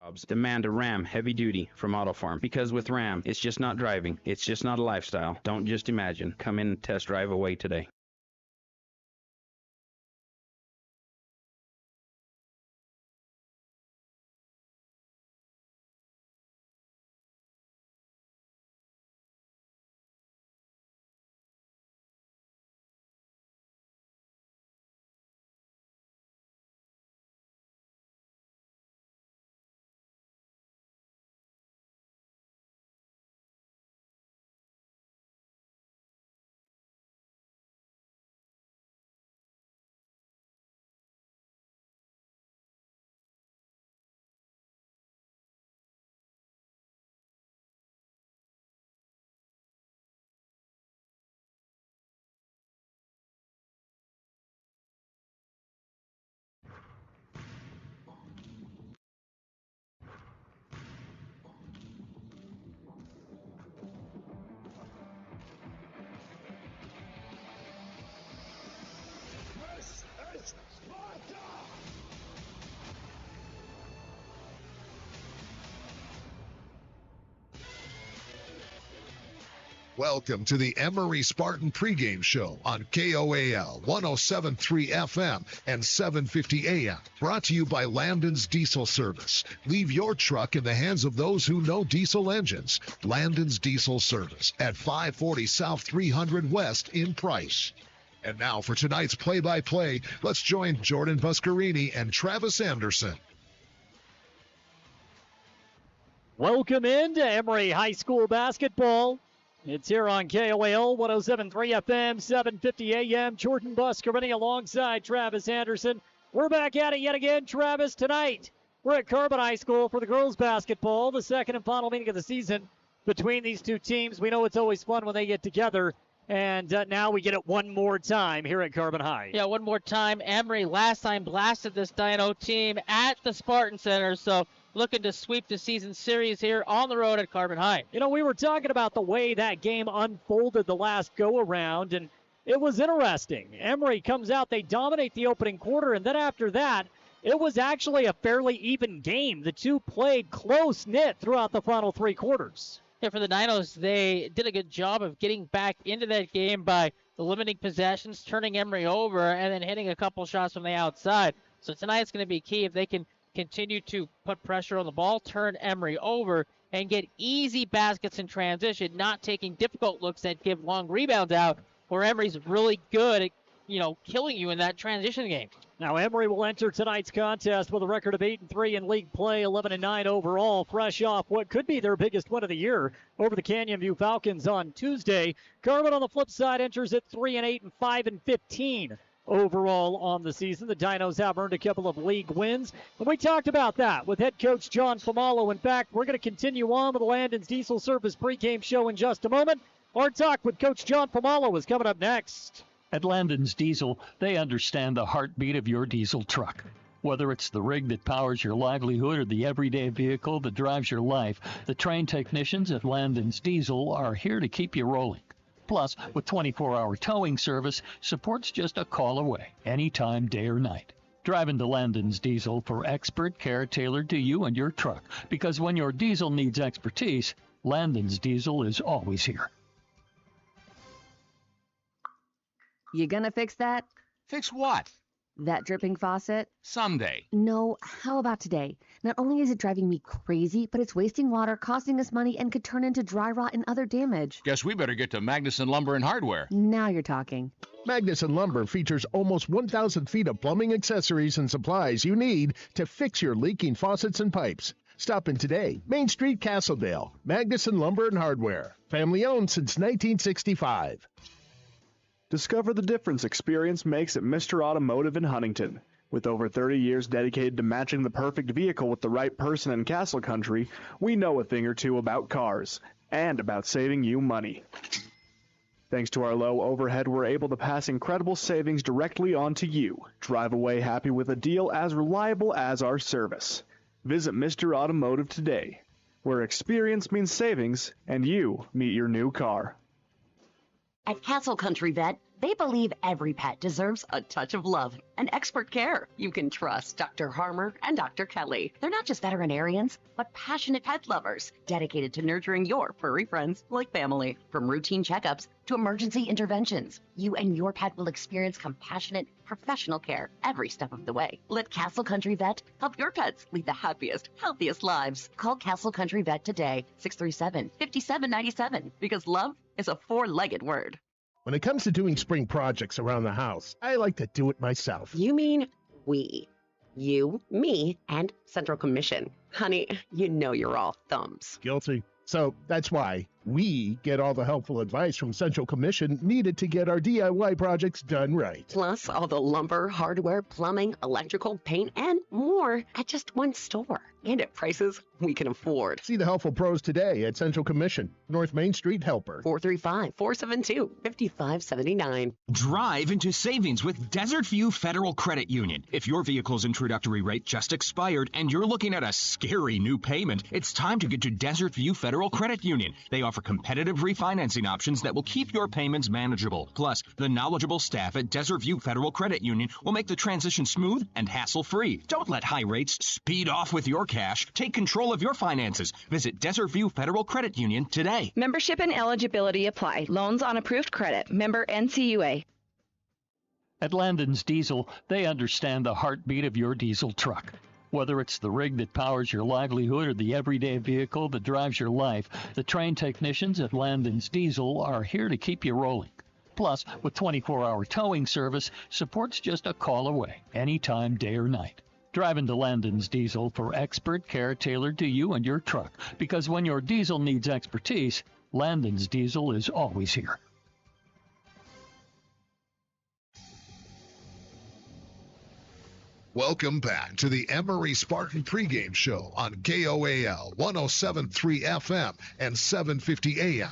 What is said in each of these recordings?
jobs demand a Ram heavy duty from Auto Farm, because with Ram, it's just not driving, it's just not a lifestyle. Don't just imagine. Come in and test drive away today. Welcome to the Emery Spartan pregame show on KOAL 107.3 FM and 750 AM. Brought to you by Landon's Diesel Service. Leave your truck in the hands of those who know diesel engines. Landon's Diesel Service at 540 South 300 West in Price. And now for tonight's play-by-play, let's join Jordan Buscarini and Travis Anderson. Welcome into Emery High School basketball. It's here on KOAL 107.3 FM, 750 AM. Jordan Buscarini alongside Travis Anderson. We're back at it yet again, Travis, tonight. We're at Carbon High School for the girls basketball, the second and final meeting of the season between these two teams. We know it's always fun when they get together, and now we get it one more time here at Carbon High. Yeah, one more time. Emery last time blasted this Dino team at the Spartan Center, so looking to sweep the season series here on the road at Carbon High. You know, we were talking about the way that game unfolded the last go-around, and it was interesting. Emery comes out, they dominate the opening quarter, and then after that, it was actually a fairly even game. The two played close-knit throughout the final three quarters. Yeah, for the Dinos, they did a good job of getting back into that game by limiting possessions, turning Emery over, and then hitting a couple shots from the outside. So tonight's going to be key if they can continue to put pressure on the ball, turn Emery over, and get easy baskets in transition, not taking difficult looks that give long rebounds out, where Emery's really good at, killing you in that transition game. Now Emery will enter tonight's contest with a record of 8-3 in league play, 11-9 overall, fresh off what could be their biggest win of the year over the Canyon View Falcons on Tuesday. Carbon on the flip side enters at 3-8 and 5-15. Overall on the season. The Dinos have earned a couple of league wins, and we talked about that with head coach John Famalo. In fact, we're going to continue on with the Landon's Diesel Service pregame show in just a moment. Our talk with Coach John Famalo is coming up next. At Landon's Diesel, they understand the heartbeat of your diesel truck. Whether it's the rig that powers your livelihood or the everyday vehicle that drives your life, the trained technicians at Landon's Diesel are here to keep you rolling. Plus, with 24-hour towing service, support's just a call away, anytime, day or night. Drive into Landon's Diesel for expert care tailored to you and your truck, because when your diesel needs expertise, Landon's Diesel is always here. You gonna fix that? Fix what? That dripping faucet? Someday. No, how about today? Not only is it driving me crazy, but it's wasting water, costing us money, and could turn into dry rot and other damage. Guess we better get to Magnuson Lumber and Hardware. Now you're talking. Magnuson Lumber features almost 1,000 feet of plumbing accessories and supplies you need to fix your leaking faucets and pipes. Stop in today. Main Street, Castledale. Magnuson Lumber and Hardware. Family owned since 1965. Discover the difference experience makes at Mr. Automotive in Huntington. With over 30 years dedicated to matching the perfect vehicle with the right person in Castle Country, we know a thing or two about cars and about saving you money. Thanks to our low overhead, we're able to pass incredible savings directly on to you. Drive away happy with a deal as reliable as our service. Visit Mr. Automotive today, where experience means savings and you meet your new car. At Castle Country Vet, They believe every pet deserves a touch of love and expert care. You can trust Dr. Harmer and Dr. Kelly. They're not just veterinarians, but passionate pet lovers dedicated to nurturing your furry friends like family. From routine checkups to emergency interventions, you and your pet will experience compassionate, professional care every step of the way. Let Castle Country Vet help your pets lead the happiest, healthiest lives. Call Castle Country Vet today, 637-5797, because love is a four-legged word. When it comes to doing spring projects around the house, I like to do it myself. You mean we. You, me, and Central Commission. Honey, you know you're all thumbs. Guilty. So that's why we get all the helpful advice from Central Commission needed to get our DIY projects done right. Plus all the lumber, hardware, plumbing, electrical, paint, and more at just one store. And at prices we can afford. See the helpful pros today at Central Commission, North Main Street, Helper. 435-472-5579. Drive into savings with Desert View Federal Credit Union. If your vehicle's introductory rate just expired and you're looking at a scary new payment, it's time to get to Desert View Federal Credit Union. They offer competitive refinancing options that will keep your payments manageable. Plus, the knowledgeable staff at Desert View Federal Credit Union will make the transition smooth and hassle-free. Don't let high rates speed off with your cash. Take control of your finances. Visit Desert View Federal Credit Union today. Membership and eligibility apply. Loans on approved credit. Member NCUA. At Landon's Diesel, they understand the heartbeat of your diesel truck. Whether it's the rig that powers your livelihood or the everyday vehicle that drives your life, the trained technicians at Landon's Diesel are here to keep you rolling. Plus, with 24-hour towing service, support's just a call away, anytime, day or night. Drive into Landon's Diesel for expert care tailored to you and your truck, because when your diesel needs expertise, Landon's Diesel is always here. Welcome back to the Emery Spartan pregame show on KOAL 107.3 FM and 750 AM.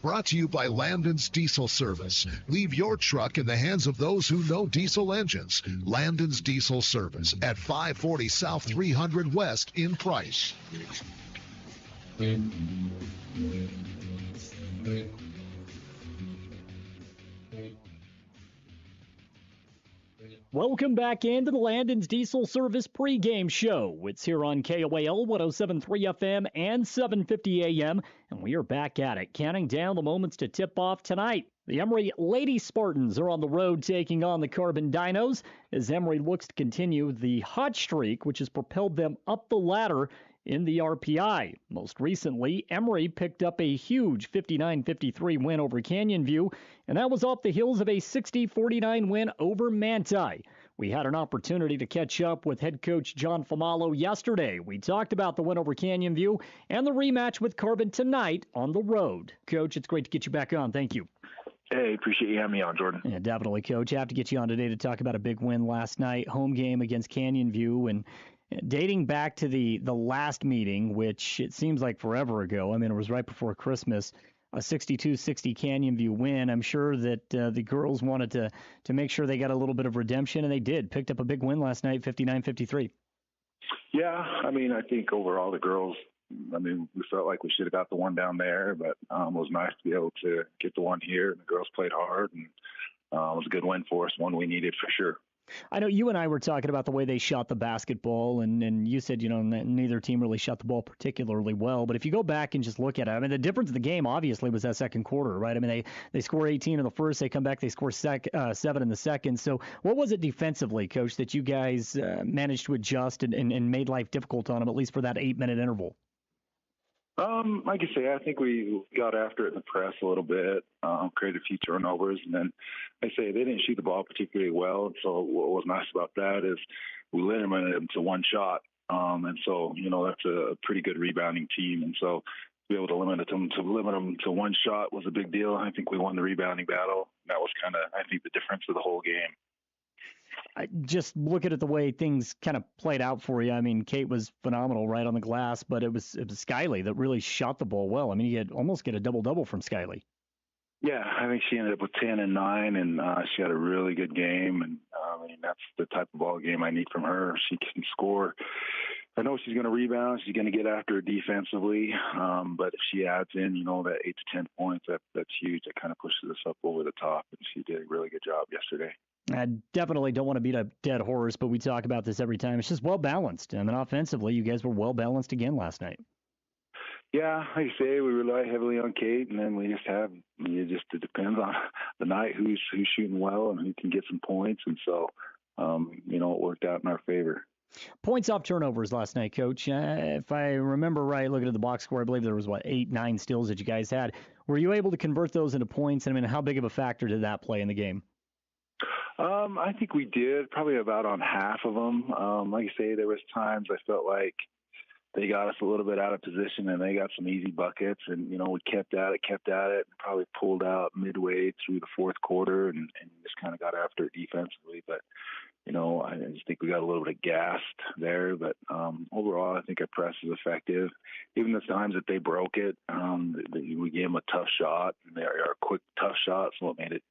Brought to you by Landon's Diesel Service. Leave your truck in the hands of those who know diesel engines. Landon's Diesel Service at 540 South 300 West in Price. Welcome back into the Landon's Diesel Service pregame show. It's here on KOAL 107.3 FM and 750 AM, and we are back at it, counting down the moments to tip off tonight. The Emery Lady Spartans are on the road taking on the Carbon Dinos as Emery looks to continue the hot streak, which has propelled them up the ladder in the RPI. Most recently, Emery picked up a huge 59-53 win over Canyon View, and that was off the heels of a 60-49 win over Manti. We had an opportunity to catch up with head coach John Famalo yesterday. We talked about the win over Canyon View and the rematch with Carbon tonight on the road. Coach, it's great to get you back on. Thank you. Hey, appreciate you having me on, Jordan. Yeah, definitely, Coach. I have to get you on today to talk about a big win last night, home game against Canyon View, and dating back to the last meeting, which it seems like forever ago. I mean, it was right before Christmas, a 62-60 Canyon View win. I'm sure that the girls wanted to make sure they got a little bit of redemption, and they did. Picked up a big win last night, 59-53. Yeah, I mean, I think overall the girls, I mean, we felt like we should have got the one down there, but it was nice to be able to get the one here. The girls played hard, and it was a good win for us, one we needed for sure. I know you and I were talking about the way they shot the basketball, and you said, neither team really shot the ball particularly well. But if you go back and just look at it, I mean, the difference in the game obviously was that second quarter, right? I mean, they score 18 in the first, they come back, they score 7 in the second. So what was it defensively, Coach, that you guys managed to adjust and made life difficult on them, at least for that 8-minute interval? Like you say, I think we got after it in the press a little bit, created a few turnovers, and then they didn't shoot the ball particularly well. And so what was nice about that is we limited them to one shot, and so that's a pretty good rebounding team. And so to be able to limit them to one shot was a big deal. I think we won the rebounding battle. That was kind of, I think, the difference of the whole game. Just looking at the way things kind of played out for you, I mean, Kate was phenomenal right on the glass, but it was Skyley that really shot the ball well. I mean, you could almost get a double-double from Skyley. Yeah, I think she ended up with 10 and 9, and she had a really good game. And I mean, that's the type of ball game I need from her. She can score I know she's going to rebound. She's going to get after it defensively. But if she adds in, that 8 to 10 points, that's huge. That kind of pushes us up over the top. And she did a really good job yesterday. I definitely don't want to beat a dead horse, but we talk about this every time. It's just well balanced. And then offensively, you guys were well balanced again last night. Yeah, like I say, we rely heavily on Kate, and then it depends on the night who's shooting well and who can get some points. And so, it worked out in our favor. Points off turnovers last night, Coach. If I remember right, looking at the box score, I believe there was, 8, 9 steals that you guys had. Were you able to convert those into points? And how big of a factor did that play in the game? I think we did, probably about on half of them. Like I say, there was times I felt like they got us a little bit out of position and they got some easy buckets. And, we kept at it, and probably pulled out midway through the fourth quarter and just kind of got after it defensively. But, I just think we got a little bit gassed there. But overall, I think our press is effective. Even the times that they broke it, we gave them a tough shot. And they are quick, tough shots, so it made it,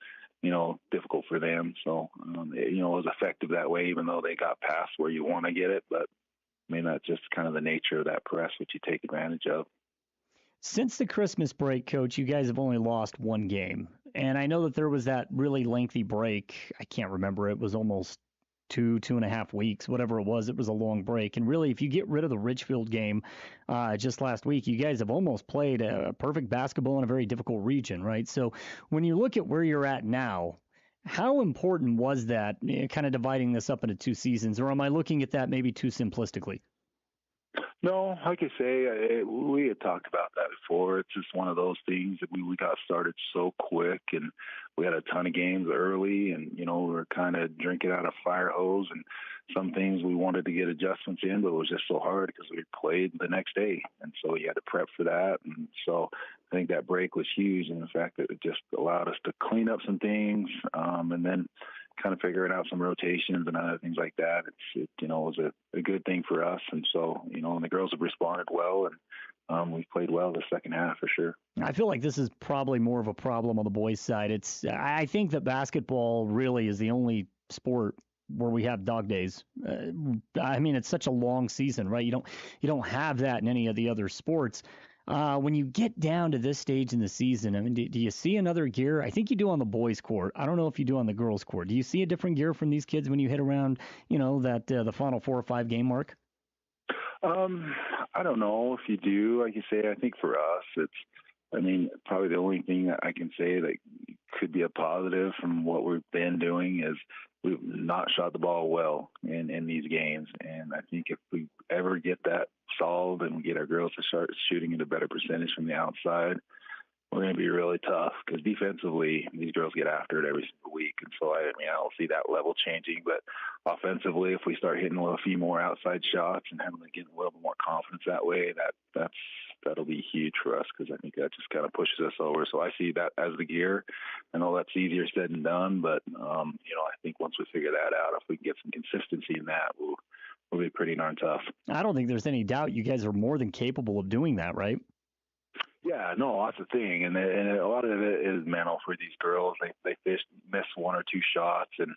difficult for them. So, it was effective that way, even though they got past where you want to get it. But, that's just kind of the nature of that press, which you take advantage of. Since the Christmas break, Coach, you guys have only lost one game. And I know that there was that really lengthy break. I can't remember. It was almost 2.5 weeks, whatever it was. It was a long break. And really, if you get rid of the Richfield game just last week, you guys have almost played a perfect basketball in a very difficult region, right? So when you look at where you're at now, how important was that, kind of dividing this up into 2 seasons? Or am I looking at that maybe too simplistically? No, like I say, we had talked about that before. It's just one of those things that we got started so quick, and we had a ton of games early, and, we were kind of drinking out of fire hose, and some things we wanted to get adjustments in, but it was just so hard because we played the next day. And so you had to prep for that. And so I think that break was huge in the fact that it just allowed us to clean up some things, and then kind of figuring out some rotations and other things like that. It was a good thing for us. And so, and the girls have responded well, and we've played well the second half for sure. I feel like this is probably more of a problem on the boys' side. I think that basketball really is the only sport where we have dog days. It's such a long season, right? You don't have that in any of the other sports. When you get down to this stage in the season, do you see another gear? I think you do on the boys' court. I don't know if you do on the girls' court. Do you see a different gear from these kids when you hit around, the final 4 or 5 game mark? I don't know if you do. Like you say, I think for us, probably the only thing that I can say that could be a positive from what we've been doing is we've not shot the ball well in these games. And I think if we ever get that solved and we get our girls to start shooting at a better percentage from the outside, we're going to be really tough because defensively, these girls get after it every single week. And so, I don't see that level changing. But offensively, if we start hitting a few more outside shots and having to get a little bit more confidence that way, that'll be huge for us because I think that just kind of pushes us over. So I see that as the gear. I know that's easier said than done, but, I think once we figure that out, if we can get some consistency in that, we'll be pretty darn tough. I don't think there's any doubt you guys are more than capable of doing that, right? Yeah, no, that's the thing, and a lot of it is mental for these girls. They miss 1 or 2 shots and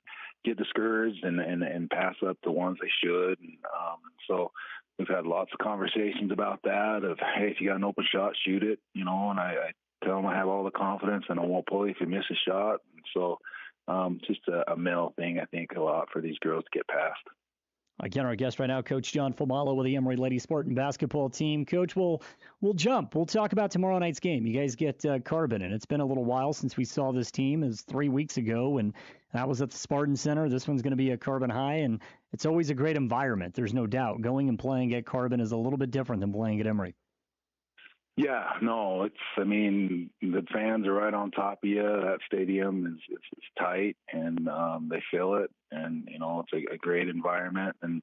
get discouraged and pass up the ones they should. And so we've had lots of conversations about that. Of hey, if you got an open shot, shoot it. And I tell them I have all the confidence and I won't pull you if you miss a shot. And so just a mental thing, I think, a lot for these girls to get past. Again, our guest right now, Coach John Fomalo with the Emery Lady Spartan basketball team. Coach, we'll jump. We'll talk about tomorrow night's game. You guys get Carbon, and it's been a little while since we saw this team. It was 3 weeks ago, and that was at the Spartan Center. This one's going to be at Carbon High, and it's always a great environment. There's no doubt. Going and playing at Carbon is a little bit different than playing at Emery. Yeah, no, the fans are right on top of you. That stadium is tight, and they feel it, and it's a great environment, and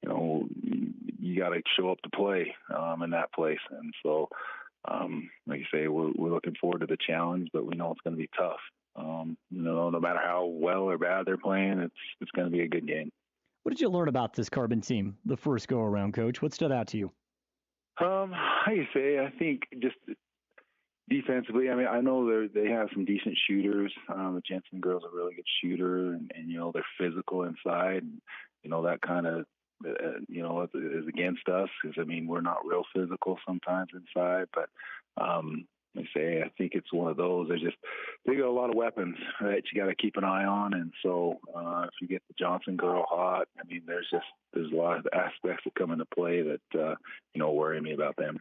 you got to show up to play in that place, and so like you say, we're looking forward to the challenge, but we know it's going to be tough. No matter how well or bad they're playing, it's going to be a good game. What did you learn about this Carbon team the first go around, Coach? What stood out to you? Like you say, I think just defensively, I know they have some decent shooters. The Jensen girls are a really good shooter, and they're physical inside. And, that kind of is against us, because I mean we're not real physical sometimes inside, but I think it's one of those. They got a lot of weapons that you got to keep an eye on, and so if you get the Johnson girl hot, I mean there's a lot of aspects that come into play that worry me about them.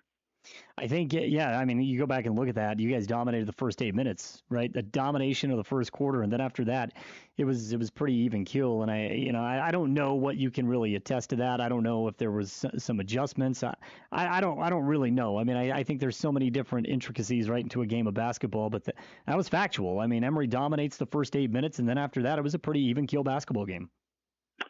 I think, yeah, I mean, you go back and look at that. You guys dominated the first 8 minutes, right? The domination of the first quarter, and then after that, it was pretty even keel. And I don't know what you can really attest to that. I don't know if there was some adjustments. I don't really know. I mean, I think there's so many different intricacies right into a game of basketball, but that was factual. I mean, Emery dominates the first 8 minutes, and then after that, it was a pretty even keel basketball game.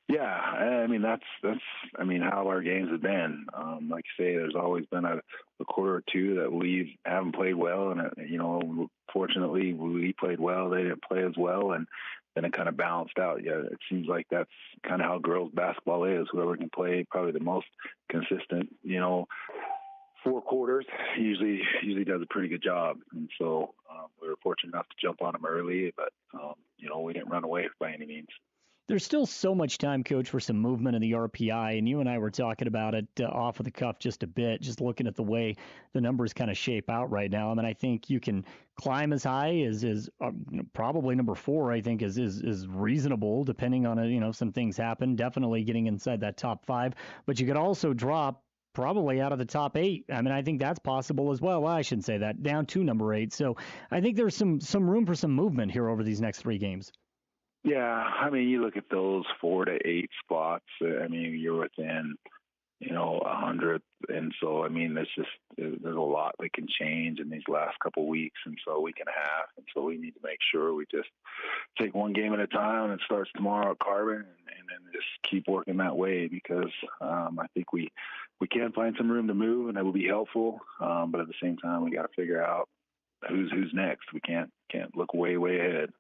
Yeah, I mean that's how our games have been. Like you say, there's always been a quarter or two that we haven't played well, and fortunately we played well. They didn't play as well, and then it kind of balanced out. Yeah, it seems like that's kind of how girls basketball is. Whoever can play probably the most consistent, 4 quarters usually does a pretty good job. And so we were fortunate enough to jump on them early, but we didn't run away by any means. There's still so much time, Coach, for some movement in the RPI, and you and I were talking about it off of the cuff just a bit, just looking at the way the numbers kind of shape out right now. I mean, I think you can climb as high as probably number 4, I think, is reasonable, depending on, some things happen, definitely getting inside that top 5. But you could also drop probably out of the top 8. I mean, I think that's possible as well. Well, I shouldn't say that, down to number 8. So I think there's some room for some movement here over these next 3 games. Yeah, I mean, you look at those 4 to 8 spots. I mean, you're within, 100, and so I mean, there's a lot that can change in these last couple weeks, and so week and a half, and so we need to make sure we just take one game at a time. And it starts tomorrow at Carbon, and then just keep working that way, because I think we can find some room to move, and that will be helpful. But at the same time, we got to figure out who's next. We can't look way ahead.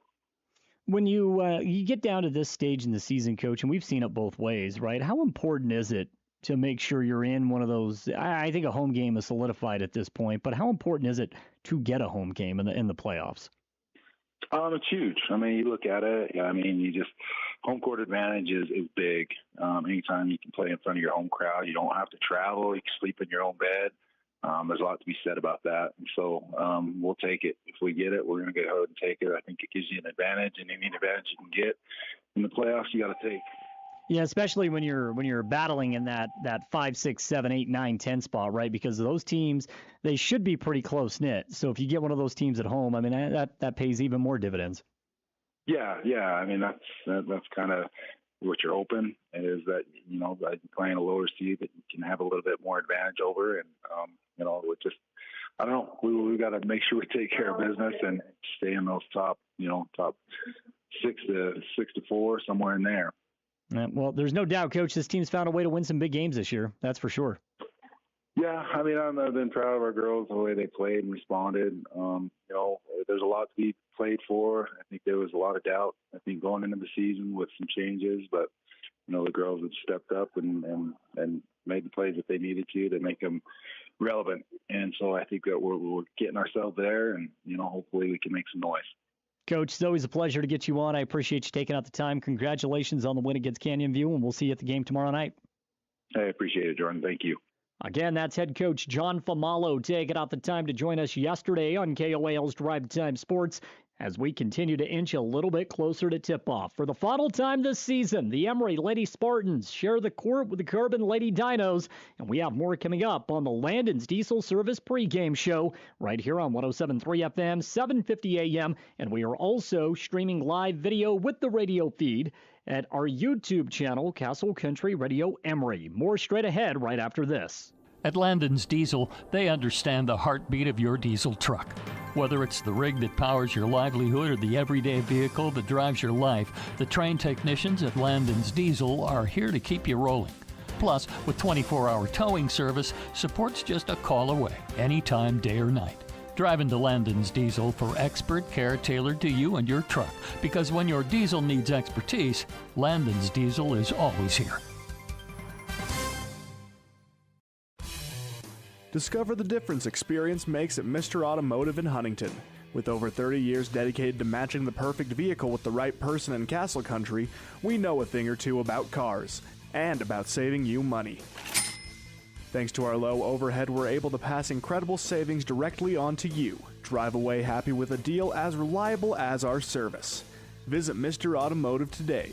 When you get down to this stage in the season, Coach, and we've seen it both ways, right? How important is it to make sure you're in one of those? I think a home game is solidified at this point, but how important is it to get a home game in the playoffs? It's huge. I mean, you look at it. I mean, home court advantage is big. Anytime you can play in front of your home crowd, you don't have to travel. You can sleep in your own bed. There's a lot to be said about that. And so we'll take it. If we get it, we're going to go ahead and take it. I think it gives you an advantage, and any advantage you can get in the playoffs, you got to take. Yeah, especially when you're battling in that 5, 6, 7, 8, 9, 10 spot, right? Because those teams, they should be pretty close knit. So if you get one of those teams at home, I mean, that pays even more dividends. Yeah. I mean, that's kind of what you're hoping, is that by playing a lower seed that you can have a little bit more advantage over, and I don't know, we got to make sure we take care of business and stay in those top 6 to 4, somewhere in there. Well, there's no doubt, Coach, this team's found a way to win some big games this year. That's for sure. Yeah, I mean, I've been proud of our girls, the way they played and responded. There's a lot to be played for. I think there was a lot of doubt, I think, going into the season with some changes, but the girls have stepped up and made the plays that they needed to make them relevant. And so I think that we're getting ourselves there, and hopefully we can make some noise. Coach, it's always a pleasure to get you on. I appreciate you taking out the time. Congratulations on the win against Canyon View, and we'll see you at the game tomorrow night. I appreciate it, Jordan. Thank you. Again, that's head coach John Famalo taking out the time to join us yesterday on KOAL's Drive Time Sports as we continue to inch a little bit closer to tip-off. For the final time this season, the Emery Lady Spartans share the court with the Carbon Lady Dinos, and we have more coming up on the Landon's Diesel Service pregame show right here on 107.3 FM, 750 AM, and we are also streaming live video with the radio feed at our YouTube channel, Castle Country Radio Emery. More straight ahead right after this. At Landon's Diesel, they understand the heartbeat of your diesel truck. Whether it's the rig that powers your livelihood or the everyday vehicle that drives your life, the trained technicians at Landon's Diesel are here to keep you rolling. Plus, with 24-hour towing service, support's just a call away, anytime, day or night. Drive into Landon's Diesel for expert care tailored to you and your truck, because when your diesel needs expertise, Landon's Diesel is always here. Discover the difference experience makes at Mr. Automotive in Huntington. With over 30 years dedicated to matching the perfect vehicle with the right person in Castle Country, we know a thing or two about cars. and about saving you money. Thanks to our low overhead, we're able to pass incredible savings directly onto you. Drive away happy with a deal as reliable as our service. Visit Mr. Automotive today,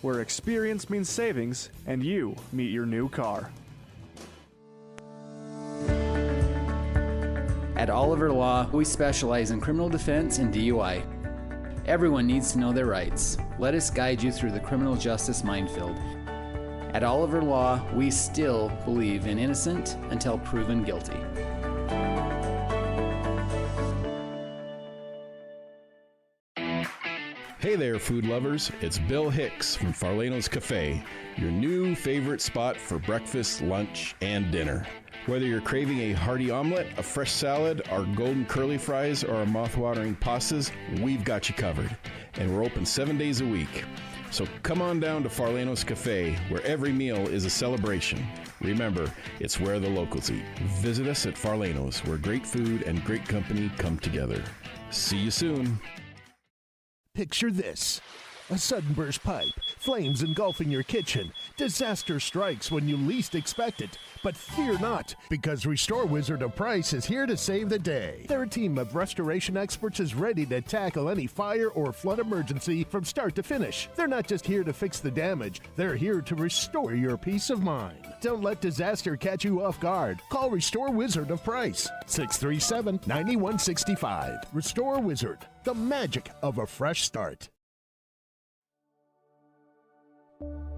where experience means savings and you meet your new car. At Oliver Law, we specialize in criminal defense and DUI. Everyone needs to know their rights. Let us guide you through the criminal justice minefield. At Oliver Law, we still believe in innocent until proven guilty. Hey there, food lovers. It's Bill Hicks from Farlano's Cafe, your new favorite spot for breakfast, lunch, and dinner. Whether you're craving a hearty omelet, a fresh salad, our golden curly fries, or our mouth-watering pastas, we've got you covered. And we're open 7 days a week. So come on down to Farlano's Cafe, where every meal is a celebration. Remember, it's where the locals eat. Visit us at Farlano's, where great food and great company come together. See you soon. Picture this. A sudden burst pipe, flames engulfing your kitchen. Disaster strikes when you least expect it. But fear not, because Restore Wizard of Price is here to save the day. Their team of restoration experts is ready to tackle any fire or flood emergency from start to finish. They're not just here to fix the damage, they're here to restore your peace of mind. Don't let disaster catch you off guard. Call Restore Wizard of Price, 637-9165. Restore Wizard, the magic of a fresh start.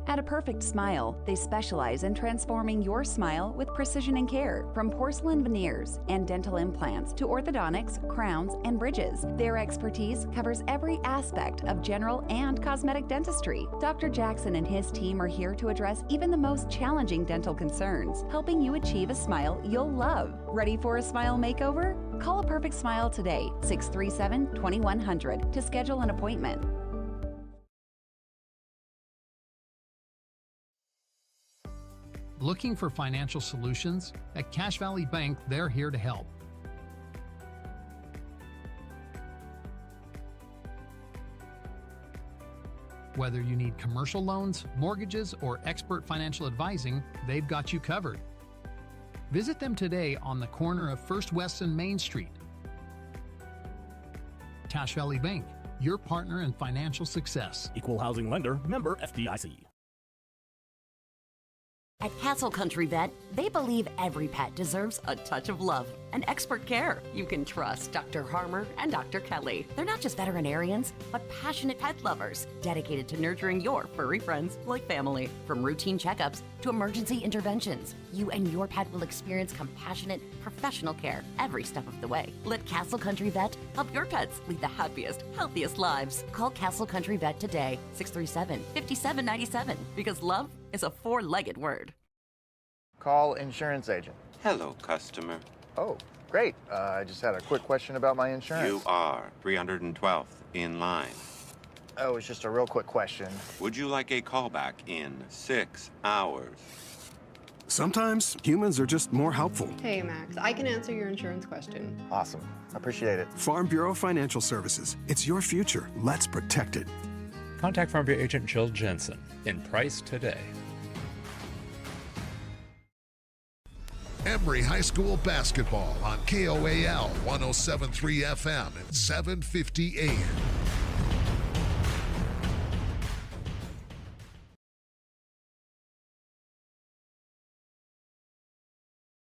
At A Perfect Smile, they specialize in transforming your smile with precision and care. From porcelain veneers and dental implants to orthodontics, crowns, and bridges, their expertise covers every aspect of general and cosmetic dentistry. Dr. Jackson and his team are here to address even the most challenging dental concerns, helping you achieve a smile you'll love. Ready for a smile makeover? Call A Perfect Smile today, 637-2100, to schedule an appointment. Looking for financial solutions? At Cache Valley Bank, they're here to help. Whether you need commercial loans, mortgages, or expert financial advising, they've got you covered. Visit them today on the corner of First West and Main Street. Cache Valley Bank, your partner in financial success. Equal housing lender, member FDIC. At Castle Country Vet, they believe every pet deserves a touch of love and expert care. You can trust Dr. Harmer and Dr. Kelly. They're not just veterinarians, but passionate pet lovers, dedicated to nurturing your furry friends like family. From routine checkups to emergency interventions, you and your pet will experience compassionate, professional care every step of the way. Let Castle Country Vet help your pets lead the happiest, healthiest lives. Call Castle Country Vet today, 637-5797, because love is a four-legged word. Call insurance agent. Hello, customer. Oh, great. I just had a quick question about my insurance. You are 312th in line. Oh, it's just a real quick question. Would you like a callback in 6 hours? Sometimes humans are just more helpful. Hey, Max, I can answer your insurance question. Awesome. Appreciate it. Farm Bureau Financial Services. It's your future. Let's protect it. Contact Farm Bureau agent Jill Jensen in Price today. Emery High School basketball on KOAL 107.3 FM and 750 AM.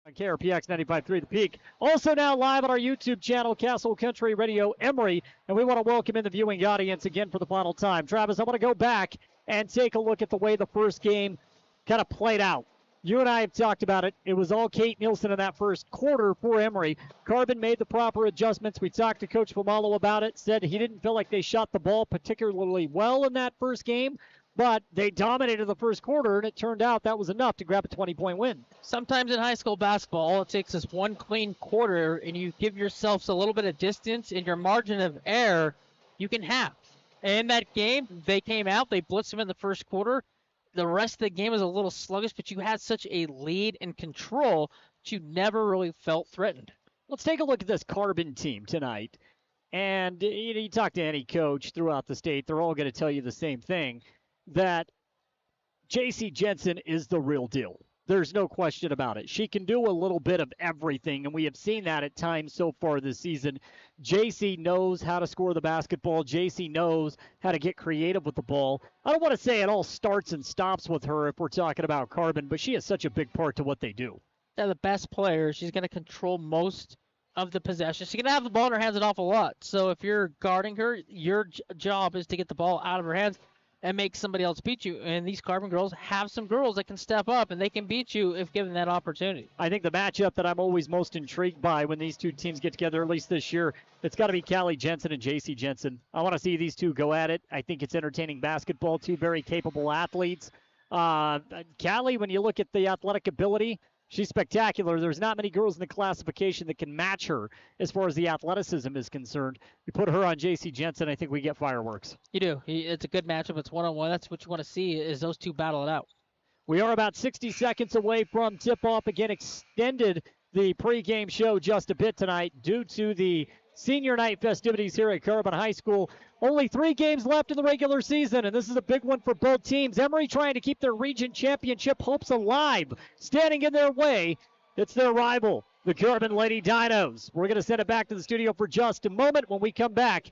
On KRPX 95.3 The Peak. Also now live on our YouTube channel, Castle Country Radio Emery. And we want to welcome in the viewing audience again for the final time. Travis, I want to go back and take a look at the way the first game kind of played out. You and I have talked about it. It was all Kate Nielsen in that first quarter for Emery. Carbon made the proper adjustments. We talked to Coach Pomalo about it, said he didn't feel like they shot the ball particularly well in that first game, but they dominated the first quarter, and it turned out that was enough to grab a 20-point win. Sometimes in high school basketball, all it takes is one clean quarter, and you give yourselves a little bit of distance, and your margin of error you can have. And in that game, they came out, they blitzed them in the first quarter. The rest of the game was a little sluggish, but you had such a lead and control that you never really felt threatened. Let's take a look at this Carbon team tonight. And you talk to any coach throughout the state, they're all going to tell you the same thing, that JC Jensen is the real deal. There's no question about it. She can do a little bit of everything, and we have seen that at times so far this season. JC knows how to score the basketball. JC knows how to get creative with the ball. I don't want to say it all starts and stops with her if we're talking about Carbon, but she is such a big part to what they do. They're the best player. She's going to control most of the possession. She's going to have the ball in her hands an awful lot. So if you're guarding her, your job is to get the ball out of her hands and make somebody else beat you. And these Carbon girls have some girls that can step up, and they can beat you if given that opportunity. I think the matchup that I'm always most intrigued by when these two teams get together, at least this year, it's got to be Callie Jensen and JC Jensen. I want to see these two go at it. I think it's entertaining basketball, two very capable athletes. Callie, when you look at the athletic ability, she's spectacular. There's not many girls in the classification that can match her as far as the athleticism is concerned. You put her on JC Jensen, I think we get fireworks. You do. It's a good matchup. It's one-on-one. That's what you want to see is those two battle it out. We are about 60 seconds away from tip-off. Again, extended the pregame show just a bit tonight due to the senior night festivities here at Carbon High School. Only 3 games left in the regular season, and this is a big one for both teams. Emery trying to keep their region championship hopes alive. Standing in their way, it's their rival, the Carbon Lady Dinos. We're going to send it back to the studio for just a moment. When we come back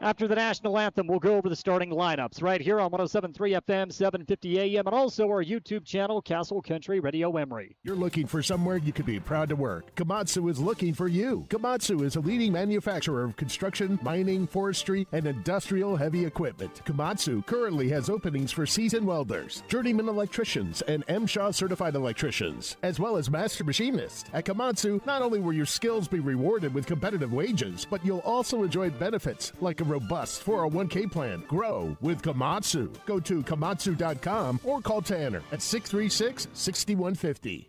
after the national anthem, we'll go over the starting lineups right here on 107.3 FM, 750 AM, and also our YouTube channel, Castle Country Radio Emery. You're looking for somewhere you can be proud to work. Komatsu is looking for you. Komatsu is a leading manufacturer of construction, mining, forestry, and industrial heavy equipment. Komatsu currently has openings for seasoned welders, journeyman electricians, and MSHA certified electricians, as well as master machinists. At Komatsu, not only will your skills be rewarded with competitive wages, but you'll also enjoy benefits like a robust 401k plan. Grow with Komatsu. Go to komatsu.com or call Tanner at 636-6150.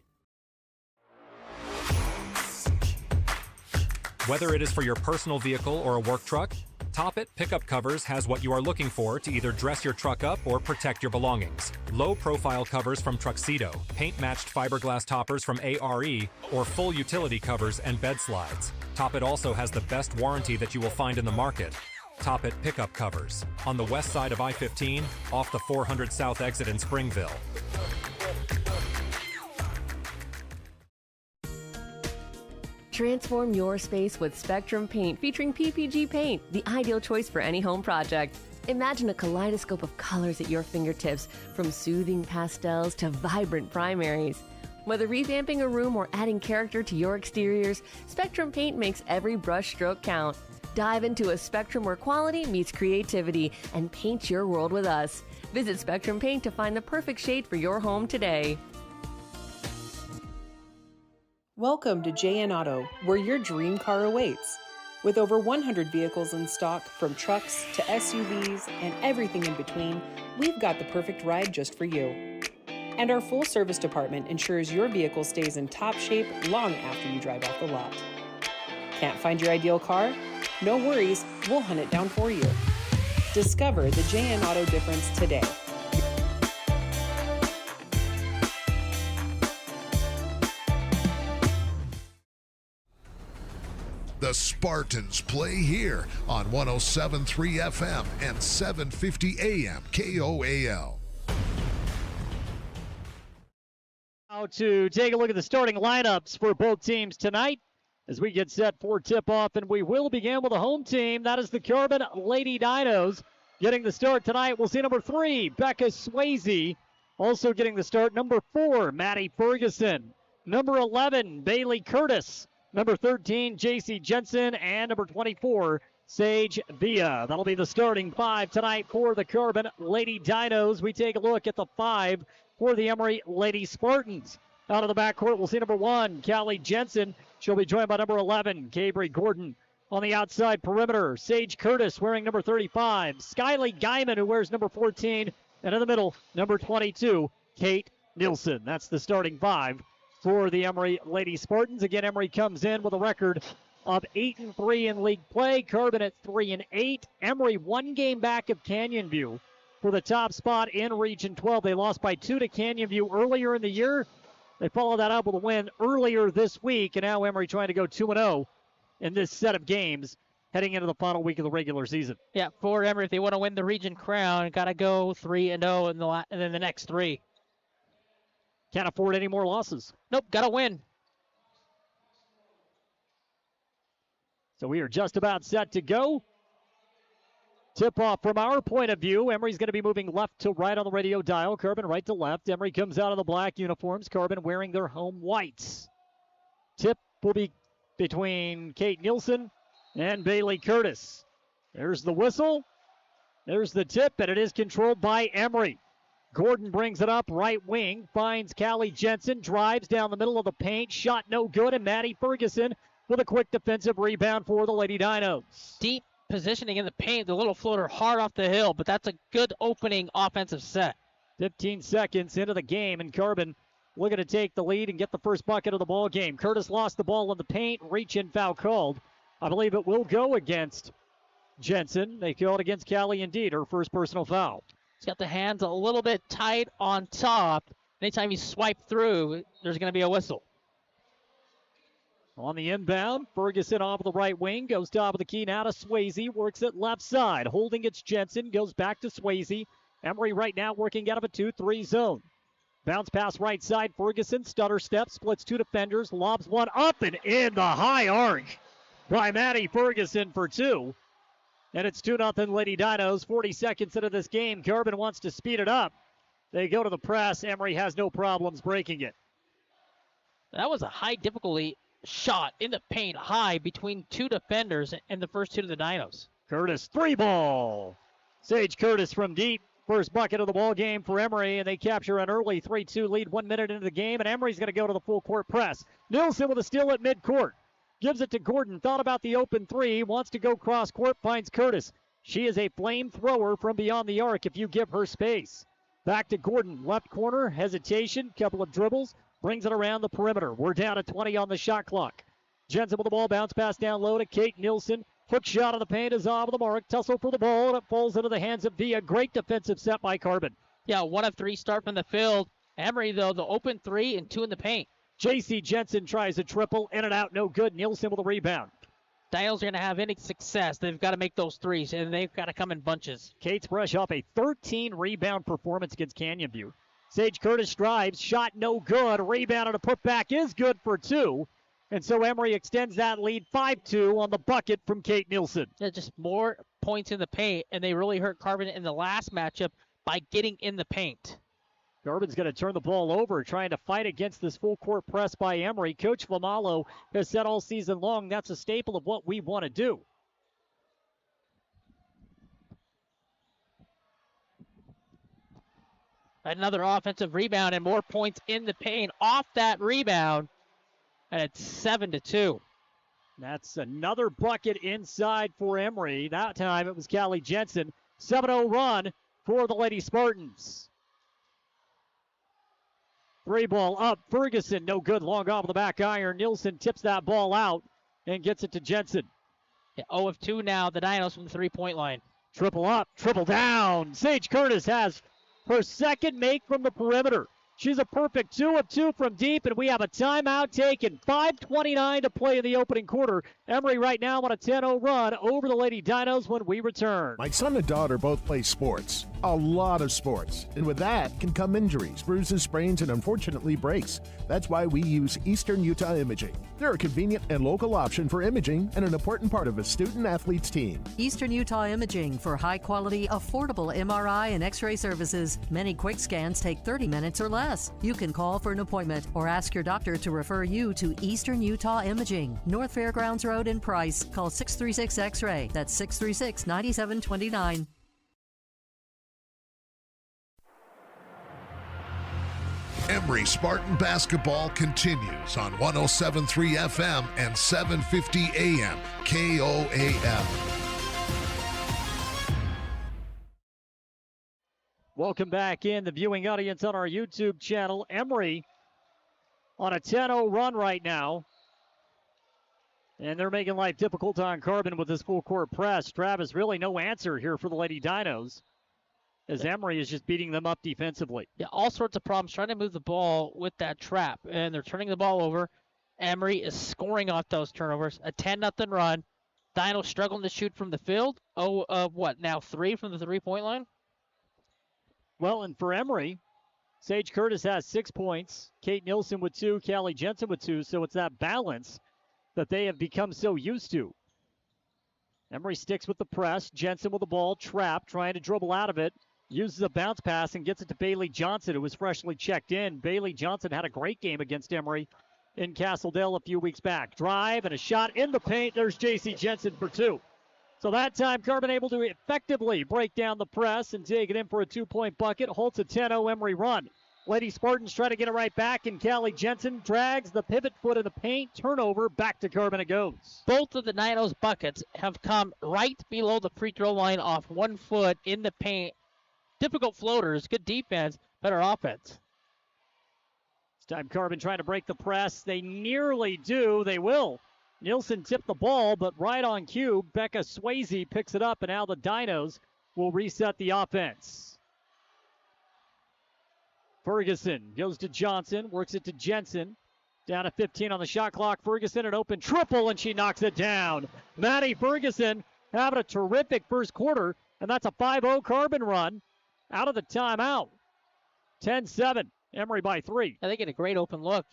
Whether it is for your personal vehicle or a work truck, Toppet Pickup Covers has what you are looking for to either dress your truck up or protect your belongings. Low-profile covers from Truxedo, paint-matched fiberglass toppers from ARE, or full utility covers and bed slides. Toppet also has the best warranty that you will find in the market. Toppet Pickup Covers, on the west side of I-15, off the 400 South exit in Springville. Transform your space with Spectrum Paint featuring PPG paint, the ideal choice for any home project. Imagine a kaleidoscope of colors at your fingertips, from soothing pastels to vibrant primaries. Whether revamping a room or adding character to your exteriors, Spectrum Paint makes every brush stroke count. Dive into a spectrum where quality meets creativity and paint your world with us. Visit Spectrum Paint to find the perfect shade for your home today. Welcome to JN Auto, where your dream car awaits. With over 100 vehicles in stock, from trucks to SUVs and everything in between, we've got the perfect ride just for you. And our full service department ensures your vehicle stays in top shape long after you drive off the lot. Can't find your ideal car? No worries, we'll hunt it down for you. Discover the JN Auto difference today. The Spartans play here on 107.3 FM and 750 AM KOAL. Now to take a look at the starting lineups for both teams tonight as we get set for tip-off, and we will begin with the home team. That is the Carbon Lady Dinos. Getting the start tonight, we'll see number 3, Becca Swayze. Also getting the start, number 4, Maddie Ferguson. Number 11, Bailey Curtis. Number 13, JC Jensen. And number 24, Sage Villa. That'll be the starting 5 tonight for the Carbon Lady Dinos. We take a look at the 5 for the Emery Lady Spartans. Out of the backcourt, we'll see number 1, Callie Jensen. She'll be joined by number 11, Gabriel Gordon. On the outside perimeter, Sage Curtis wearing number 35. Skylie Guyman, who wears number 14. And in the middle, number 22, Kate Nielsen. That's the starting 5 for the Emery Lady Spartans. Again, Emery comes in with a record of 8-3 in league play. Carbon at 3-8. Emery 1 game back of Canyon View for the top spot in Region 12. They lost by 2 to Canyon View earlier in the year. They followed that up with a win earlier this week, and now Emery trying to go 2-0 in this set of games heading into the final week of the regular season. Yeah, for Emery, if they want to win the region crown, got to go 3-0 in the next 3. Can't afford any more losses. Nope, got to win. So we are just about set to go. Tip-off from our point of view. Emery's going to be moving left to right on the radio dial. Carbon right to left. Emery comes out of the black uniforms. Carbon wearing their home whites. Tip will be between Kate Nielsen and Bailey Curtis. There's the whistle. There's the tip, and it is controlled by Emery. Gordon brings it up right wing. Finds Callie Jensen. Drives down the middle of the paint. Shot no good, and Maddie Ferguson with a quick defensive rebound for the Lady Dinos. Deep positioning in the paint, the little floater hard off the hill, but that's a good opening offensive set. 15 seconds into the game, and Carbon looking to take the lead and get the first bucket of the ball game. Curtis lost the ball in the paint. Reach-in foul called. I believe it will go against Jensen. They called against Callie indeed, her first personal foul. He's got the hands a little bit tight on top. Anytime you swipe through, there's going to be a whistle. On the inbound, Ferguson off the right wing, goes top of the key now to Swayze, works it left side. Holding it's Jensen, goes back to Swayze. Emery right now working out of a 2-3 zone. Bounce pass right side, Ferguson, stutter step, splits two defenders, lobs one up and in the high arc by Maddie Ferguson for two. And it's 2-0 Lady Dinos, 40 seconds into this game. Carbon wants to speed it up. They go to the press. Emery has no problems breaking it. That was a high difficulty shot in the paint, high between two defenders and the first two to the Dinos. Curtis, three ball. Sage Curtis from deep. First bucket of the ball game for Emery, and they capture an early 3-2 lead 1 minute into the game, and Emery's going to go to the full court press. Nielsen with a steal at midcourt. Gives it to Gordon. Thought about the open three. Wants to go cross court. Finds Curtis. She is a flamethrower from beyond the arc if you give her space. Back to Gordon. Left corner. Hesitation. Couple of dribbles. Brings it around the perimeter. We're down to 20 on the shot clock. Jensen with the ball. Bounce pass down low to Kate Nielsen. Hook shot of the paint is off the mark. Tussle for the ball, and it falls into the hands of Villa. Great defensive set by Carbon. Yeah, 1 of 3 start from the field. Emery, though, the open 3 and 2 in the paint. J.C. Jensen tries a triple. In and out, no good. Nielsen with a rebound. Dinos are going to have any success. They've got to make those threes, and they've got to come in bunches. Kate's fresh off a 13-rebound performance against Canyon View. Sage Curtis drives. Shot no good. Rebound and a putback is good for 2. And so Emery extends that lead 5-2 on the bucket from Kate Nielsen. Yeah, just more points in the paint, and they really hurt Carbon in the last matchup by getting in the paint. Carbon's going to turn the ball over, trying to fight against this full court press by Emery. Coach Flamalo has said all season long that's a staple of what we want to do. Another offensive rebound and more points in the paint off that rebound. And it's 7-2. That's another bucket inside for Emery. That time it was Callie Jensen. 7-0 run for the Lady Spartans. 3 ball up. Ferguson, no good. Long off the back iron. Nielsen tips that ball out and gets it to Jensen. Yeah, 0 of 2 now. The Dinos from the 3-point line. Triple up, triple down. Sage Curtis has her second make from the perimeter. She's a perfect 2 of 2 from deep, and we have a timeout taken. 5:29 to play in the opening quarter. Emery right now on a 10-0 run over the Lady Dinos when we return. My son and daughter both play sports, a lot of sports, and with that can come injuries, bruises, sprains, and unfortunately breaks. That's why we use Eastern Utah Imaging. They're a convenient and local option for imaging and an important part of a student-athlete's team. Eastern Utah Imaging for high-quality, affordable MRI and X-ray services. Many quick scans take 30 minutes or less. You can call for an appointment or ask your doctor to refer you to Eastern Utah Imaging, North Fairgrounds Road in Price. Call 636 X-ray. That's 636-9729. Emery Spartan basketball continues on 107.3 FM and 750 AM KOAL. Welcome back in the viewing audience on our YouTube channel. Emery on a 10-0 run right now. And they're making life difficult on Carbon with this full court press. Travis, really no answer here for the Lady Dinos, as Emery is just beating them up defensively. Yeah, all sorts of problems trying to move the ball with that trap. And they're turning the ball over. Emery is scoring off those turnovers. A 10-0 run. Dinos struggling to shoot from the field. Now 3 from the 3-point line? Well, and for Emery, Sage Curtis has 6 points. Kate Nielsen with 2, Callie Jensen with 2. So it's that balance that they have become so used to. Emery sticks with the press. Jensen with the ball, trapped, trying to dribble out of it. Uses a bounce pass and gets it to Bailey Johnson, who was freshly checked in. Bailey Johnson had a great game against Emery in Castledale a few weeks back. Drive and a shot in the paint. There's J.C. Jensen for 2. So that time, Carbon able to effectively break down the press and take it in for a 2-point bucket. Holtz a 10-0 Emery run. Lady Spartans try to get it right back, and Callie Jensen drags the pivot foot in the paint. Turnover, back to Carbon it goes. Both of the Dinos buckets have come right below the free throw line off 1 foot in the paint. Difficult floaters, good defense, better offense. This time Carbon trying to break the press. They nearly do. They will. Nielsen tipped the ball, but right on cue, Becca Swayze picks it up, and now the Dinos will reset the offense. Ferguson goes to Johnson, works it to Jensen. Down to 15 on the shot clock. Ferguson an open triple, and she knocks it down. Maddie Ferguson having a terrific first quarter, and that's a 5-0 Carbon run out of the timeout. 10-7, Emery by 3. They get a great open look.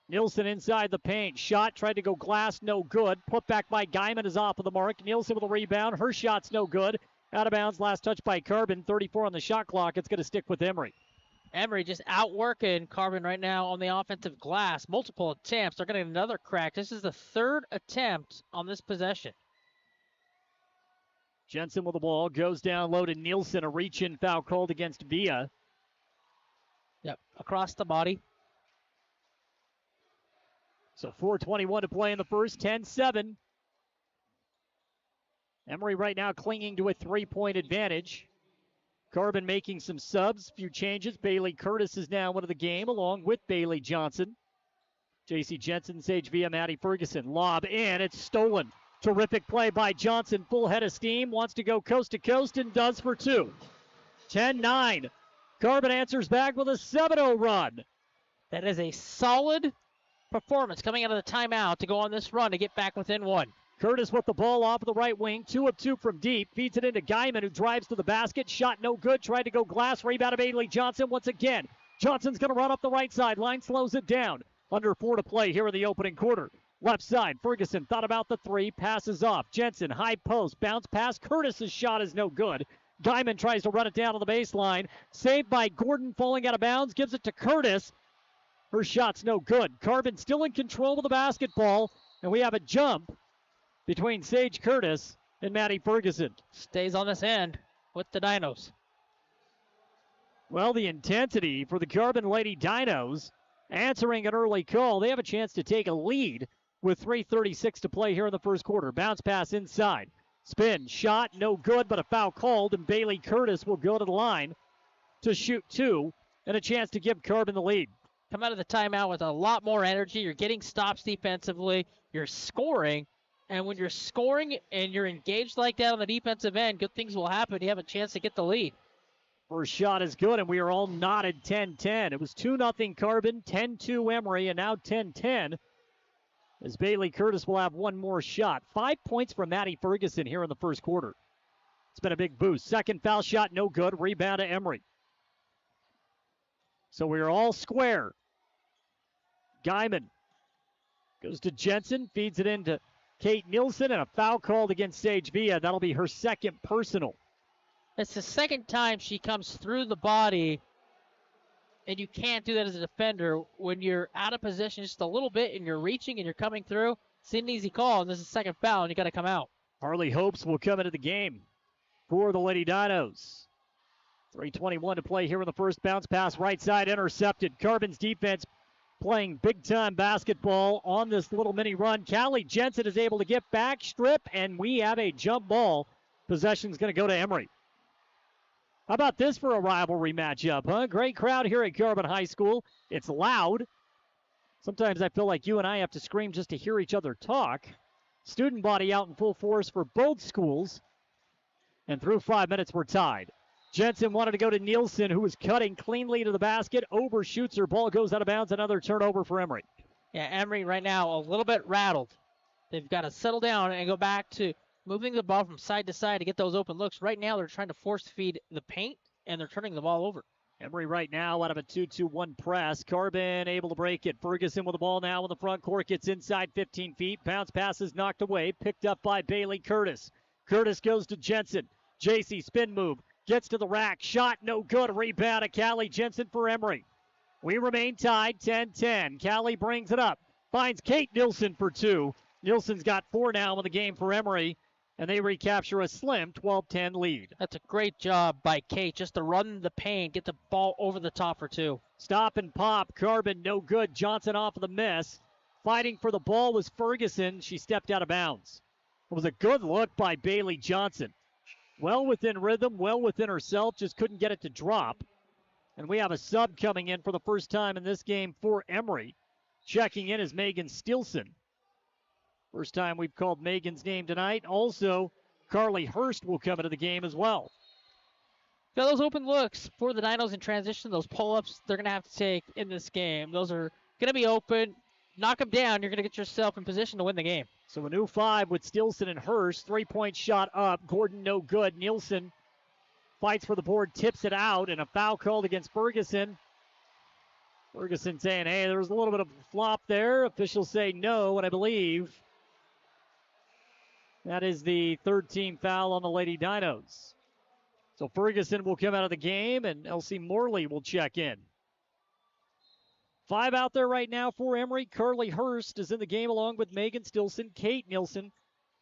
Nielsen inside the paint. Shot, tried to go glass, no good. Put back by Guyman is off of the mark. Nielsen with a rebound. Her shot's no good. Out of bounds, last touch by Carbon. 34 on the shot clock. It's going to stick with Emery. Emery just outworking Carbon right now on the offensive glass. Multiple attempts. They're getting another crack. This is the 3rd attempt on this possession. Jensen with the ball. Goes down low to Nielsen. A reach-in foul called against Villa. Yep, across the body. So 4:21 to play in the first, 10-7. Emery right now clinging to a 3-point advantage. Carbon making some subs, few changes. Bailey Curtis is now into the game along with Bailey Johnson. J.C. Jensen, Sage Villa, Maddie Ferguson. Lob in, it's stolen. Terrific play by Johnson, full head of steam. Wants to go coast to coast and does for 2. 10-9. Carbon answers back with a 7-0 run. That is a solid performance coming out of the timeout to go on this run to get back within 1. Curtis with the ball off of the right wing. 2 of 2 from deep. Feeds it into Guyman, who drives to the basket. Shot no good. Tried to go glass. Rebound of Bailey Johnson once again. Johnson's going to run up the right side. Line slows it down. Under 4 to play here in the opening quarter. Left side, Ferguson thought about the 3. Passes off. Jensen, high post. Bounce pass. Curtis's shot is no good. Guyman tries to run it down to the baseline. Saved by Gordon falling out of bounds. Gives it to Curtis. Her shot's no good. Carbon still in control of the basketball. And we have a jump between Sage Curtis and Maddie Ferguson. Stays on this end with the Dinos. Well, the intensity for the Carbon Lady Dinos answering an early call. They have a chance to take a lead with 3:36 to play here in the first quarter. Bounce pass inside. Spin, shot, no good, but a foul called, and Bailey Curtis will go to the line to shoot 2 and a chance to give Carbon the lead. Come out of the timeout with a lot more energy. You're getting stops defensively. You're scoring. And when you're scoring and you're engaged like that on the defensive end, good things will happen. You have a chance to get the lead. First shot is good, and we are all knotted 10-10. It was 2-0 Carbon, 10-2 Emery, and now 10-10 as Bailey Curtis will have one more shot. 5 points from Maddie Ferguson here in the first quarter. It's been a big boost. Second foul shot, no good. Rebound to Emery. So we are all square. Guyman goes to Jensen, feeds it into Kate Nielsen, and a foul called against Sage Villa. That'll be her second personal. It's the second time she comes through the body, and you can't do that as a defender. When you're out of position just a little bit and you're reaching and you're coming through, it's an easy call, and this is the second foul, and you got to come out. Harley Hopes will come into the game for the Lady Dinos. 3:21 to play here in the first. Bounce pass right side intercepted. Carbon's defense playing big-time basketball on this little mini run. Callie Jensen is able to get back, strip, and we have a jump ball. Possession's going to go to Emery. How about this for a rivalry matchup, huh? Great crowd here at Carbon High School. It's loud. Sometimes I feel like you and I have to scream just to hear each other talk. Student body out in full force for both schools. And through 5 minutes, we're tied. Jensen wanted to go to Nielsen, who was cutting cleanly to the basket. Overshoots her. Ball goes out of bounds. Another turnover for Emery. Yeah, Emery right now a little bit rattled. They've got to settle down and go back to moving the ball from side to side to get those open looks. Right now they're trying to force feed the paint, and they're turning the ball over. Emery right now out of a 2-2-1 press. Carbon able to break it. Ferguson with the ball now in the front court. Gets inside 15 feet. Bounce passes knocked away. Picked up by Bailey Curtis. Curtis goes to Jensen. JC spin move. Gets to the rack. Shot no good. Rebound to Callie Jensen for Emery. We remain tied 10-10. Callie brings it up. Finds Kate Nilsson for 2. Nilsson's got 4 now in the game for Emery. And they recapture a slim 12-10 lead. That's a great job by Kate just to run the paint, get the ball over the top for 2. Stop and pop. Carbon no good. Johnson off of the miss. Fighting for the ball was Ferguson. She stepped out of bounds. It was a good look by Bailey Johnson. Well within rhythm, well within herself, just couldn't get it to drop. And we have a sub coming in for the first time in this game for Emery. Checking in is Megan Stilson. First time we've called Megan's name tonight. Also, Carly Hurst will come into the game as well. Got those open looks for the Dinos in transition, those pull-ups they're going to have to take in this game. Those are going to be open. Knock them down. You're going to get yourself in position to win the game. So a new 5 with Stilson and Hurst. 3-point shot up. Gordon no good. Nielsen fights for the board, tips it out, and a foul called against Ferguson. Ferguson saying, hey, there was a little bit of a flop there. Officials say no, and I believe that is the third team foul on the Lady Dinos. So Ferguson will come out of the game, and Elsie Morley will check in. 5 out there right now for Emery. Carly Hurst is in the game along with Megan Stilson, Kate Nilsson,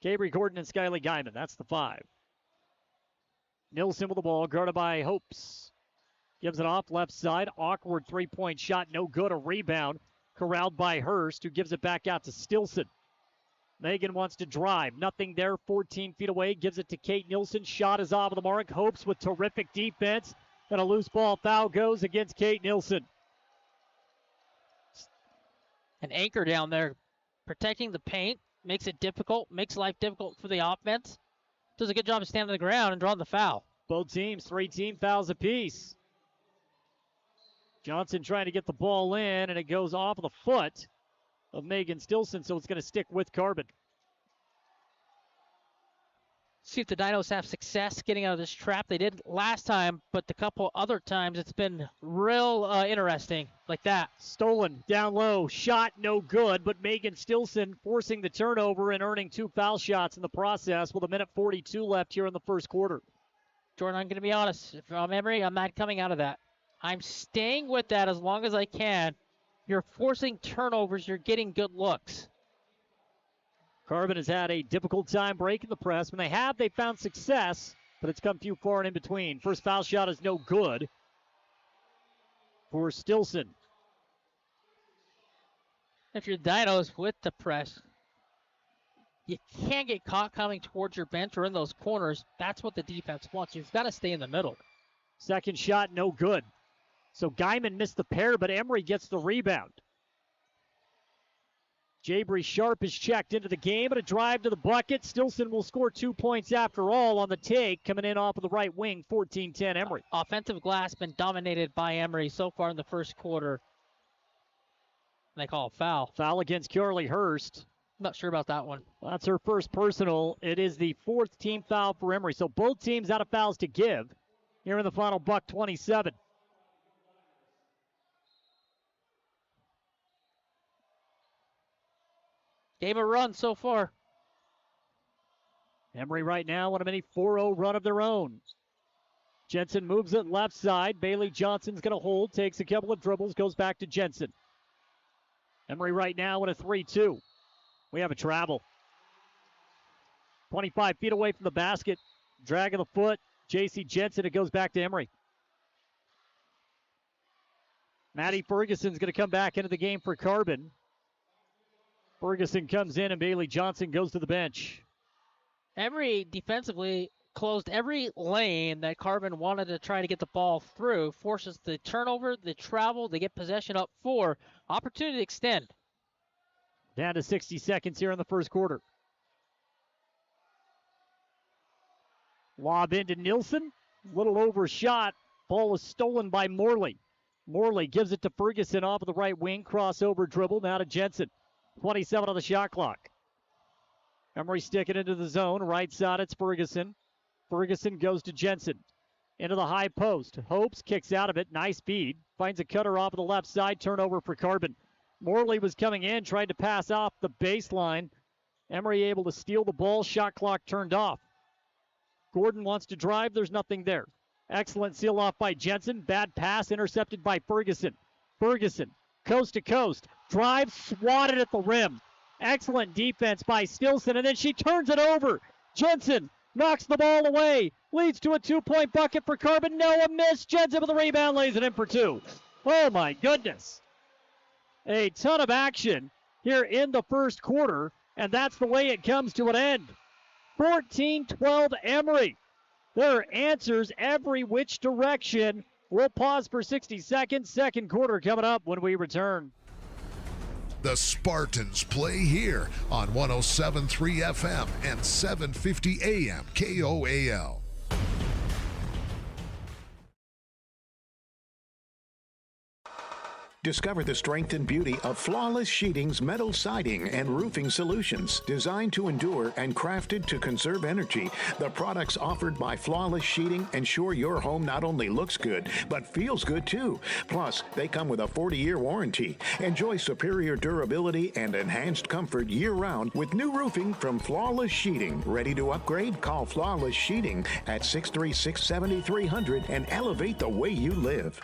Cabry Gordon, and Skylie Guyman. That's the 5. Nilsson with the ball, guarded by Hopes. Gives it off left side. Awkward 3-point shot, no good. A rebound corralled by Hurst, who gives it back out to Stilson. Megan wants to drive. Nothing there. 14 feet away. Gives it to Kate Nilsson. Shot is off of the mark. Hopes with terrific defense. And a loose ball foul goes against Kate Nilsson. An anchor down there protecting the paint. Makes it difficult. Makes life difficult for the offense. Does a good job of standing on the ground and drawing the foul. Both teams, 3 team fouls apiece. Johnson trying to get the ball in, and it goes off of the foot of Megan Stilson, so it's going to stick with Carbon. See if the Dinos have success getting out of this trap. They did last time, but the couple other times it's been real interesting like that. Stolen down low, shot no good, but Megan Stilson forcing the turnover and earning 2 foul shots in the process with 1:42 left here in the first quarter. Jordan, I'm going to be honest. If I'm Emery, I'm not coming out of that. I'm staying with that as long as I can. You're forcing turnovers. You're getting good looks. Carbon has had a difficult time breaking the press. When they have, they found success, but it's come few far and in between. First foul shot is no good for Stilson. If you're Dinos with the press, you can't get caught coming towards your bench or in those corners. That's what the defense wants. You've got to stay in the middle. Second shot, no good. So Guyman missed the pair, but Emery gets the rebound. Jabry Sharp is checked into the game, and a drive to the bucket. Stilson will score 2 points after all on the take, coming in off of the right wing, 14-10 Emery. Offensive glass been dominated by Emery so far in the first quarter. They call a foul. Foul against Carly Hurst. Not sure about that one. That's her first personal. It is the 4th team foul for Emery. So both teams out of fouls to give here in the final buck 27. Gave a run so far. Emery right now on a mini 4-0 run of their own. Jensen moves it left side. Bailey Johnson's going to hold, takes a couple of dribbles, goes back to Jensen. Emery right now in a 3-2. We have a travel. 25 feet away from the basket. Drag of the foot. J.C. Jensen, it goes back to Emery. Maddie Ferguson's going to come back into the game for Carbon. Ferguson comes in and Bailey Johnson goes to the bench. Emery defensively closed every lane that Carbon wanted to try to get the ball through. Forces the turnover, the travel, they get possession up 4. Opportunity to extend. Down to 60 seconds here in the first quarter. Lob into Nilsson. Little overshot. Ball is stolen by Morley. Morley gives it to Ferguson off of the right wing. Crossover dribble now to Jensen. 27 on the shot clock. Emery sticking into the zone. Right side, it's Ferguson. Ferguson goes to Jensen. into the high post. Hopes kicks out of it. Nice feed. Finds a cutter off of the left side. Turnover for Carbon. Morley was coming in, tried to pass off the baseline. Emery able to steal the ball. Shot clock turned off. Gordon wants to drive. There's nothing there. Excellent seal off by Jensen. Bad pass intercepted by Ferguson. Ferguson, coast to coast. Drive swatted at the rim. Excellent defense by Stilson, and then she turns it over. Jensen knocks the ball away. Leads to a 2-point bucket for Carbon. No, a miss. Jensen with the rebound, lays it in for 2. Oh, my goodness. A ton of action here in the first quarter, and that's the way it comes to an end. 14-12 Emery. There are answers every which direction. We'll pause for 60 seconds. Second quarter coming up when we return. The Spartans play here on 107.3 FM and 750 AM KOAL. Discover the strength and beauty of Flawless Sheeting's metal siding and roofing solutions. Designed to endure and crafted to conserve energy, the products offered by Flawless Sheeting ensure your home not only looks good, but feels good too. Plus, they come with a 40-year warranty. Enjoy superior durability and enhanced comfort year-round with new roofing from Flawless Sheeting. Ready to upgrade? Call Flawless Sheeting at 636-7300 and elevate the way you live.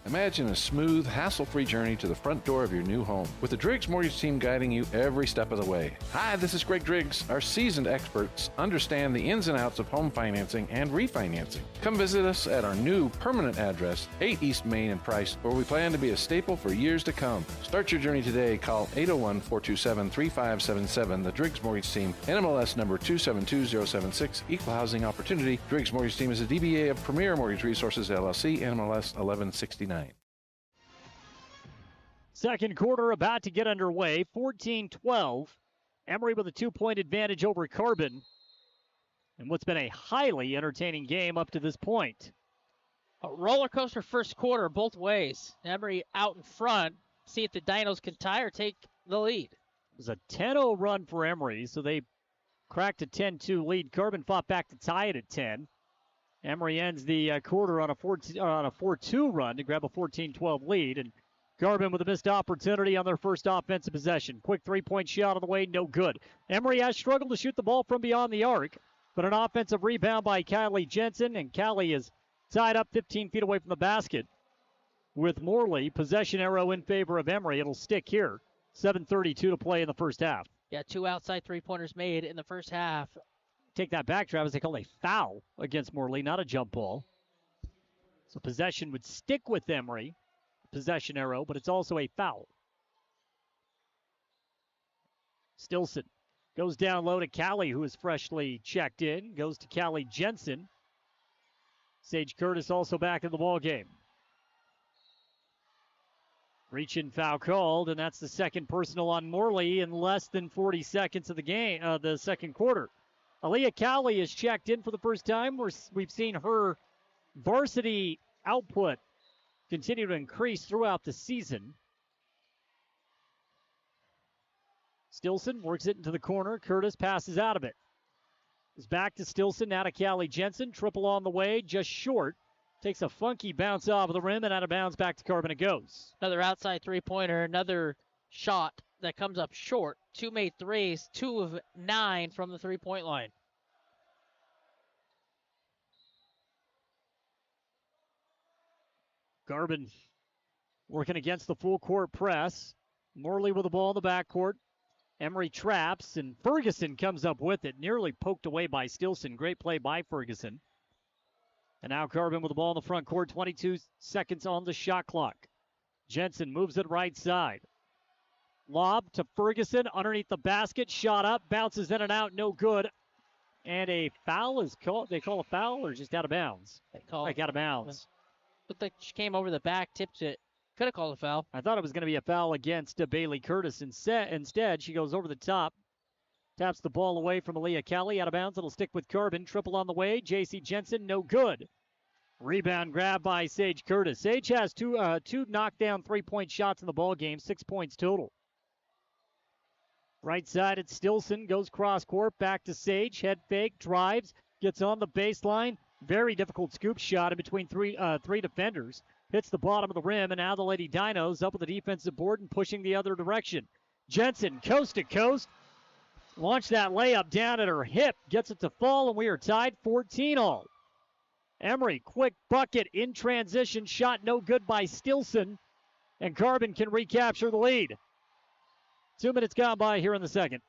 Imagine a smooth, hassle-free journey to the front door of your new home with the Driggs Mortgage Team guiding you every step of the way. Hi, this is Greg Driggs. Our seasoned experts understand the ins and outs of home financing and refinancing. Come visit us at our new permanent address, 8 East Main and Price, where we plan to be a staple for years to come. Start your journey today. Call 801-427-3577. The Driggs Mortgage Team, NMLS number 272076, Equal Housing Opportunity. Driggs Mortgage Team is a DBA of Premier Mortgage Resources, LLC, NMLS 1169. Second quarter about to get underway. 14-12. Emery with a 2-point advantage over Carbon. And what's been a highly entertaining game up to this point. A roller coaster first quarter both ways. Emery out in front. See if the Dinos can tie or take the lead. It was a 10-0 run for Emery, so they cracked a 10-2 lead. Carbon fought back to tie it at 10. Emery ends the quarter on a 4-2 run to grab a 14-12 lead. And Carbon with a missed opportunity on their first offensive possession. Quick three-point shot on the way, no good. Emery has struggled to shoot the ball from beyond the arc, but an offensive rebound by Kylie Jensen, and Callie is tied up 15 feet away from the basket with Morley. Possession arrow in favor of Emery. It'll stick here. 7:32 to play in the first half. Yeah, 2 outside three-pointers made in the first half. Take that back, Travis. They call a foul against Morley, not a jump ball. So possession would stick with Emery. Possession arrow, but it's also a foul. Stilson goes down low to Callie, who is freshly checked in. Goes to Callie Jensen. Sage Curtis also back in the ball game. Reach-in foul called, and that's the second personal on Morley in less than 40 seconds of the game, the second quarter. Aaliyah Callie is checked in for the first time. We've seen her varsity output continue to increase throughout the season. Stilson works it into the corner. Curtis passes out of it. It's back to Stilson, now to Callie Jensen. Triple on the way, just short. Takes a funky bounce off of the rim and out of bounds back to Carbon it goes. Another outside three-pointer, another shot that comes up short. 2 made threes, 2 of 9 from the three-point line. Carbon working against the full court press. Morley with the ball in the backcourt. Emery traps, and Ferguson comes up with it. Nearly poked away by Stilson. Great play by Ferguson. And now Carbon with the ball in the front court. 22 seconds on the shot clock. Jensen moves it right side. Lob to Ferguson underneath the basket. Shot up, bounces in and out, no good. And a foul is called. They call a foul or just out of bounds? They call out of bounds. Looked like she came over the back, tipped it. Could have called a foul. I thought it was going to be a foul against Bailey Curtis. Instead, she goes over the top. Taps the ball away from Aaliyah Callie. Out of bounds. It'll stick with Carbon. Triple on the way. J.C. Jensen, no good. Rebound grab by Sage Curtis. Sage has two knockdown three-point shots in the ball game. 6 points total. Right side, it's Stilson. Goes cross court. Back to Sage. Head fake. Drives. Gets on the baseline. Very difficult scoop shot in between three defenders. Hits the bottom of the rim, and now the Lady Dinos up with the defensive board and pushing the other direction. Jensen, coast to coast. Launched that layup down at her hip. Gets it to fall, and we are tied 14 all. Emery, quick bucket in transition. Shot no good by Stilson. And Carbon can recapture the lead. 2 minutes gone by here in the second.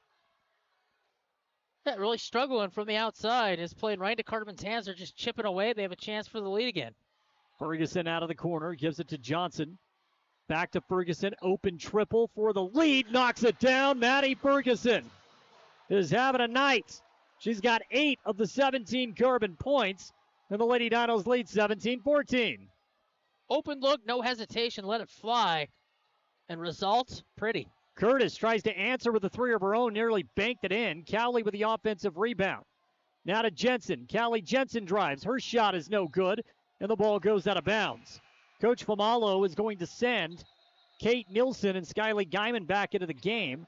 Yeah, really struggling from the outside. Is playing right into Carbon's hands. They're just chipping away. They have a chance for the lead again. Ferguson out of the corner. Gives it to Johnson. Back to Ferguson. Open triple for the lead. Knocks it down. Maddie Ferguson is having a night. She's got 8 of the 17 Carbon points. And the Lady Dinos lead 17-14. Open look, no hesitation, let it fly. And result, pretty. Curtis tries to answer with a three of her own, nearly banked it in. Cowley with the offensive rebound. Now to Jensen. Callie Jensen drives. Her shot is no good, and the ball goes out of bounds. Coach Famalo is going to send Kate Nielsen and Skylie Guyman back into the game.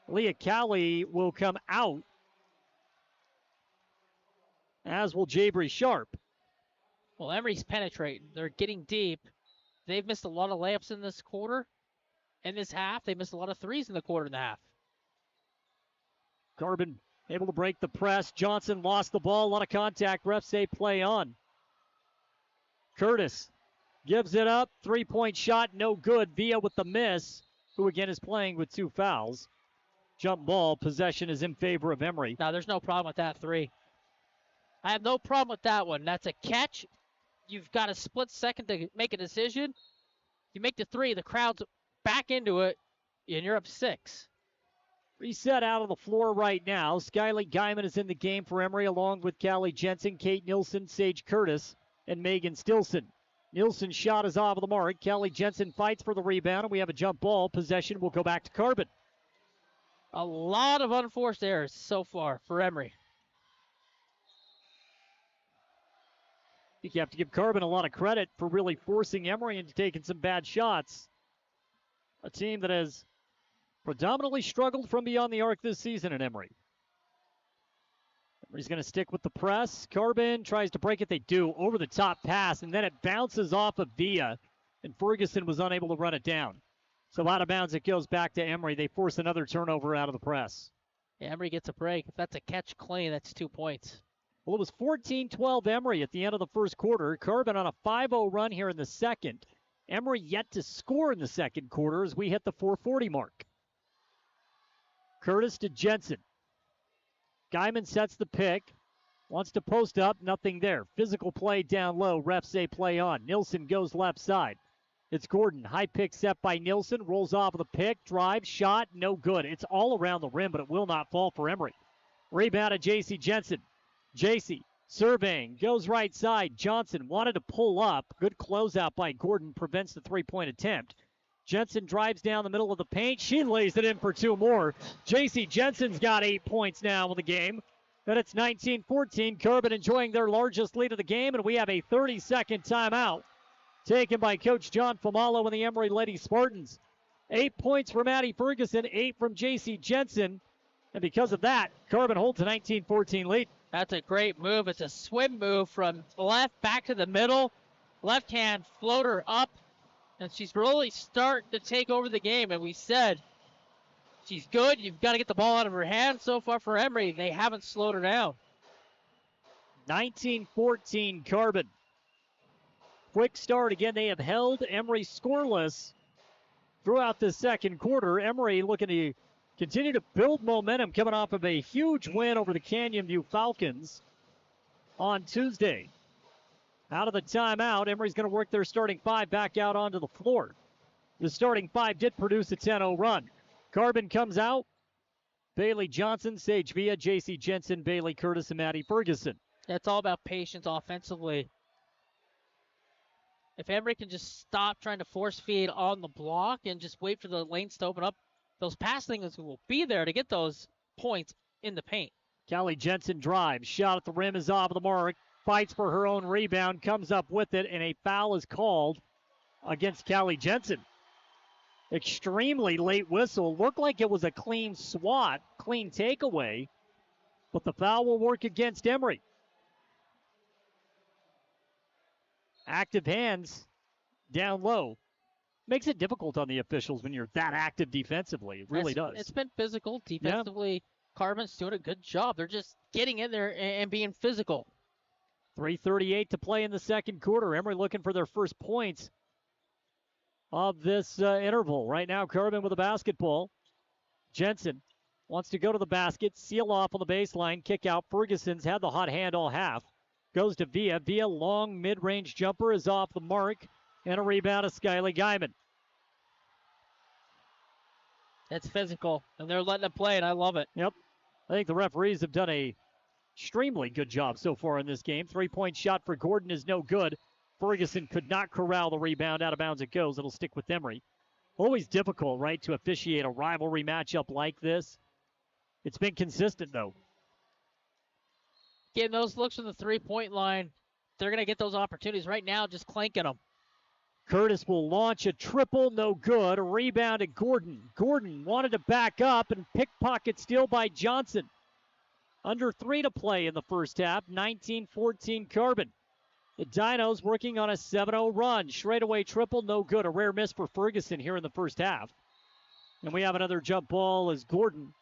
Leah Cowley will come out, as will Jabri Sharp. Well, Emery's penetrating. They're getting deep. They've missed a lot of layups in this quarter. In this half, they missed a lot of threes in the quarter and a half. Carbon able to break the press. Johnson lost the ball. A lot of contact. Refs say play on. Curtis gives it up. Three-point shot, no good. Villa with the miss, who again is playing with 2 fouls. Jump ball. Possession is in favor of Emery. No, there's no problem with that three. I have no problem with that one. That's a catch. You've got a split second to make a decision. You make the three, the crowd's back into it, and you're up 6. Reset out on the floor right now. Skylie Guyman is in the game for Emery, along with Callie Jensen, Kate Nielsen, Sage Curtis, and Megan Stilson. Nielsen's shot is off of the mark. Callie Jensen fights for the rebound, and we have a jump ball. Possession will go back to Carbon. A lot of unforced errors so far for Emery. I think you have to give Carbon a lot of credit for really forcing Emery into taking some bad shots. A team that has predominantly struggled from beyond the arc this season in Emery. Emery's going to stick with the press. Carbon tries to break it. They do. Over the top pass, and then it bounces off of Villa, and Ferguson was unable to run it down. So out of bounds, it goes back to Emery. They force another turnover out of the press. Yeah, Emery gets a break. If that's a catch clean, that's 2 points. Well, it was 14-12 Emery at the end of the first quarter. Carbon on a 5-0 run here in the second. Emery yet to score in the second quarter as we hit the 4:40 mark. Curtis to Jensen. Guyman sets the pick. Wants to post up. Nothing there. Physical play down low. Refs say play on. Nielsen goes left side. It's Gordon. High pick set by Nielsen. Rolls off of the pick. Drive. Shot. No good. It's all around the rim, but it will not fall for Emery. Rebound to J.C. Jensen. J.C. surveying. Goes right side. Johnson wanted to pull up. Good closeout by Gordon. Prevents the three-point attempt. Jensen drives down the middle of the paint. She lays it in for 2 more. J.C. Jensen's got 8 points now in the game. Then it's 19-14. Carbon enjoying their largest lead of the game, and we have a 30-second timeout taken by Coach John Famalo and the Emery Lady Spartans. 8 points from Maddie Ferguson, 8 from J.C. Jensen. And because of that, Carbon holds a 19-14 lead. That's a great move. It's a swim move from left back to the middle. Left hand floater up. And she's really starting to take over the game. And we said she's good. You've got to get the ball out of her hand. So far for Emery, they haven't slowed her down. 19-14 Carbon. Quick start again. They have held Emery scoreless throughout the second quarter. Emery looking to continue to build momentum coming off of a huge win over the Canyon View Falcons on Tuesday. Out of the timeout, Emery's going to work their starting 5 back out onto the floor. The starting 5 did produce a 10-0 run. Carbon comes out. Bailey Johnson, Sage Villa, J.C. Jensen, Bailey Curtis, and Maddie Ferguson. It's all about patience offensively. If Emery can just stop trying to force feed on the block and just wait for the lanes to open up, those passings will be there to get those points in the paint. Callie Jensen drives. Shot at the rim is off the mark. Fights for her own rebound. Comes up with it, and a foul is called against Callie Jensen. Extremely late whistle. Looked like it was a clean swat, clean takeaway, but the foul will work against Emery. Active hands down low. Makes it difficult on the officials when you're that active defensively. It really does. It's been physical. Defensively, Carbon's doing a good job. They're just getting in there and being physical. 3:38 to play in the second quarter. Emery looking for their first points of this interval. Right now, Carbon with a basketball. Jensen wants to go to the basket, seal off on the baseline, kick out. Ferguson's had the hot hand all half. Goes to Villa. Villa, long mid-range jumper is off the mark. And a rebound of Skyly Guyman. It's physical, and they're letting it play, and I love it. Yep. I think the referees have done a extremely good job so far in this game. 3-point shot for Gordon is no good. Ferguson could not corral the rebound. Out of bounds it goes. It'll stick with Emery. Always difficult, right, to officiate a rivalry matchup like this. It's been consistent, though. Getting those looks from the three-point line, they're going to get those opportunities right now, just clanking them. Curtis will launch a triple, no good. A rebound at Gordon. Gordon wanted to back up and pickpocket steal by Johnson. Under 3 to play in the first half, 19-14 Carbon. The Dinos working on a 7-0 run. Straightaway triple, no good. A rare miss for Ferguson here in the first half. And we have another jump ball as Gordon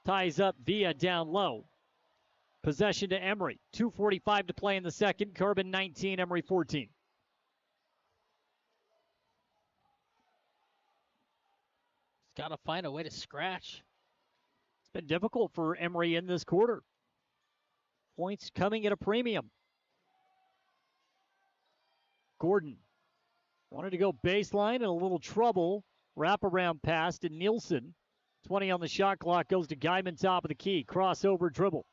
ties up Villa down low. Possession to Emery. 2:45 to play in the second. Carbon 19, Emery 14. Got to find a way to scratch. It's been difficult for Emery in this quarter. Points coming at a premium. Gordon wanted to go baseline and a little trouble. Wraparound pass to Nielsen. 20 on the shot clock, goes to Guyman, top of the key. Crossover dribble.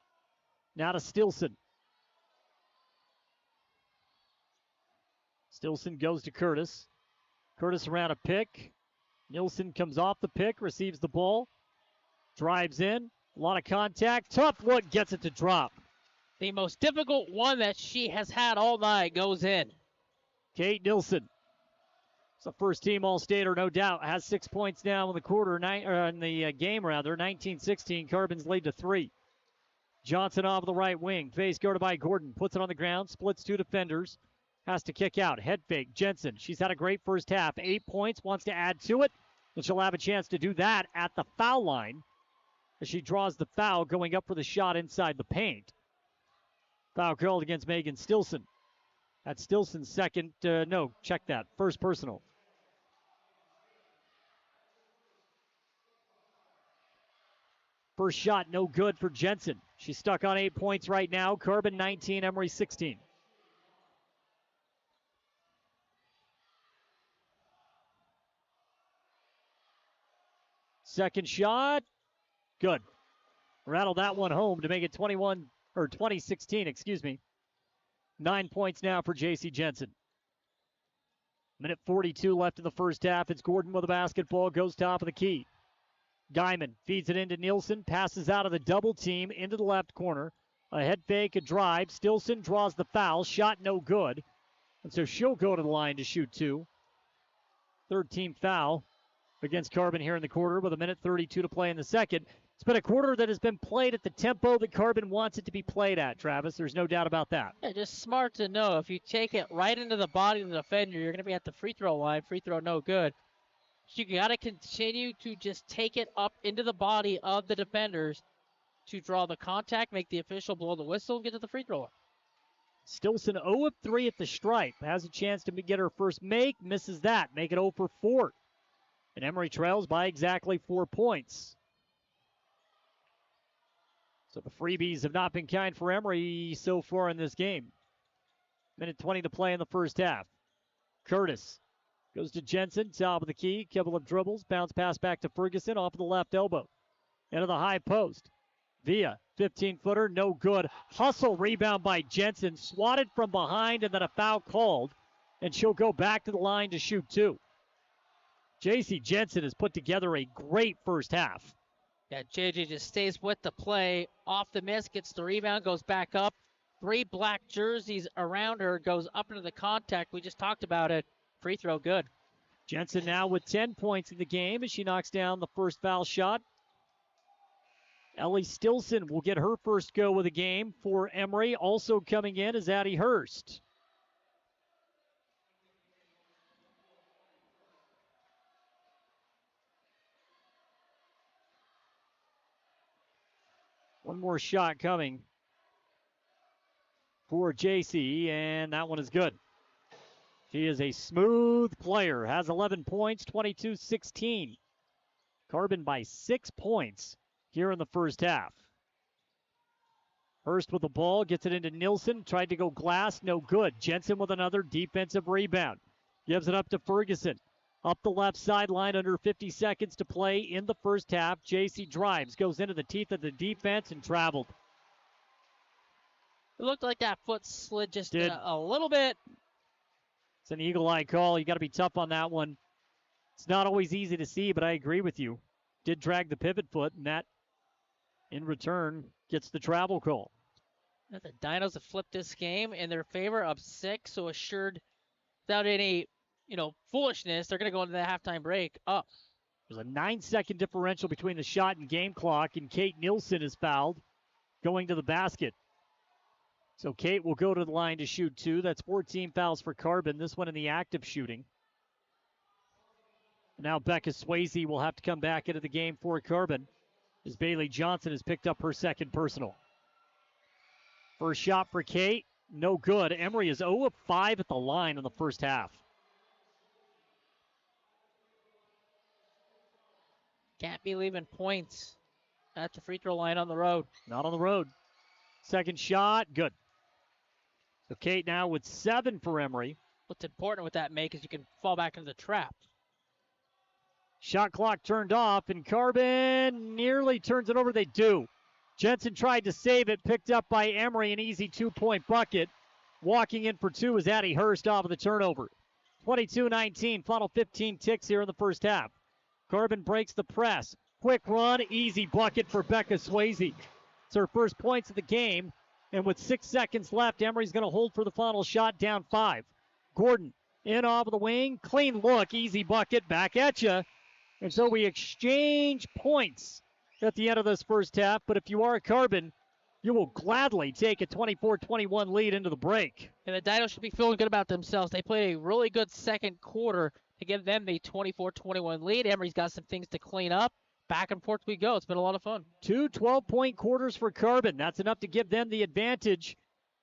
Now to Stilson. Stilson goes to Curtis. Curtis around a pick. Nielsen comes off the pick, receives the ball, drives in, a lot of contact, tough look, gets it to drop. The most difficult one that she has had all night goes in. Kate Nielsen. It's a first-team All-Stater, no doubt. Has 6 points now in the quarter, in the game rather. 19-16. Carbon's lead to 3. Johnson off the right wing. Face guarded by Gordon. Puts it on the ground. Splits 2 defenders. Has to kick out. Head fake. Jensen. She's had a great first half. 8 points. Wants to add to it. And she'll have a chance to do that at the foul line as she draws the foul going up for the shot inside the paint. Foul called against Megan Stilson. That's Stilson's second. Check that. First personal. First shot, no good for Jensen. She's stuck on 8 points right now. Carbon 19, Emery 16. Second shot, good. Rattled that one home to make it 20-16, excuse me. 9 points now for J.C. Jensen. Minute 42 left in the first half. It's Gordon with the basketball, goes top of the key. Guyman feeds it into Nielsen, passes out of the double team into the left corner. A head fake, a drive. Stilson draws the foul, shot no good. And so she'll go to the line to shoot 2. Third team foul against Carbon here in the quarter with a minute 32 to play in the second. It's been a quarter that has been played at the tempo that Carbon wants it to be played at, Travis. There's no doubt about that. Yeah, just smart to know. If you take it right into the body of the defender, you're going to be at the free throw line. Free throw no good. So you got to continue to just take it up into the body of the defenders to draw the contact, make the official blow the whistle, and get to the free throw line. Stilson 0 of 3 at the stripe. Has a chance to get her first make. Misses that. Make it 0 for 4. And Emery trails by exactly 4 points. So the freebies have not been kind for Emery so far in this game. Minute 20 to play in the first half. Curtis goes to Jensen, top of the key. Couple of dribbles. Bounce pass back to Ferguson off of the left elbow. Into the high post. Villa, 15-footer, no good. Hustle rebound by Jensen. Swatted from behind and then a foul called. And she'll go back to the line to shoot 2. J.C. Jensen has put together a great first half. Yeah, JJ just stays with the play. Off the miss, gets the rebound, goes back up. 3 black jerseys around her, goes up into the contact. We just talked about it. Free throw good. Jensen now with 10 points in the game as she knocks down the first foul shot. Ellie Stilson will get her first go of the game for Emery. Also coming in is Addie Hurst. One more shot coming for JC, and that one is good. She is a smooth player, has 11 points, 22-16. Carbon by 6 points here in the first half. Hurst with the ball, gets it into Nilsson, tried to go glass, no good. Jensen with another defensive rebound. Gives it up to Ferguson. Up the left sideline, under 50 seconds to play in the first half. JC drives, goes into the teeth of the defense and traveled. It looked like that foot slid just a little bit. It's an eagle eye call. You got to be tough on that one. It's not always easy to see, but I agree with you. Did drag the pivot foot, and that, in return, gets the travel call. The Dinos have flipped this game in their favor, up 6, so assured without any, foolishness, they're going to go into the halftime break up. There's a 9-second differential between the shot and game clock, and Kate Nilsson is fouled going to the basket. So Kate will go to the line to shoot 2. That's 14 fouls for Carbon, this one in the active shooting. Now Becca Swayze will have to come back into the game for Carbon as Bailey Johnson has picked up her second personal. First shot for Kate, no good. Emery is 0 of 5 at the line in the first half. Can't be leaving points at the free throw line on the road. Not on the road. Second shot, good. So Kate now with 7 for Emery. What's important with that make is you can fall back into the trap. Shot clock turned off, and Carbon nearly turns it over. They do. Jensen tried to save it, picked up by Emery, an easy 2-point bucket. Walking in for 2 is Addie Hurst off of the turnover. 22-19, final 15 ticks here in the first half. Carbon breaks the press. Quick run, easy bucket for Becca Swayze. It's her first points of the game, and with 6 seconds left, Emery's going to hold for the final shot, down 5. Gordon in off of the wing, clean look, easy bucket, back at you. And so we exchange points at the end of this first half, but if you are a Carbon, you will gladly take a 24-21 lead into the break. And the Dinos should be feeling good about themselves. They played a really good second quarter to give them the 24-21 lead. Emery's got some things to clean up. Back and forth we go. It's been a lot of fun. 2 12-point quarters for Carbon. That's enough to give them the advantage.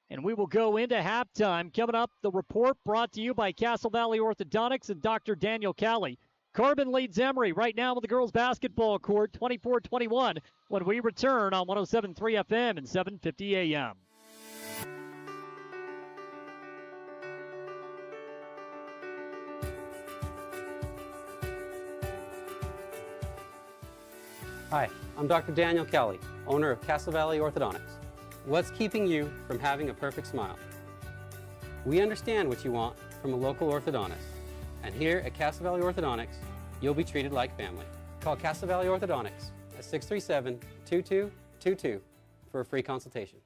And we will go into halftime. Coming up, the report brought to you by Castle Valley Orthodontics and Dr. Daniel Cowley. Carbon leads Emery right now with the girls' basketball court, 24-21, when we return on 107.3 FM and 750 AM. Hi, I'm Dr. Daniel Kelly, owner of Castle Valley Orthodontics. What's keeping you from having a perfect smile? We understand what you want from a local orthodontist. And here at Castle Valley Orthodontics, you'll be treated like family. Call Castle Valley Orthodontics at 637-2222 for a free consultation.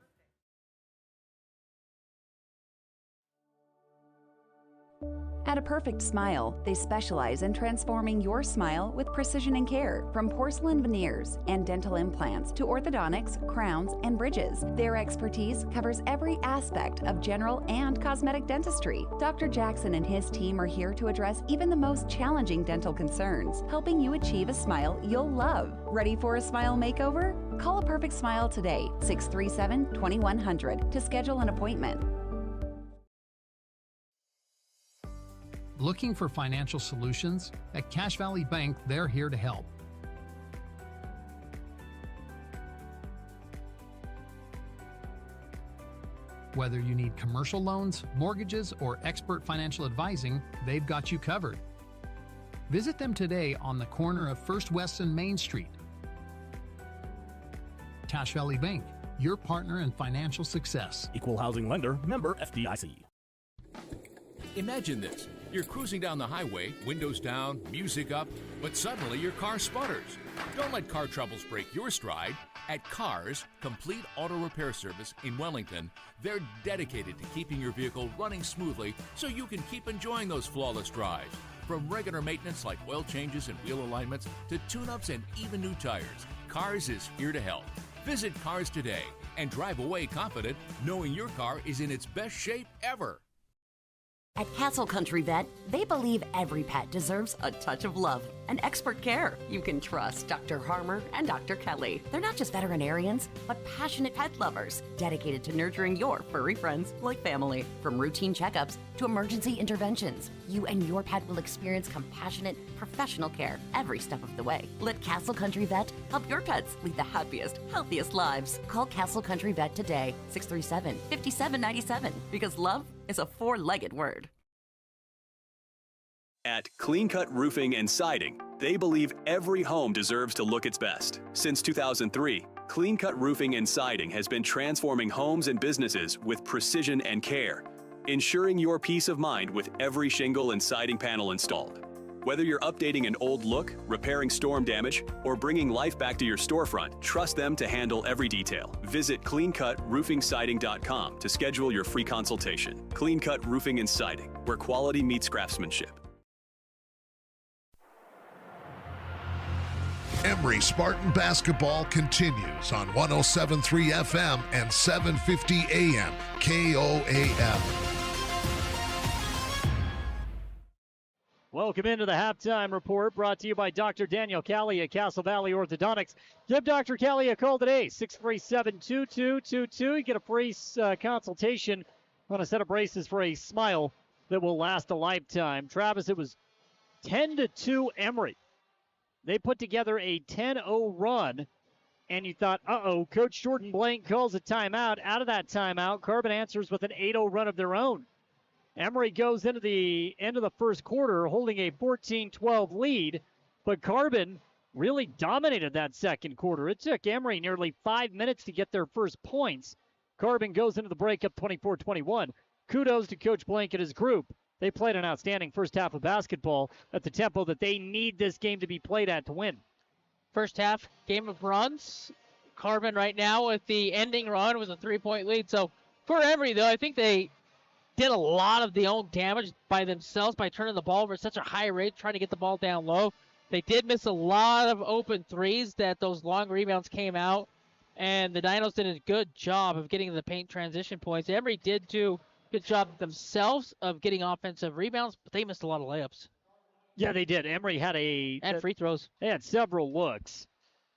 At A Perfect Smile, they specialize in transforming your smile with precision and care. From porcelain veneers and dental implants to orthodontics, crowns, and bridges, their expertise covers every aspect of general and cosmetic dentistry. Dr. Jackson and his team are here to address even the most challenging dental concerns, helping you achieve a smile you'll love. Ready for a smile makeover? Call A Perfect Smile today, 637-2100, to schedule an appointment. Looking for financial solutions? At Cache Valley Bank, they're here to help. Whether you need commercial loans, mortgages, or expert financial advising, they've got you covered. Visit them today on the corner of First West and Main Street. Cache Valley Bank, your partner in financial success. Equal housing lender, member FDIC. Imagine this. You're cruising down the highway, windows down, music up, but suddenly your car sputters. Don't let car troubles break your stride. At Cars, Complete Auto Repair Service in Wellington, they're dedicated to keeping your vehicle running smoothly so you can keep enjoying those flawless drives. From regular maintenance like oil changes and wheel alignments to tune-ups and even new tires, Cars is here to help. Visit Cars today and drive away confident knowing your car is in its best shape ever. At Castle Country Vet, they believe every pet deserves a touch of love and expert care. You can trust Dr. Harmer and Dr. Kelly. They're not just veterinarians, but passionate pet lovers, dedicated to nurturing your furry friends like family. From routine checkups to emergency interventions, you and your pet will experience compassionate, professional care every step of the way. Let Castle Country Vet help your pets lead the happiest, healthiest lives. Call Castle Country Vet today, 637-5797, because love is a four-legged word. At Clean Cut Roofing and Siding, they believe every home deserves to look its best. Since 2003, Clean Cut Roofing and Siding has been transforming homes and businesses with precision and care, ensuring your peace of mind with every shingle and siding panel installed. Whether you're updating an old look, repairing storm damage, or bringing life back to your storefront, trust them to handle every detail. Visit cleancutroofingsiding.com to schedule your free consultation. Clean Cut Roofing and Siding, where quality meets craftsmanship. Emery Spartan basketball continues on 107.3 FM and 750 AM KOAL. Welcome into the halftime report brought to you by Dr. Daniel Callie at Castle Valley Orthodontics. Give Dr. Callie a call today, 637-2222. You get a free consultation on a set of braces for a smile that will last a lifetime. Travis, it was 10-2 Emery. They put together a 10-0 run, and you thought, Coach Jordan Blank calls a timeout. Out of that timeout, Carbon answers with an 8-0 run of their own. Emery goes into the end of the first quarter holding a 14-12 lead, but Carbon really dominated that second quarter. It took Emery nearly 5 minutes to get their first points. Carbon goes into the break up 24-21. Kudos to Coach Blank and his group. They played an outstanding first half of basketball at the tempo that they need this game to be played at to win. First half, game of runs. Carbon right now with the ending run with a 3-point lead. So for Emery, though, I think they did a lot of their own damage by themselves by turning the ball over at such a high rate, trying to get the ball down low. They did miss a lot of open threes that those long rebounds came out, and the Dinos did a good job of getting the paint transition points. Emery did do a good job themselves of getting offensive rebounds, but they missed a lot of layups. Yeah, they did. Emery had and free throws. They had several looks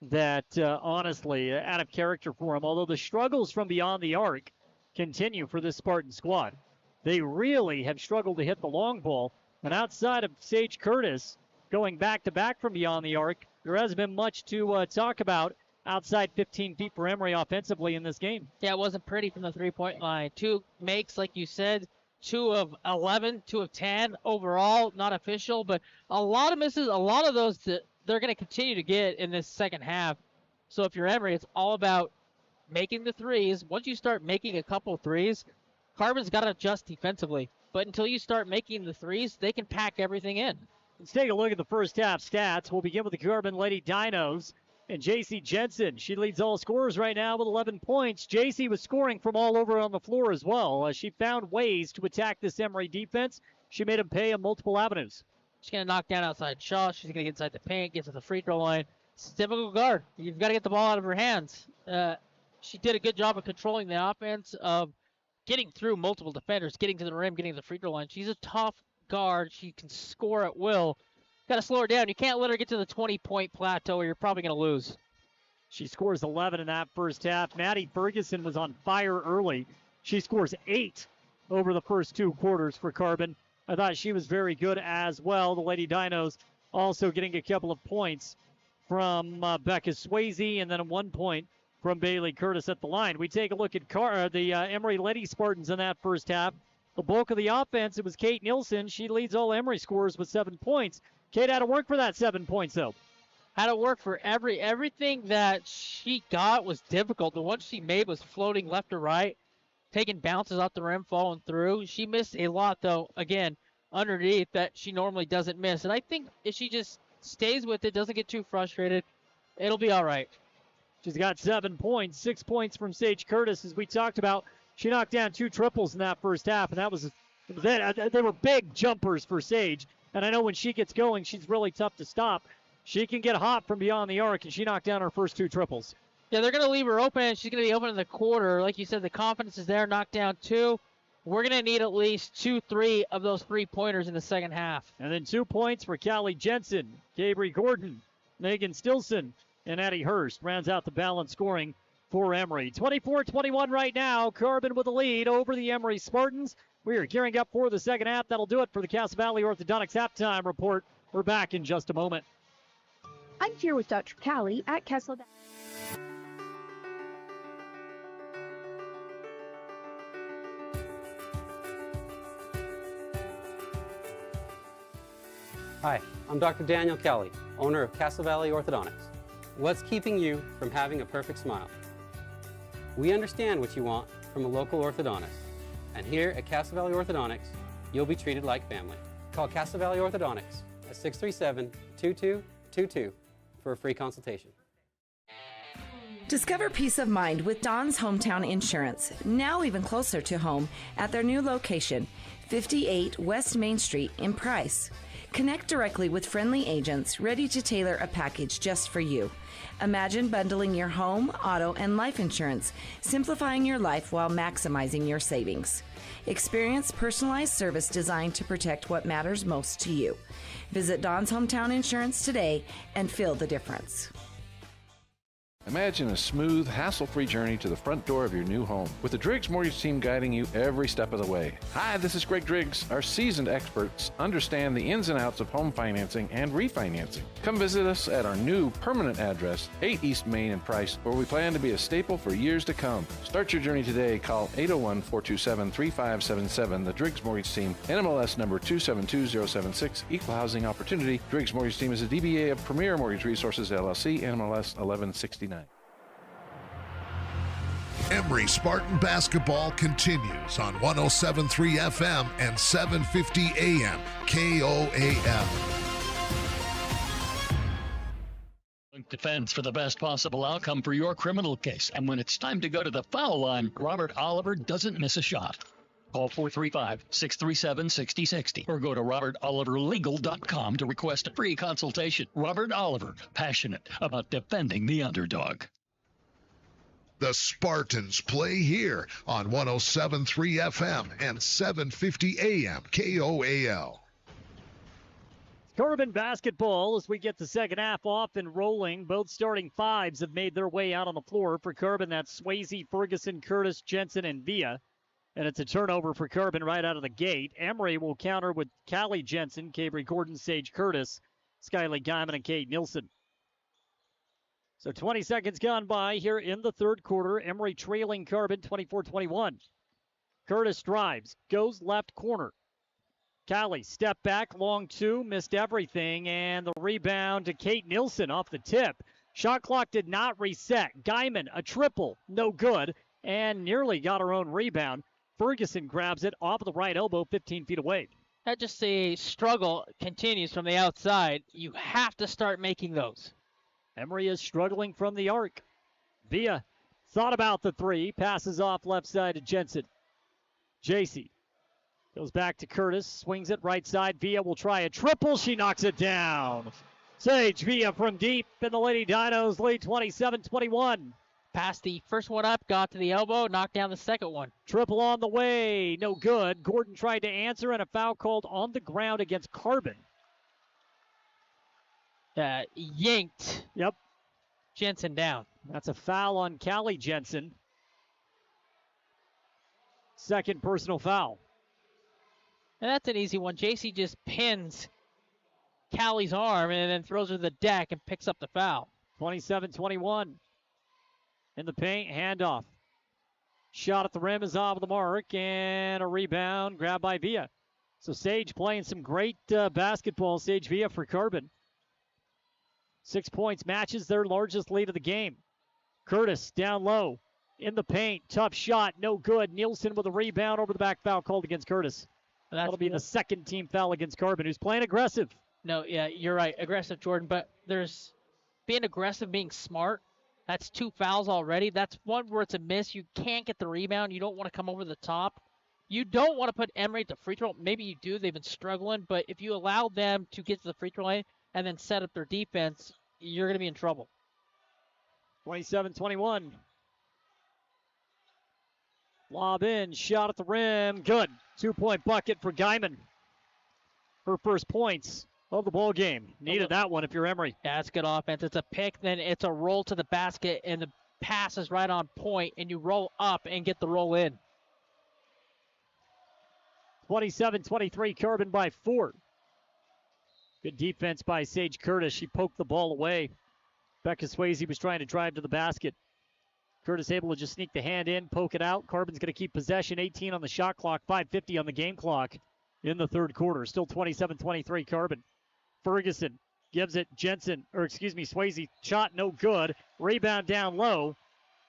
that, honestly, out of character for them, although the struggles from beyond the arc continue for this Spartan squad. They really have struggled to hit the long ball, and outside of Sage Curtis going back-to-back from beyond the arc, there hasn't been much to talk about outside 15 feet for Emery offensively in this game. Yeah, it wasn't pretty from the three-point line. 2 makes, like you said, 2 of 11, 2 of 10 overall, not official, but a lot of misses, a lot of those that they're going to continue to get in this second half. So if you're Emery, it's all about making the threes. Once you start making a couple threes, Carbon's got to adjust defensively. But until you start making the threes, they can pack everything in. Let's take a look at the first half stats. We'll begin with the Carbon Lady Dinos. And J.C. Jensen, she leads all scorers right now with 11 points. J.C. was scoring from all over on the floor as well. She found ways to attack this Emery defense. She made them pay on multiple avenues. She's going to knock down outside shots. She's going to get inside the paint, get to the free throw line. It's a difficult guard. You've got to get the ball out of her hands. She did a good job of controlling the offense, of getting through multiple defenders, getting to the rim, getting to the free throw line. She's a tough guard. She can score at will. Got to slow her down. You can't let her get to the 20-point plateau or you're probably going to lose. She scores 11 in that first half. Maddie Ferguson was on fire early. She scores 8 over the first 2 quarters for Carbon. I thought she was very good as well. The Lady Dinos also getting a couple of points from Becca Swayze and then 1 point from Bailey Curtis at the line. We take a look at the Emery Lady Spartans in that first half. The bulk of the offense, it was Kate Nielsen. She leads all Emery scorers with 7 points. Kate had to work for that 7 points, though. Had to work for everything that she got was difficult. The one she made was floating left to right, taking bounces off the rim, falling through. She missed a lot, though, again, underneath that she normally doesn't miss. And I think if she just stays with it, doesn't get too frustrated, it'll be all right. She's got 7 points, 6 points from Sage Curtis. As we talked about, she knocked down 2 triples in that first half, and that was it. They were big jumpers for Sage. And I know when she gets going, she's really tough to stop. She can get hot from beyond the arc, and she knocked down her first 2 triples. Yeah, they're going to leave her open. She's going to be open in the quarter. Like you said, the confidence is there. Knocked down 2. we're going to need at least 2-3 of those 3-pointers in the second half. And then 2 points for Callie Jensen, Gabriel Gordon, Megan Stilson, and Addie Hurst rounds out the balance scoring for Emery. 24-21 right now. Carbon with the lead over the Emery Spartans. We are gearing up for the second half. That'll do it for the Cass Valley Orthodontics halftime report. We're back in just a moment. I'm here with Dr. Callie at Castle. Hi, I'm Dr. Daniel Kelly, owner of Castle Valley Orthodontics. What's keeping you from having a perfect smile? We understand what you want from a local orthodontist. And here at Castle Valley Orthodontics, you'll be treated like family. Call Castle Valley Orthodontics at 637-2222 for a free consultation. Discover peace of mind with Don's Hometown Insurance, now even closer to home at their new location, 58 West Main Street in Price. Connect directly with friendly agents ready to tailor a package just for you. Imagine bundling your home, auto, and life insurance, simplifying your life while maximizing your savings. Experience personalized service designed to protect what matters most to you. Visit Don's Hometown Insurance today and feel the difference. Imagine a smooth, hassle-free journey to the front door of your new home with the Driggs Mortgage Team guiding you every step of the way. Hi, this is Greg Driggs. Our seasoned experts understand the ins and outs of home financing and refinancing. Come visit us at our new permanent address, 8 East Main in Price, where we plan to be a staple for years to come. Start your journey today. Call 801-427-3577. The Driggs Mortgage Team, NMLS number 272076, Equal Housing Opportunity. Driggs Mortgage Team is a DBA of Premier Mortgage Resources, LLC, NMLS 1169. Emery Spartan basketball continues on 107.3 FM and 750 AM KOAL. Defense for the best possible outcome for your criminal case. And when it's time to go to the foul line, Robert Oliver doesn't miss a shot. Call 435-637-6060 or go to robertoliverlegal.com to request a free consultation. Robert Oliver, passionate about defending the underdog. The Spartans play here on 107.3 FM and 750 AM KOAL. Carbon basketball as we get the second half off and rolling. Both starting fives have made their way out on the floor. For Carbon, that's Swayze, Ferguson, Curtis, Jensen, and Villa. And it's a turnover for Carbon right out of the gate. Emery will counter with Callie Jensen, Gabriel Gordon, Sage Curtis, Skylar Guyman, and Kate Nielsen. So 20 seconds gone by here in the third quarter. Emery trailing Carbon 24-21. Curtis drives, goes left corner. Callie, step back, long two, missed everything, and the rebound to Kate Nielsen off the tip. Shot clock did not reset. Guyman, a triple, no good, and nearly got her own rebound. Ferguson grabs it off of the right elbow, 15 feet away. That just a struggle continues from the outside. You have to start making those. Emery is struggling from the arc. Villa thought about the three, passes off left side to Jensen. JC goes back to Curtis, swings it right side. Villa will try a triple. She knocks it down. Sage Villa from deep, and the Lady Dinos lead 27-21. Passed the first one up, got to the elbow, knocked down the second one. Triple on the way, no good. Gordon tried to answer, and a foul called on the ground against Carbon. Yanked. Yep. Jensen down. That's a foul on Callie Jensen. Second personal foul. And that's an easy one. JC just pins Callie's arm and then throws her to the deck and picks up the foul. 27-21. In the paint, handoff. Shot at the rim is off the mark, and a rebound grabbed by Villa. So Sage playing some great basketball. Sage Villa for Carbon. 6 points, matches their largest lead of the game. Curtis down low, in the paint, tough shot, no good. Nielsen with a rebound, over the back, foul called against Curtis. That'll be the second team foul against Carbon, who's playing aggressive. No, yeah, you're right, aggressive, Jordan, but there's being aggressive, being smart. That's 2 fouls already. That's one where it's a miss. You can't get the rebound. You don't want to come over the top. You don't want to put Emery at the free throw. Maybe you do. They've been struggling, but if you allow them to get to the free throw line and then set up their defense, you're going to be in trouble. 27-21. Lob in, shot at the rim, good. 2-point bucket for Guyman. Her first points of the ball game. Needed that one if you're Emery. Yeah, that's good offense. It's a pick, then it's a roll to the basket, and the pass is right on point, and you roll up and get the roll in. 27-23, Carbon by 4. Good defense by Sage Curtis. She poked the ball away. Becca Swayze was trying to drive to the basket. Curtis able to just sneak the hand in, poke it out. Carbon's going to keep possession. 18 on the shot clock, 5:50 on the game clock in the third quarter. Still 27-23, Carbon. Ferguson gives it Swayze. Shot no good. Rebound down low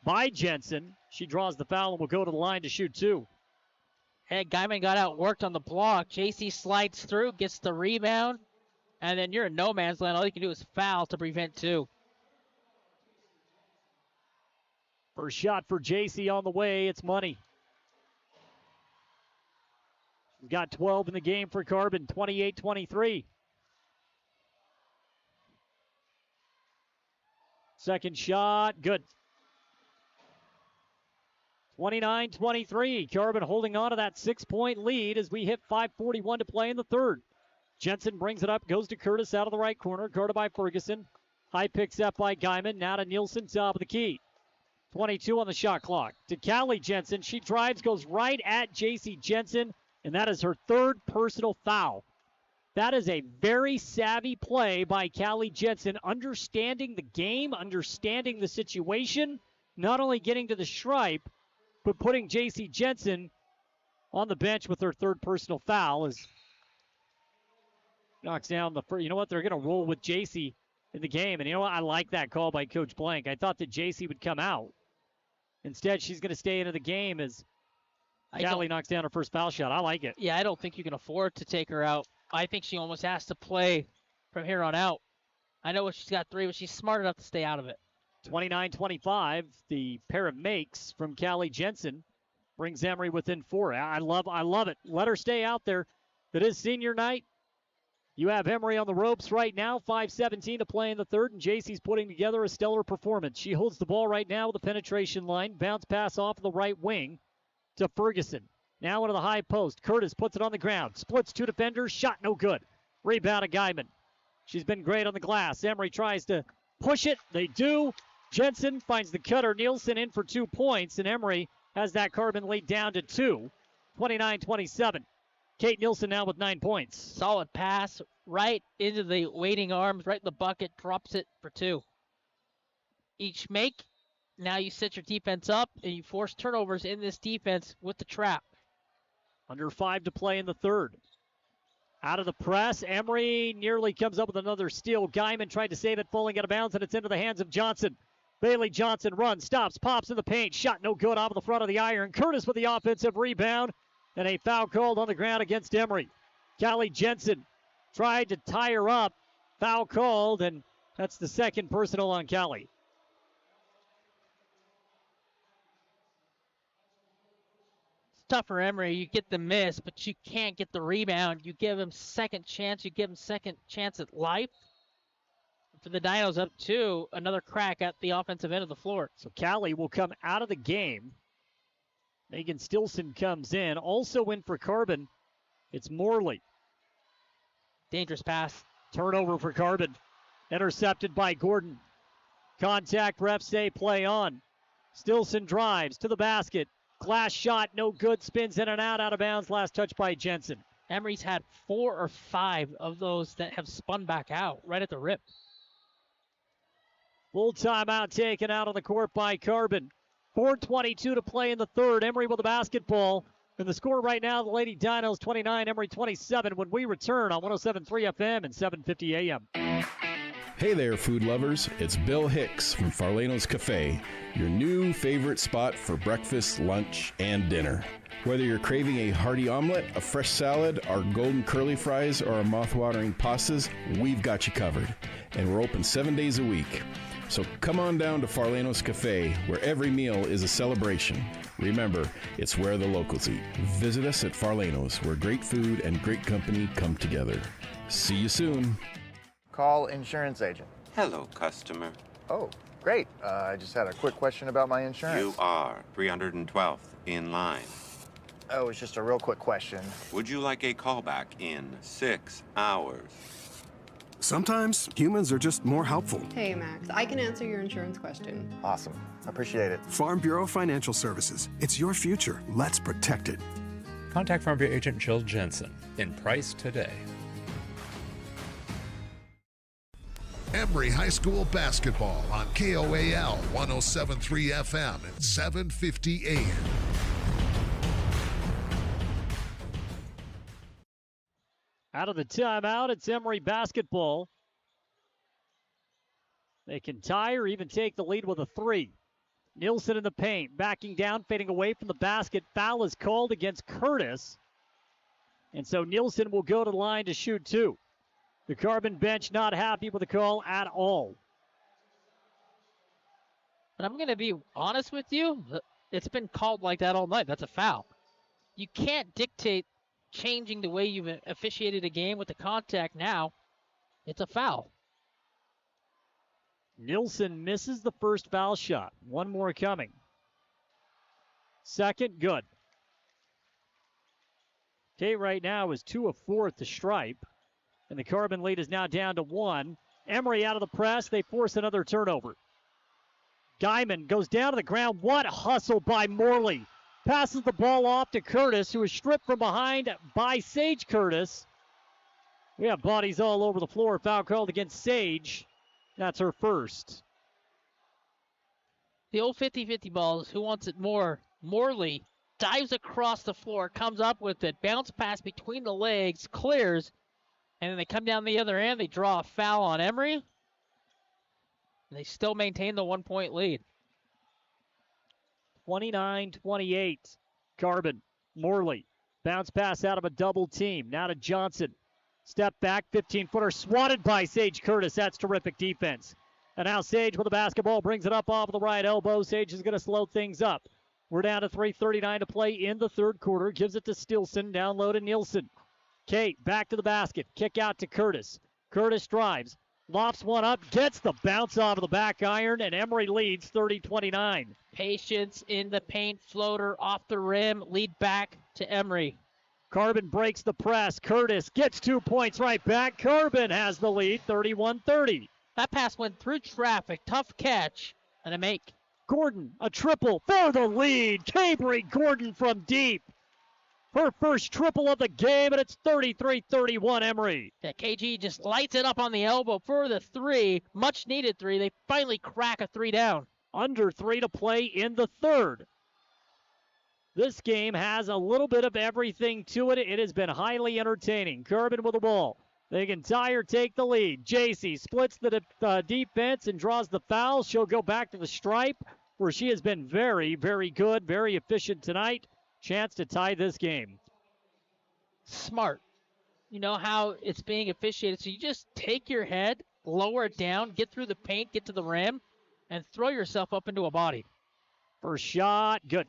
by Jensen. She draws the foul and will go to the line to shoot 2. Hey, Guyman got outworked on the block. JC slides through, gets the rebound, and then you're in no man's land. All you can do is foul to prevent 2. First shot for JC on the way. It's money. We've got 12 in the game for Carbon, 28-23. Second shot, good. 29-23. Carbon holding on to that 6-point lead as we hit 5:41 to play in the third. Jensen brings it up, goes to Curtis out of the right corner, guarded by Ferguson. High picks up by Guyman, now to Nielsen, top of the key. 22 on the shot clock. To Callie Jensen, she drives, goes right at J.C. Jensen, and that is her third personal foul. That is a very savvy play by Callie Jensen, understanding the game, understanding the situation, not only getting to the stripe, but putting J.C. Jensen on the bench with her third personal foul as knocks down the first. You know what? They're going to roll with J.C. in the game. And you know what? I like that call by Coach Blank. I thought that J.C. would come out. Instead, she's going to stay into the game as Callie knocks down her first foul shot. I like it. Yeah, I don't think you can afford to take her out. I think she almost has to play from here on out. I know she's got 3, but she's smart enough to stay out of it. 29-25, the pair of makes from Callie Jensen brings Emery within 4. I love it. Let her stay out there. It is senior night. You have Emery on the ropes right now. 5:17 to play in the third, and JC's putting together a stellar performance. She holds the ball right now with a penetration line. Bounce pass off the right wing to Ferguson. Now into the high post. Curtis puts it on the ground. Splits 2 defenders. Shot no good. Rebound to Guyman. She's been great on the glass. Emery tries to push it. They do. Jensen finds the cutter. Nielsen in for 2 points, and Emery has that Carbon lead down to 2. 29-27. Kate Nielsen now with 9 points. Solid pass right into the waiting arms, right in the bucket, drops it for 2. Each make, now you set your defense up, and you force turnovers in this defense with the trap. Under 5 to play in the third. Out of the press, Emery nearly comes up with another steal. Guyman tried to save it, falling out of bounds, and it's into the hands of Johnson. Bailey Johnson runs, stops, pops in the paint. Shot no good off of the front of the iron. Curtis with the offensive rebound. And a foul called on the ground against Emery. Callie Jensen tried to tie her up. Foul called, and that's the second personal on Callie. It's tough for Emery. You get the miss, but you can't get the rebound. You give him second chance. You give him second chance at life. For the Dinos up 2, another crack at the offensive end of the floor. So Callie will come out of the game. Megan Stilson comes in. Also in for Carbon, it's Morley. Dangerous pass. Turnover for Carbon. Intercepted by Gordon. Contact, refs say play on. Stilson drives to the basket. Glass shot, no good. Spins in and out of bounds. Last touch by Jensen. Emery's had 4 or 5 of those that have spun back out right at the rip. Full timeout taken out on the court by Carbon. 4:22 to play in the third. Emery with the basketball. And the score right now, the Lady Dinos 29, Emery 27. When we return on 107.3 FM and 750 AM. Hey there, food lovers. It's Bill Hicks from Farlano's Cafe, your new favorite spot for breakfast, lunch, and dinner. Whether you're craving a hearty omelet, a fresh salad, our golden curly fries, or our mouth-watering pastas, we've got you covered. And we're open 7 days a week. So come on down to Farlano's Cafe, where every meal is a celebration. Remember, it's where the locals eat. Visit us at Farlano's, where great food and great company come together. See you soon. Call insurance agent. Hello, customer. Oh, Great. I just had a quick question about my insurance. You are 312th in line. Oh, it's just a real quick question. Would you like a callback in 6 hours? Sometimes humans are just more helpful. Hey, Max, I can answer your insurance question. Awesome. Appreciate it. Farm Bureau Financial Services. It's your future. Let's protect it. Contact Farm Bureau agent Jill Jensen in Price today. Emery High School basketball on KOAL 107.3 FM and 750 AM. Out of the timeout, it's Emery basketball. They can tie or even take the lead with a three. Nielsen in the paint, backing down, fading away from the basket. Foul is called against Curtis. And so Nielsen will go to the line to shoot two. The Carbon bench not happy with the call at all. But I'm going to be honest with you. It's been called like that all night. That's a foul. You can't dictate changing the way you've officiated a game with the contact now. It's a foul. Nielsen misses the first foul shot. One more coming. Second, good. Tate right now is 2 of 4 at the stripe. And the Carbon lead is now down to 1. Emery out of the press. They force another turnover. Guyman goes down to the ground. What hustle by Morley. Passes the ball off to Curtis, who is stripped from behind by Sage Curtis. We have bodies all over the floor. Foul called against Sage. That's her first. The old 50-50 balls. Who wants it more? Morley dives across the floor, comes up with it, bounce pass between the legs, clears, and then they come down the other end. They draw a foul on Emery. And they still maintain the 1-point lead. 29-28. Carbon. Morley. Bounce pass out of a double team. Now to Johnson. Step back, 15-footer swatted by Sage Curtis. That's terrific defense. And now Sage with the basketball brings it up off the right elbow. Sage is going to slow things up. We're down to 3:39 to play in the third quarter. Gives it to Stilson. Down low to Nielsen. Kate back to the basket. Kick out to Curtis. Curtis drives. Lofts one up. Gets the bounce off of the back iron. And Emery leads 30-29. Patience in the paint. Floater off the rim. Lead back to Emery. Carbon breaks the press. Curtis gets 2 points right back. Carbon has the lead, 31-30. That pass went through traffic. Tough catch. And a make. Gordon, a triple for the lead. Cabry Gordon from deep. Her first triple of the game, and it's 33-31 Emery. Yeah, KG just lights it up on the elbow for the three. Much needed three. They finally crack a three down. Under 3 to play in the third. This game has a little bit of everything to it. It has been highly entertaining. Carbon with the ball. They can tie or take the lead. JC splits the defense and draws the foul. She'll go back to the stripe, where she has been very, very good, very efficient tonight. Chance to tie this game. Smart. You know how it's being officiated. So you just take your head, lower it down, get through the paint, get to the rim, and throw yourself up into a body. First shot, good.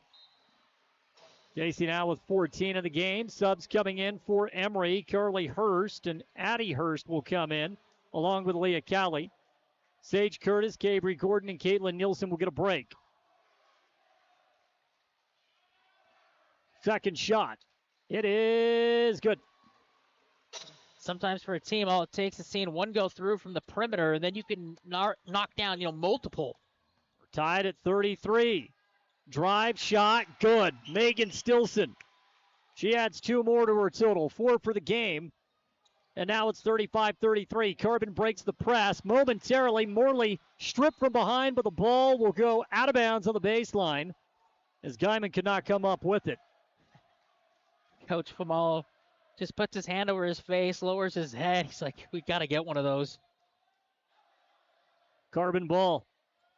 JC now with 14 in the game. Subs coming in for Emery. Carly Hurst and Addie Hurst will come in, along with Leah Cowley. Sage Curtis, Cabry Gordon, and Caitlin Nielsen will get a break. Second shot. It is good. Sometimes for a team, all it takes is seeing one go through from the perimeter, and then you can knock down, multiple. We're tied at 33. Drive shot, good. Megan Stilson. She adds 2 more to her total. 4 for the game. And now it's 35-33. Carbon breaks the press. Momentarily, Morley stripped from behind, but the ball will go out of bounds on the baseline as Guyman could not come up with it. Coach Famalo just puts his hand over his face, lowers his head. He's like, we got to get one of those. Carbon ball.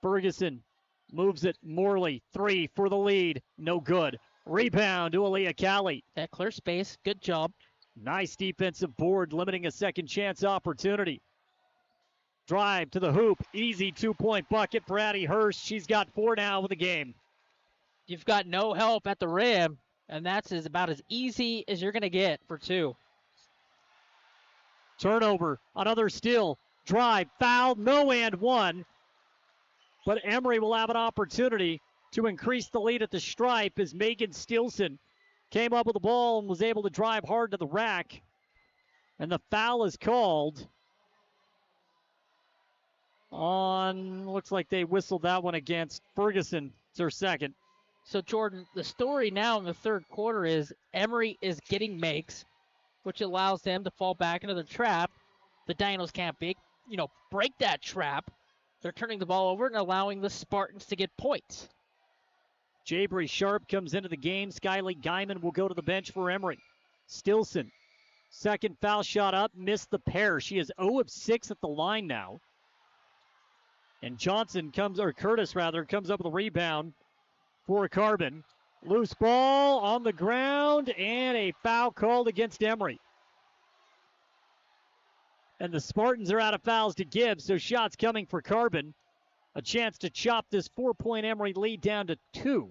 Ferguson moves it. Morley, 3 for the lead. No good. Rebound to Aaliyah Cowley. That clear space. Good job. Nice defensive board, limiting a second chance opportunity. Drive to the hoop. Easy 2-point bucket for Addie Hurst. She's got 4 now with the game. You've got no help at the rim, and that's about as easy as you're going to get for 2. Turnover. Another steal. Drive. Foul. No and 1. But Emery will have an opportunity to increase the lead at the stripe as Megan Stilson came up with the ball and was able to drive hard to the rack. And the foul is called on, looks like they whistled that one against Ferguson. It's her second. So, Jordan, the story now in the third quarter is Emery is getting makes, which allows them to fall back into the trap. The Dinos can't break that trap. They're turning the ball over and allowing the Spartans to get points. Jabri Sharp comes into the game. Skylee Guyman will go to the bench for Emery. Stilson, second foul shot up, missed the pair. She is 0 of 6 at the line now. And Curtis comes up with a rebound for Carbon. Loose ball on the ground and a foul called against Emery. And the Spartans are out of fouls to give, so shots coming for Carbon. A chance to chop this 4-point Emery lead down to 2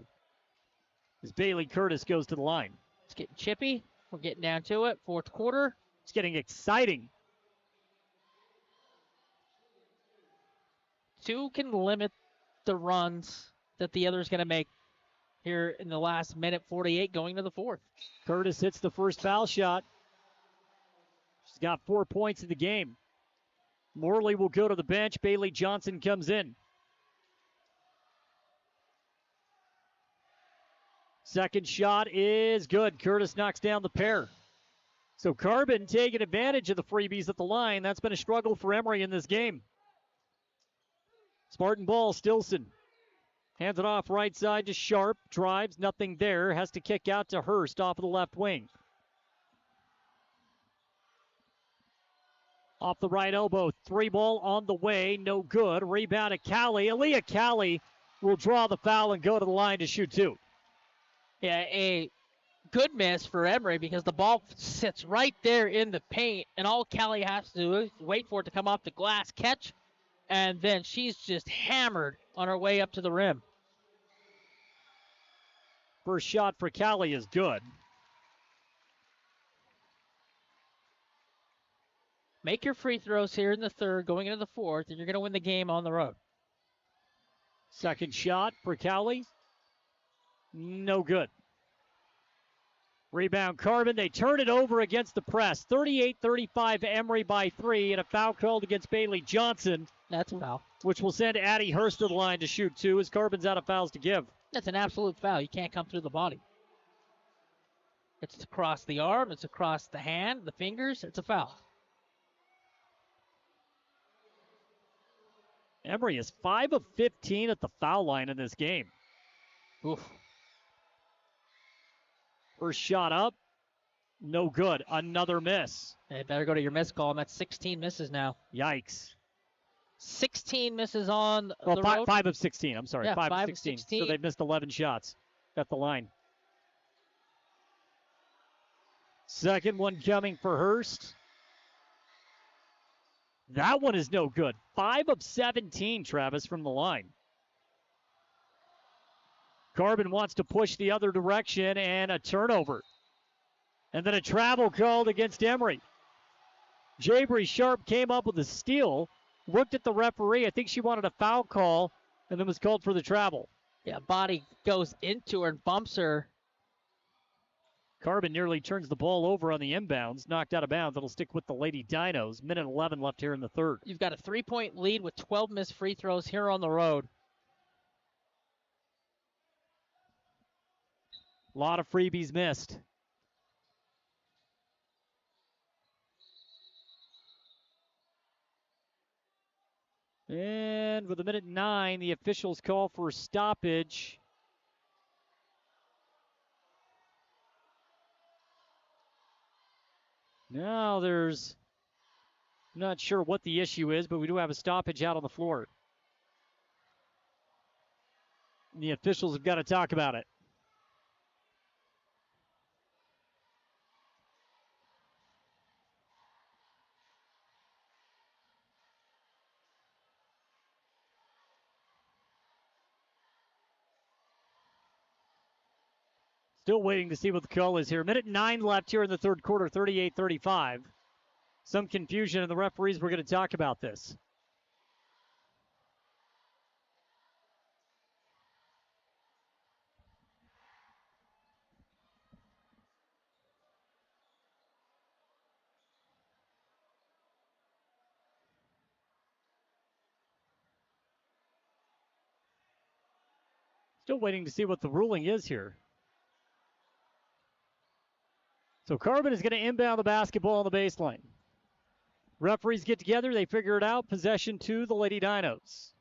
as Bailey Curtis goes to the line. It's getting chippy. We're getting down to it. Fourth quarter. It's getting exciting. 2 can limit the runs that the other's going to make here in the last minute 48 going to the fourth. Curtis hits the first foul shot. She's got 4 points in the game. Morley will go to the bench. Bailey Johnson comes in. Second shot is good. Curtis knocks down the pair. So Carbon taking advantage of the freebies at the line. That's been a struggle for Emery in this game. Spartan ball, Stilson. Hands it off right side to Sharp. Drives, nothing there. Has to kick out to Hurst off of the left wing. Off the right elbow. 3 ball on the way. No good. Rebound to Callie. Aaliyah Callie will draw the foul and go to the line to shoot 2. Yeah, a good miss for Emery because the ball sits right there in the paint, and all Callie has to do is wait for it to come off the glass, catch, and then she's just hammered on her way up to the rim. First shot for Callie is good. Make your free throws here in the third, going into the fourth, and you're going to win the game on the road. Second shot for Cowley. No good. Rebound Carbon. They turn it over against the press. 38-35 Emery by 3, and a foul called against Bailey Johnson. That's a foul. Which will send Addie Hurst to the line to shoot 2 as Carbon's out of fouls to give. That's an absolute foul. You can't come through the body. It's across the arm. It's across the hand, the fingers. It's a foul. Emery is 5 of 15 at the foul line in this game. Oof. First shot up. No good. Another miss. Hey, better go to your miss column. That's 16 misses now. Yikes. 16 misses on the road. 5 of 16. I'm sorry. Yeah, 5 of 16. So they've missed 11 shots at the line. Second one coming for Hurst. That one is no good. 5 of 17, Travis, from the line. Carbon wants to push the other direction, and a turnover. And then a travel called against Emery. Jabri Sharp came up with a steal, looked at the referee. I think she wanted a foul call, and then was called for the travel. Yeah, body goes into her and bumps her. Carbon nearly turns the ball over on the inbounds, knocked out of bounds. It'll stick with the Lady Dinos. Minute 11 left here in the third. You've got a 3-point lead with 12 missed free throws here on the road. A lot of freebies missed. And with a minute 9, the officials call for a stoppage. Now I'm not sure what the issue is, but we do have a stoppage out on the floor. And the officials have got to talk about it. Still waiting to see what the call is here. Minute 9 left here in the third quarter, 38-35. Some confusion, and the referees were going to talk about this. Still waiting to see what the ruling is here. So Carbon is going to inbound the basketball on the baseline. Referees get together. They figure it out. Possession to the Lady Dinos.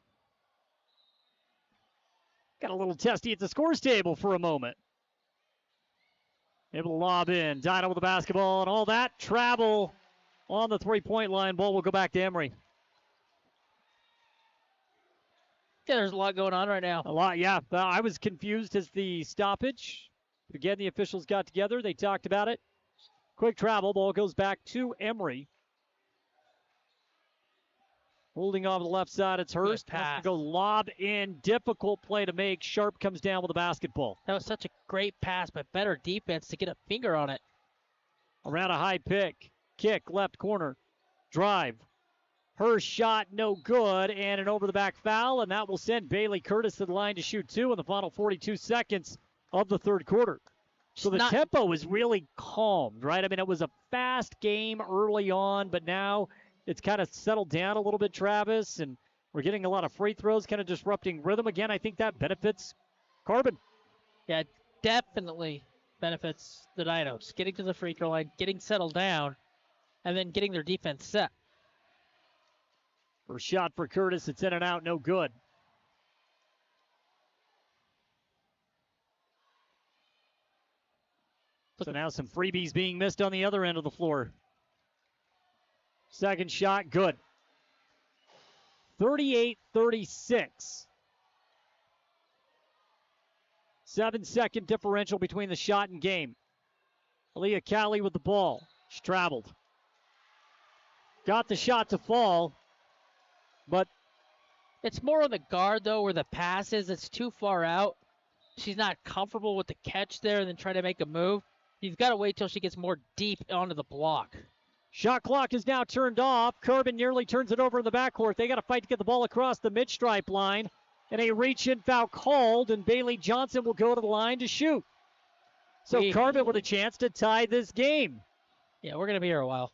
Got a little testy at the scores table for a moment. Able to lob in. Dino with the basketball and all that. Travel on the three-point line. Ball will go back to Emery. Yeah, there's a lot going on right now. A lot, yeah. I was confused as the stoppage. Again, the officials got together. They talked about it. Quick travel. Ball goes back to Emery. Holding off the left side, it's Hurst. Has to go lob in. Difficult play to make. Sharp comes down with the basketball. That was such a great pass, but better defense to get a finger on it. Around a high pick. Kick, left corner. Drive. Hurst shot, no good, and an over-the-back foul, and that will send Bailey Curtis to the line to shoot two in the final 42 seconds of the third quarter. So the tempo was really calmed, right? I mean, it was a fast game early on, but now it's kind of settled down a little bit, Travis, and we're getting a lot of free throws, kind of disrupting rhythm again. I think that benefits Carbon. Yeah, definitely benefits the Dinos. Getting to the free throw line, getting settled down, and then getting their defense set. First shot for Curtis. It's in and out, no good. So now some freebies being missed on the other end of the floor. Second shot, good. 38-36. 7-second differential between the shot and game. Aaliyah Cali with the ball. She traveled. Got the shot to fall, but it's more on the guard, though, where the pass is. It's too far out. She's not comfortable with the catch there and then try to make a move. You've got to wait till she gets more deep onto the block. Shot clock is now turned off. Carbon nearly turns it over in the backcourt. They got to fight to get the ball across the mid-stripe line. And a reach-in foul called, and Bailey Johnson will go to the line to shoot. So Carbon with a chance to tie this game. Yeah, we're going to be here a while.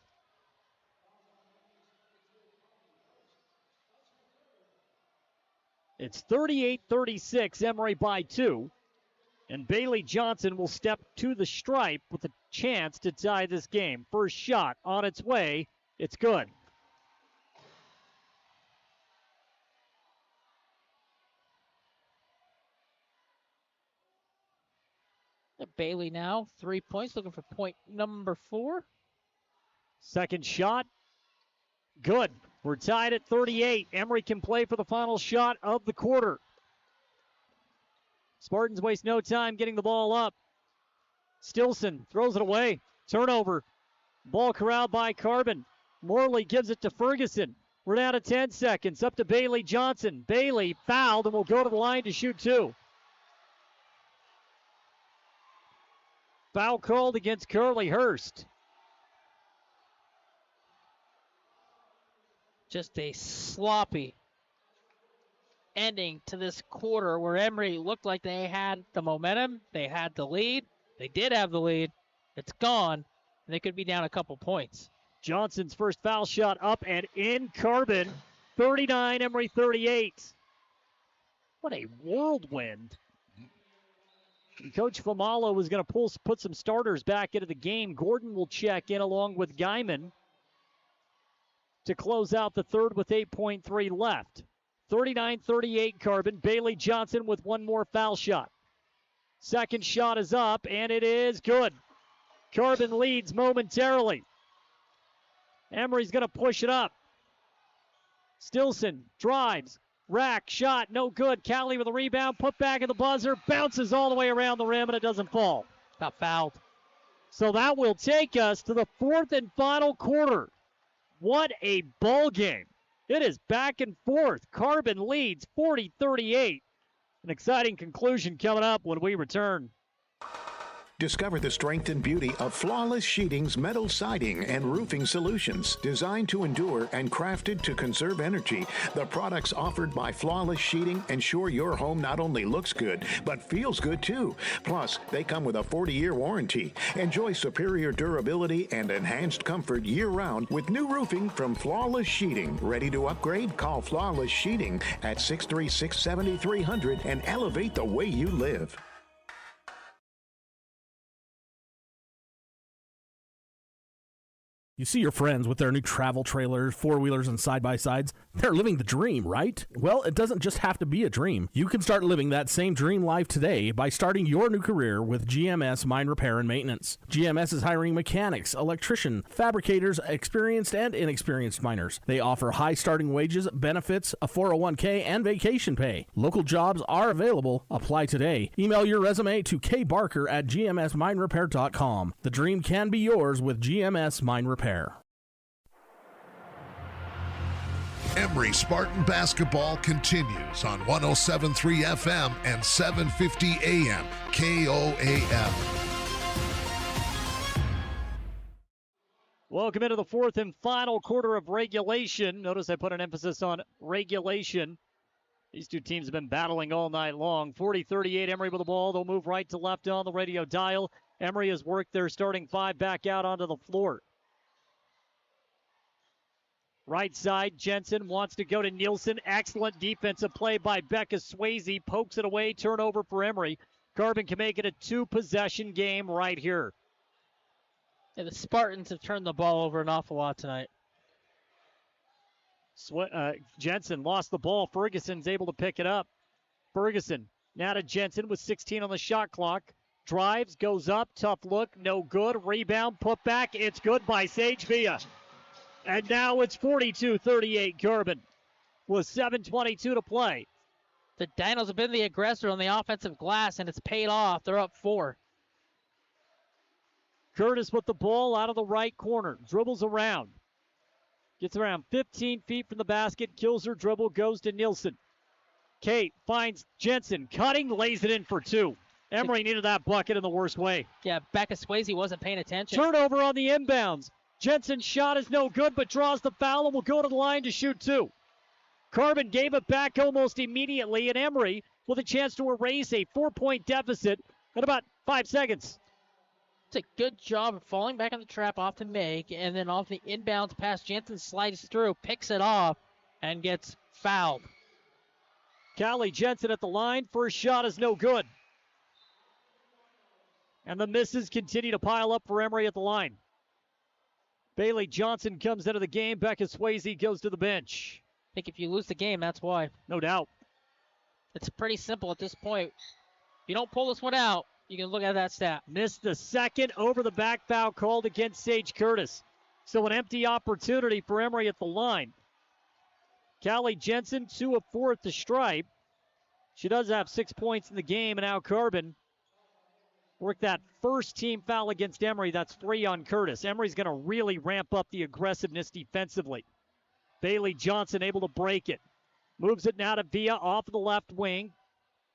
It's 38-36, Emery by 2. And Bailey Johnson will step to the stripe with a chance to tie this game. First shot on its way. It's good. Bailey now, 3 points, looking for point number 4. Second shot. Good. We're tied at 38. Emery can play for the final shot of the quarter. Spartans waste no time getting the ball up. Stilson throws it away. Turnover. Ball corralled by Carbon. Morley gives it to Ferguson. We're down to 10 seconds. Up to Bailey Johnson. Bailey fouled and will go to the line to shoot two. Foul called against Curly Hurst. Just a sloppy ending to this quarter where Emery looked like they had the momentum. They had the lead. They did have the lead. It's gone, and they could be down a couple points. Johnson's first foul shot up and in. Carbon, 39, Emery 38. What a whirlwind. Coach Famalo was going to put some starters back into the game. Gordon will check in along with Guyman to close out the third with 8.3 left. 39-38 Carbon. Bailey Johnson with one more foul shot. Second shot is up, and it is good. Carbon leads momentarily. Emery's going to push it up. Stilson drives. Rack, shot, no good. Cali with a rebound, put back at the buzzer, bounces all the way around the rim, and it doesn't fall. Got fouled. So that will take us to the fourth and final quarter. What a ball game. It is back and forth. Carbon leads 40-38. An exciting conclusion coming up when we return. Discover the strength and beauty of Flawless Sheeting's metal siding and roofing solutions. Designed to endure and crafted to conserve energy, the products offered by Flawless Sheeting ensure your home not only looks good, but feels good too. Plus, they come with a 40-year warranty. Enjoy superior durability and enhanced comfort year-round with new roofing from Flawless Sheeting. Ready to upgrade? Call Flawless Sheeting at 636-7300 and elevate the way you live. You see your friends with their new travel trailers, four-wheelers, and side-by-sides. They're living the dream, right? Well, it doesn't just have to be a dream. You can start living that same dream life today by starting your new career with GMS Mine Repair and Maintenance. GMS is hiring mechanics, electricians, fabricators, experienced and inexperienced miners. They offer high starting wages, benefits, a 401k, and vacation pay. Local jobs are available. Apply today. Email your resume to kbarker@gmsminerepair.com. The dream can be yours with GMS Mine Repair. Emery Spartan basketball continues on 107.3 FM and 750 AM KOAL. Welcome into the fourth and final quarter of regulation. Notice I put an emphasis on regulation. These two teams have been battling all night long. 40-38, Emery with the ball. They'll move right to left on the radio dial. Emery has worked their starting five back out onto the floor. Right side, Jensen wants to go to Nielsen. Excellent defensive play by Becca Swayze. Pokes it away, turnover for Emery. Carbon can make it a two-possession game right here. Yeah, the Spartans have turned the ball over an awful lot tonight. Jensen lost the ball. Ferguson's able to pick it up. Ferguson now to Jensen with 16 on the shot clock. Drives, goes up, tough look, no good. Rebound, put back. It's good by Sage Villa. And now it's 42-38 Carbon with 7:22 to play. The Dinos have been the aggressor on the offensive glass, and it's paid off. They're up 4. Curtis with the ball out of the right corner. Dribbles around. Gets around 15 feet from the basket. Kills her dribble. Goes to Nielsen. Kate finds Jensen. Cutting. Lays it in for 2. Emery needed that bucket in the worst way. Yeah, Becca Swayze wasn't paying attention. Turnover on the inbounds. Jensen's shot is no good, but draws the foul and will go to the line to shoot 2. Carbon gave it back almost immediately, and Emery with a chance to erase a 4-point deficit in about 5 seconds. It's a good job of falling back in the trap off to Meg, and then off the inbounds pass, Jensen slides through, picks it off, and gets fouled. Callie Jensen at the line. First shot is no good. And the misses continue to pile up for Emery at the line. Bailey Johnson comes into the game. Becca Swayze goes to the bench. I think if you lose the game, that's why. No doubt. It's pretty simple at this point. If you don't pull this one out, you can look at that stat. Missed the second over the back foul called against Sage Curtis. So an empty opportunity for Emery at the line. Callie Jensen, 2 of 4 at the stripe. She does have 6 points in the game, and now Carbon work that first team foul against Emery. That's 3 on Curtis. Emery's going to really ramp up the aggressiveness defensively. Bailey Johnson able to break it. Moves it now to Villa off the left wing.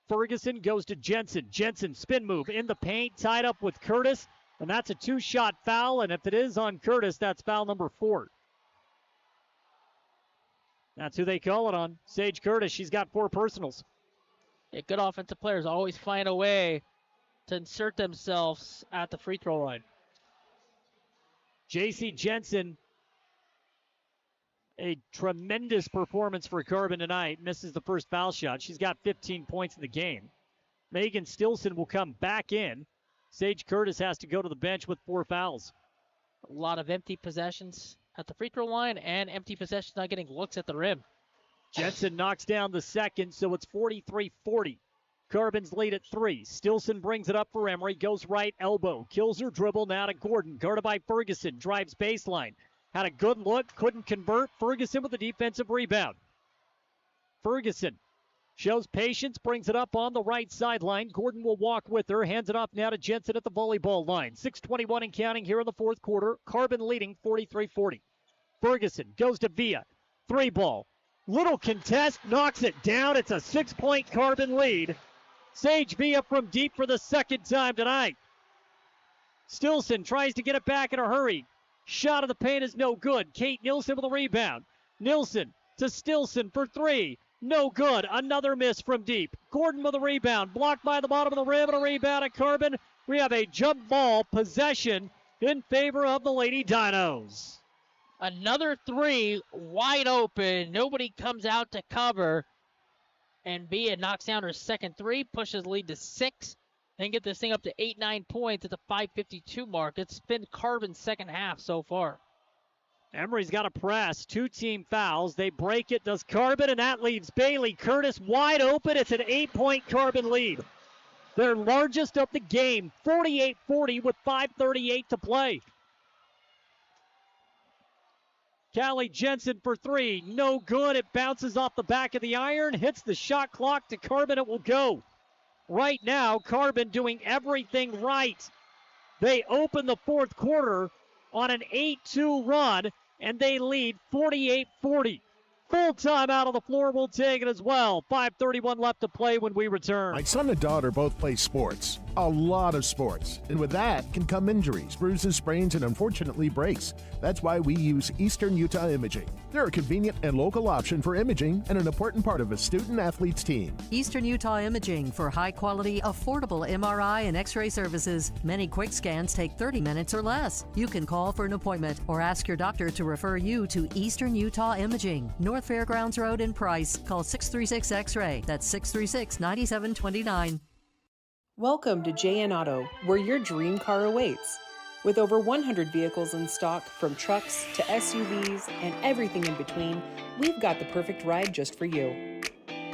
Ferguson goes to Jensen. Jensen spin move in the paint, tied up with Curtis. And that's a 2-shot foul. And if it is on Curtis, that's foul number 4. That's who they call it on. Sage Curtis. She's got 4 personals. Yeah, good offensive players always find a way to insert themselves at the free throw line. J.C. Jensen, a tremendous performance for Carbon tonight. Misses the first foul shot. She's got 15 points in the game. Megan Stilson will come back in. Sage Curtis has to go to the bench with 4 fouls. A lot of empty possessions at the free throw line and empty possessions not getting looks at the rim. Jensen knocks down the second, so it's 43-40. Carbon's lead at 3. Stilson brings it up for Emery. Goes right elbow. Kills her dribble now to Gordon. Guarded by Ferguson. Drives baseline. Had a good look. Couldn't convert. Ferguson with the defensive rebound. Ferguson shows patience. Brings it up on the right sideline. Gordon will walk with her. Hands it off now to Jensen at the volleyball line. 6:21 and counting here in the fourth quarter. Carbon leading 43-40. Ferguson goes to Villa. 3 ball. Little contest. Knocks it down. It's a 6-point Carbon lead. Sage Villa from deep for the second time tonight. Stilson tries to get it back in a hurry. Shot of the paint is no good. Kate Nilsson with a rebound. Nilsson to Stilson for three. No good. Another miss from deep. Gordon with a rebound. Blocked by the bottom of the rim and a rebound at Carbon. We have a jump ball possession in favor of the Lady Dinos. Another three wide open. Nobody comes out to cover. And Bia knocks down her second three, pushes lead to 6, and get this thing up to 8-9 points at the 5:52 mark. It's been Carbon's second half so far. Emery's got a press. 2 team fouls. They break it. Does Carbon, and that leaves Bailey Curtis wide open. It's an 8-point Carbon lead. Their largest of the game, 48-40 with 5:38 to play. Callie Jensen for three. No good. It bounces off the back of the iron. Hits the shot clock to Carbon. It will go. Right now, Carbon doing everything right. They open the fourth quarter on an 8-2 run, and they lead 48-40. Full time out on the floor. We'll take it as well. 5:31 left to play when we return. My son and daughter both play sports. A lot of sports. And with that can come injuries, bruises, sprains, and unfortunately breaks. That's why we use Eastern Utah Imaging. They're a convenient and local option for imaging and an important part of a student-athlete's team. Eastern Utah Imaging for high-quality, affordable MRI and X-ray services. Many quick scans take 30 minutes or less. You can call for an appointment or ask your doctor to refer you to Eastern Utah Imaging, North Fairgrounds Road in Price. Call 636 X-ray. That's 636-9729. Welcome to JN Auto, where your dream car awaits. With over 100 vehicles in stock, from trucks to SUVs and everything in between, we've got the perfect ride just for you.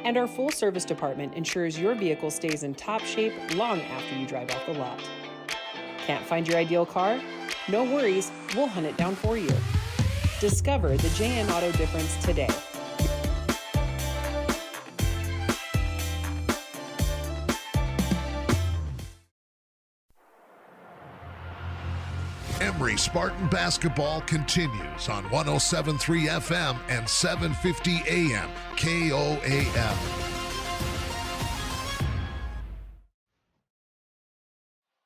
And our full service department ensures your vehicle stays in top shape long after you drive off the lot. Can't find your ideal car? No worries, we'll hunt it down for you. Discover the JN Auto difference today. Emery Spartan basketball continues on 107.3 FM and 750 AM KOAL.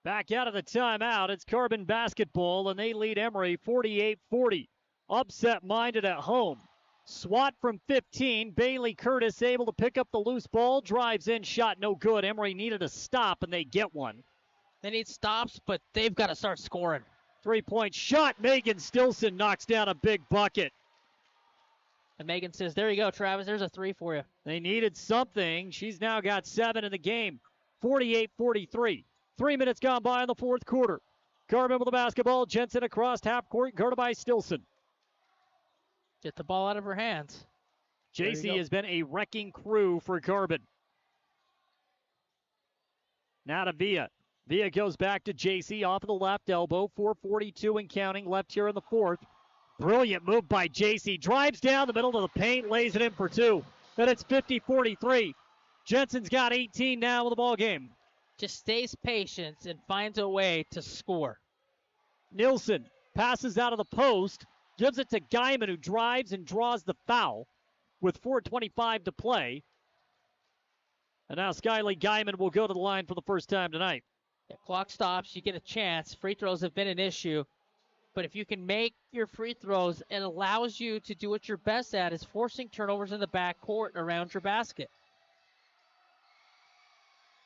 Back out of the timeout, it's Carbon basketball, and they lead Emery 48-40. Upset-minded at home. Swat from 15. Bailey Curtis able to pick up the loose ball. Drives in, shot no good. Emery needed a stop, and they get one. They need stops, but they've got to start scoring. 3-point shot. Megan Stilson knocks down a big bucket. And Megan says, there you go, Travis. There's a three for you. They needed something. She's now got 7 in the game. 48-43. 3 minutes gone by in the fourth quarter. Carbon with the basketball. Jensen across half court, guarded by Stilson. Get the ball out of her hands. JC has been a wrecking crew for Carbon. Now to Villa. Villa goes back to JC off of the left elbow. 4:42 and counting left here in the fourth. Brilliant move by JC. Drives down the middle of the paint, lays it in for 2. Then it's 50-43. Jensen's got 18 now in the ball game. Just stays patient and finds a way to score. Nilsson passes out of the post, gives it to Guyman, who drives and draws the foul with 4:25 to play. And now Skyly Guyman will go to the line for the first time tonight. The clock stops, you get a chance. Free throws have been an issue. But if you can make your free throws, it allows you to do what you're best at, is forcing turnovers in the backcourt around your basket.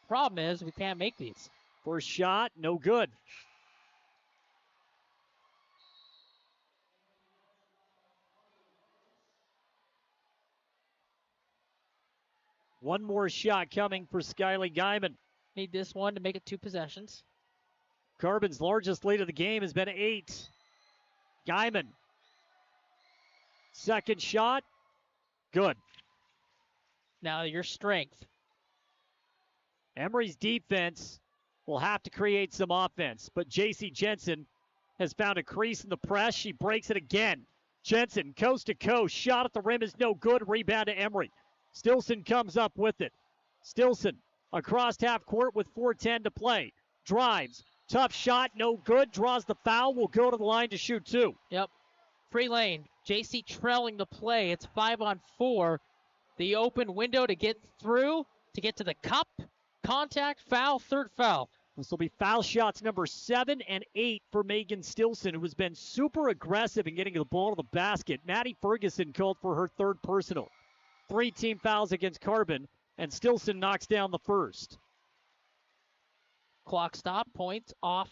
Problem is, we can't make these. First shot, no good. One more shot coming for Skyly Guyman. Need this one to make it 2 possessions. Carbon's largest lead of the game has been 8. Guyman. Second shot. Good. Now your strength. Emery's defense will have to create some offense, but J.C. Jensen has found a crease in the press. She breaks it again. Jensen, coast to coast. Shot at the rim is no good. Rebound to Emery. Stilson comes up with it. Stilson across half court with 4:10 to play. Drives. Tough shot, no good. Draws the foul. Will go to the line to shoot 2. Yep. Free lane. JC trailing the play. It's 5-on-4. The open window to get through, to get to the cup. Contact, foul, third foul. This will be foul shots number 7 and 8 for Megan Stilson, who has been super aggressive in getting the ball to the basket. Maddie Ferguson called for her 3rd personal. 3 team fouls against Carbon, and Stilson knocks down the first. Clock stop, point off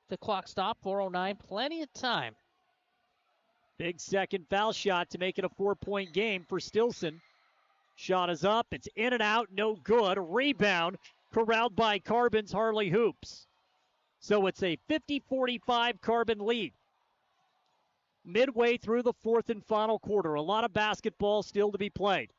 the clock stop, 4:09, plenty of time. Big second foul shot to make it a 4-point game for Stilson. Shot is up, it's in and out, no good. Rebound, corralled by Carbon's Harley Hoops. So it's a 50-45 Carbon lead. Midway through the 4th and final quarter, a lot of basketball still to be played.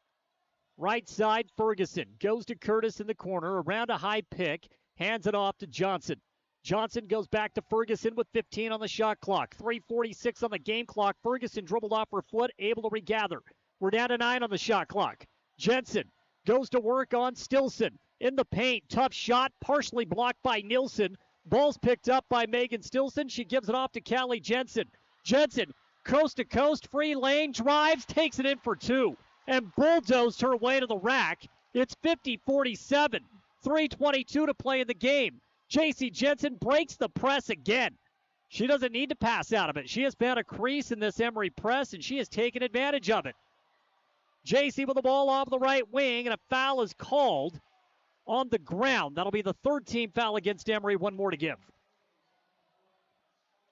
Right side, Ferguson goes to Curtis in the corner, around a high pick, hands it off to Johnson. Johnson goes back to Ferguson with 15 on the shot clock. 3:46 on the game clock. Ferguson dribbled off her foot, able to regather. We're down to 9 on the shot clock. Jensen goes to work on Stilson. In the paint, tough shot, partially blocked by Nielsen. Ball's picked up by Megan Stilson. She gives it off to Callie Jensen. Jensen, coast to coast, free lane, drives, takes it in for 2, and bulldozed her way to the rack. It's 50-47. 3:22 to play in the game. J.C. Jensen breaks the press again. She doesn't need to pass out of it. She has found a crease in this Emery press, and she has taken advantage of it. J.C. with the ball off the right wing, and a foul is called on the ground. That'll be the 3rd team foul against Emery. 1 more to give.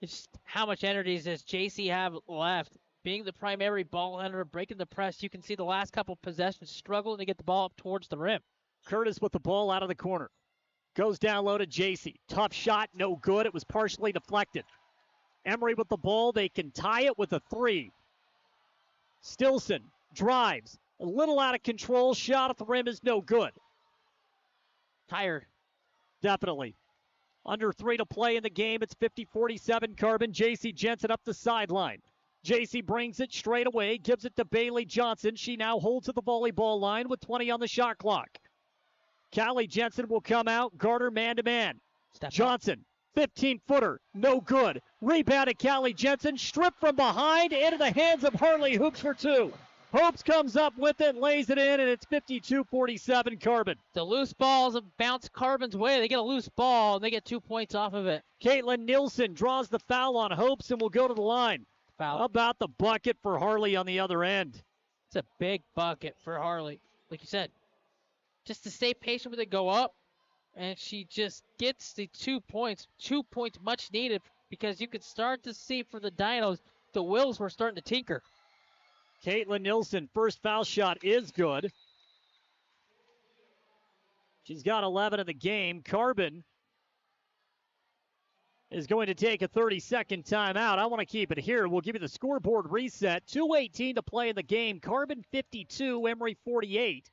It's how much energy does J.C. have left? Being the primary ball handler, breaking the press, you can see the last couple possessions struggling to get the ball up towards the rim. Curtis with the ball out of the corner. Goes down low to J.C. Tough shot, no good. It was partially deflected. Emery with the ball. They can tie it with a 3. Stilson drives. A little out of control. Shot at the rim is no good. Tired. Definitely. Under 3 to play in the game. It's 50-47 Carbon. J.C. Jensen up the sideline. J.C. brings it straight away. Gives it to Bailey Johnson. She now holds at the volleyball line with 20 on the shot clock. Callie Jensen will come out, guard her man-to-man. Johnson, 15-footer, no good. Rebounded Callie Jensen, stripped from behind, into the hands of Harley Hoops for 2. Hoops comes up with it, lays it in, and it's 52-47 Carbon. The loose balls bounce Carbon's way. They get a loose ball, and they get 2 points off of it. Caitlin Nielsen draws the foul on Hopes and will go to the line. Foul. How about the bucket for Harley on the other end? It's a big bucket for Harley. Like you said, just to stay patient with it, go up, and she just gets the 2 points. 2 points much needed, because you could start to see for the Dinos, the wheels were starting to tinker. Caitlin Nielsen, first foul shot is good. She's got 11 in the game. Carbon is going to take a 30-second timeout. I want to keep it here. We'll give you the scoreboard reset. 2:18 to play in the game. Carbon 52, Emery 48.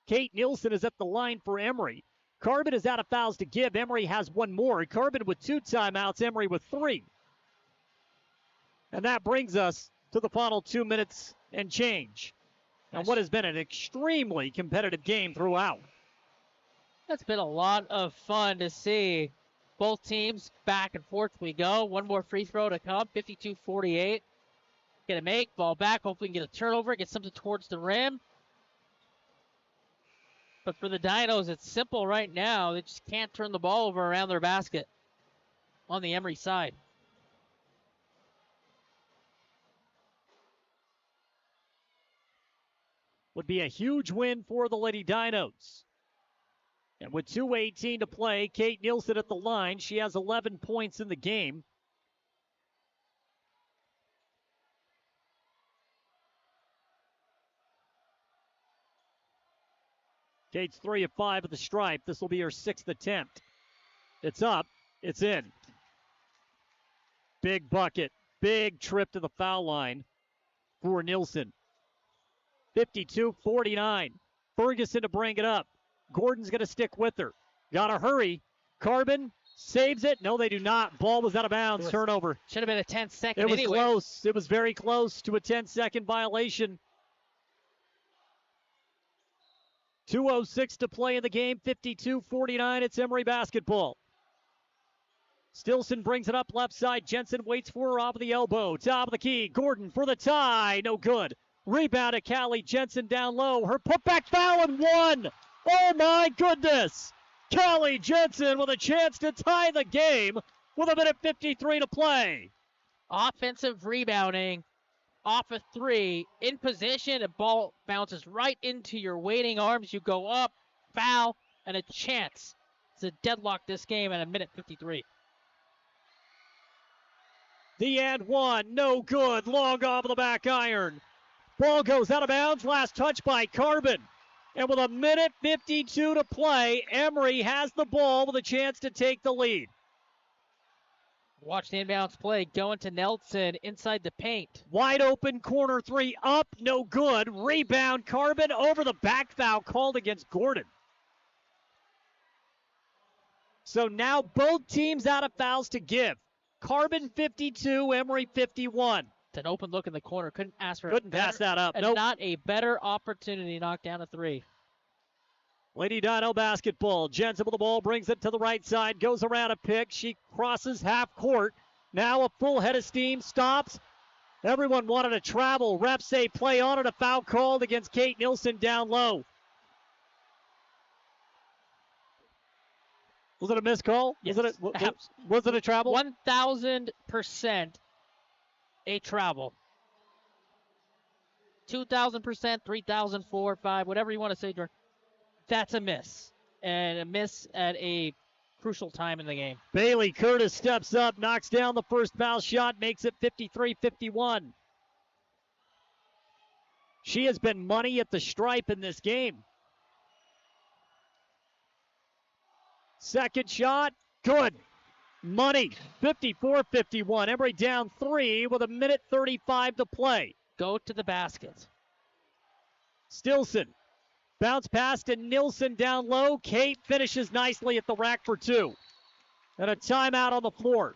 Kate Nielsen is at the line for Emery. Carbon is out of fouls to give. Emery has 1 more. Carbon with 2 timeouts. Emery with 3. And that brings us to the final 2 minutes and change. And what has been an extremely competitive game throughout. That's been a lot of fun to see. Both teams back and forth we go. 1 more free throw to come. 52-48. Get a make, ball back. Hopefully we can get a turnover, get something towards the rim. But for the Dinos, it's simple right now. They just can't turn the ball over around their basket on the Emery side. Would be a huge win for the Lady Dinos. And with 2:18 to play, Kate Nielsen at the line. She has 11 points in the game. Kate's 3 of 5 at the stripe. This will be her 6th attempt. It's up. It's in. Big bucket. Big trip to the foul line for Nielsen. 52-49. Ferguson to bring it up. Gordon's going to stick with her. Got to hurry. Carbon saves it. No, they do not. Ball was out of bounds. Turnover. Should have been a 10-second. It was anyway. close. It was very close to a 10-second violation. 2:06 to play in the game. 52-49. It's Emery basketball. Stilson brings it up left side. Jensen waits for her off of the elbow. Top of the key. Gordon for the tie. No good. Rebound to Callie Jensen down low. Her putback foul and 1. Oh, my goodness. Callie Jensen with a chance to tie the game with 1:53 to play. Offensive rebounding off a three, in position, a ball bounces right into your waiting arms. You go up, foul, and a chance to deadlock this game at 1:53. The and one, no good. Long off of the back iron. Ball goes out of bounds. Last touch by Carbon. And with 1:52 to play, Emery has the ball with a chance to take the lead. Watch the inbounds play going to Nelson inside the paint. Wide open corner three up, no good. Rebound, Carbon over the back, foul called against Gordon. So now both teams out of fouls to give. Carbon 52, Emery 51. It's an open look in the corner. Couldn't ask for Couldn't pass that up. And Nope. not a better opportunity to knock down a three. Lady Dino basketball. Jensen with the ball, brings it to the right side, goes around a pick. She crosses half court. Now a full head of steam, stops. Everyone wanted to travel. Refs say play on it. A foul called against Kate Nilsson down low. Was it a missed call? Yes. Was it a travel? 1,000% a travel. 2,000%, 3,004, 5, whatever you want to say, Jordan. That's a miss. And a miss at a crucial time in the game. Bailey Curtis steps up, knocks down the first foul shot, makes it 53-51. She has been money at the stripe in this game. Second shot, good. Money, 54-51. Emery down 3 with 1:35 to play. Go to the basket. Stilson, bounce pass to Nilsson down low. Kate finishes nicely at the rack for 2. And a timeout on the floor.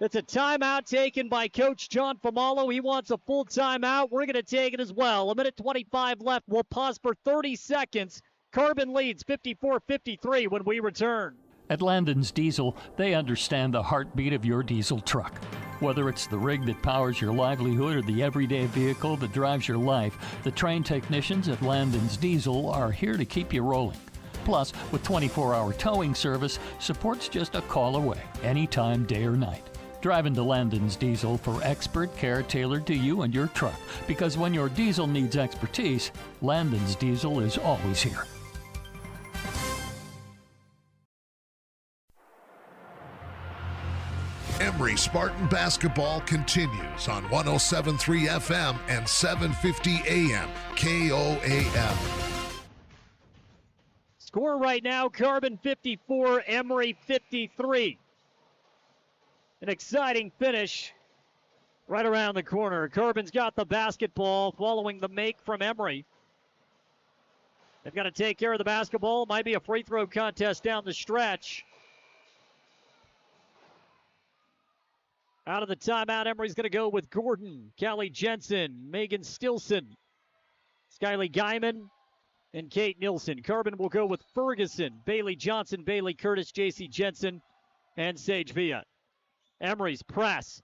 It's a timeout taken by Coach John Famalo. He wants a full timeout. We're going to take it as well. 1:25 left. We'll pause for 30 seconds. Carbon leads 54-53 when we return. At Landon's Diesel, they understand the heartbeat of your diesel truck. Whether it's the rig that powers your livelihood or the everyday vehicle that drives your life, the trained technicians at Landon's Diesel are here to keep you rolling. Plus, with 24-hour towing service, support's just a call away, anytime, day or night. Drive into Landon's Diesel for expert care tailored to you and your truck, because when your diesel needs expertise, Landon's Diesel is always here. Emery Spartan basketball continues on 107.3 FM and 750 AM KOAL. Score right now, Carbon 54, Emery 53. An exciting finish right around the corner. Carbon's got the basketball following the make from Emery. They've got to take care of the basketball. Might be a free throw contest down the stretch. Out of the timeout, Emery's going to go with Gordon, Callie Jensen, Megan Stilson, Skylie Guyman, and Kate Nilsson. Carbon will go with Ferguson, Bailey Johnson, Bailey Curtis, J.C. Jensen, and Sage Villa. Emery's press.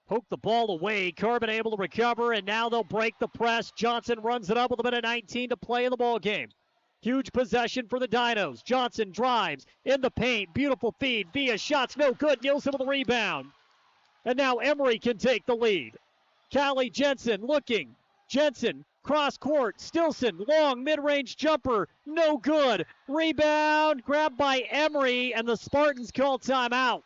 Poke the ball away. Carbon able to recover, and now they'll break the press. Johnson runs it up with 1:19 to play in the ball game. Huge possession for the Dinos. Johnson drives in the paint. Beautiful feed. Via shots no good. Nilsson with the rebound. And now Emery can take the lead. Callie Jensen looking. Jensen, cross court. Stilson, long mid-range jumper. No good. Rebound, grabbed by Emery, and the Spartans call timeout.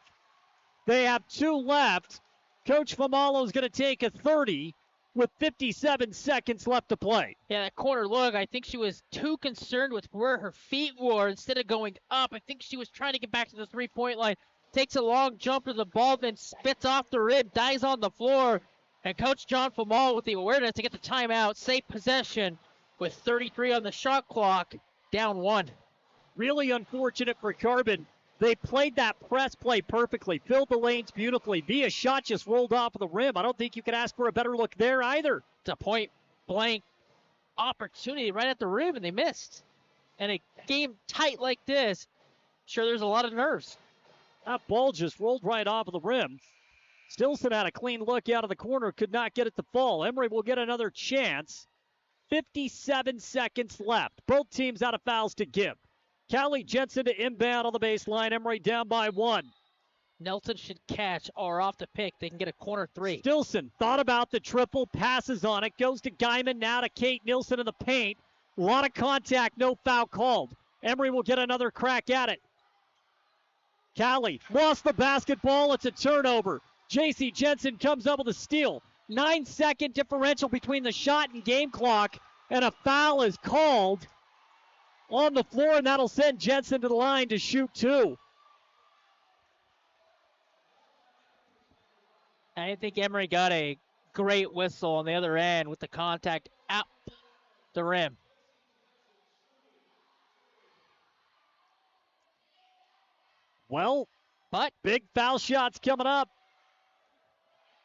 They have 2 left. Coach Famalo's going to take a 30 with 57 seconds left to play. Yeah, that corner look, I think she was too concerned with where her feet were instead of going up. I think she was trying to get back to the three-point line. Takes a long jump to the ball, then spits off the rim, dies on the floor. And Coach John Famalo with the awareness to get the timeout. Safe possession with 33 on the shot clock. Down 1. Really unfortunate for Carbon. They played that press play perfectly. Filled the lanes beautifully. Via shot just rolled off of the rim. I don't think you could ask for a better look there either. It's a point-blank opportunity right at the rim, and they missed. And a game tight like this, sure, there's a lot of nerves. That ball just rolled right off of the rim. Stilson had a clean look out of the corner, could not get it to fall. Emery will get another chance. 57 seconds left. Both teams out of fouls to give. Callie Jensen to inbound on the baseline. Emery down by 1. Nelson should catch or off the pick. They can get a corner 3. Stilson thought about the triple, passes on it, goes to Guyman, now to Kate Nielsen in the paint. A lot of contact, no foul called. Emery will get another crack at it. Callie lost the basketball. It's a turnover. J.C. Jensen comes up with a steal. 9-second differential between the shot and game clock, and a foul is called on the floor, and that'll send Jensen to the line to shoot 2. I think Emery got a great whistle on the other end with the contact at the rim. Well, but big foul shots coming up.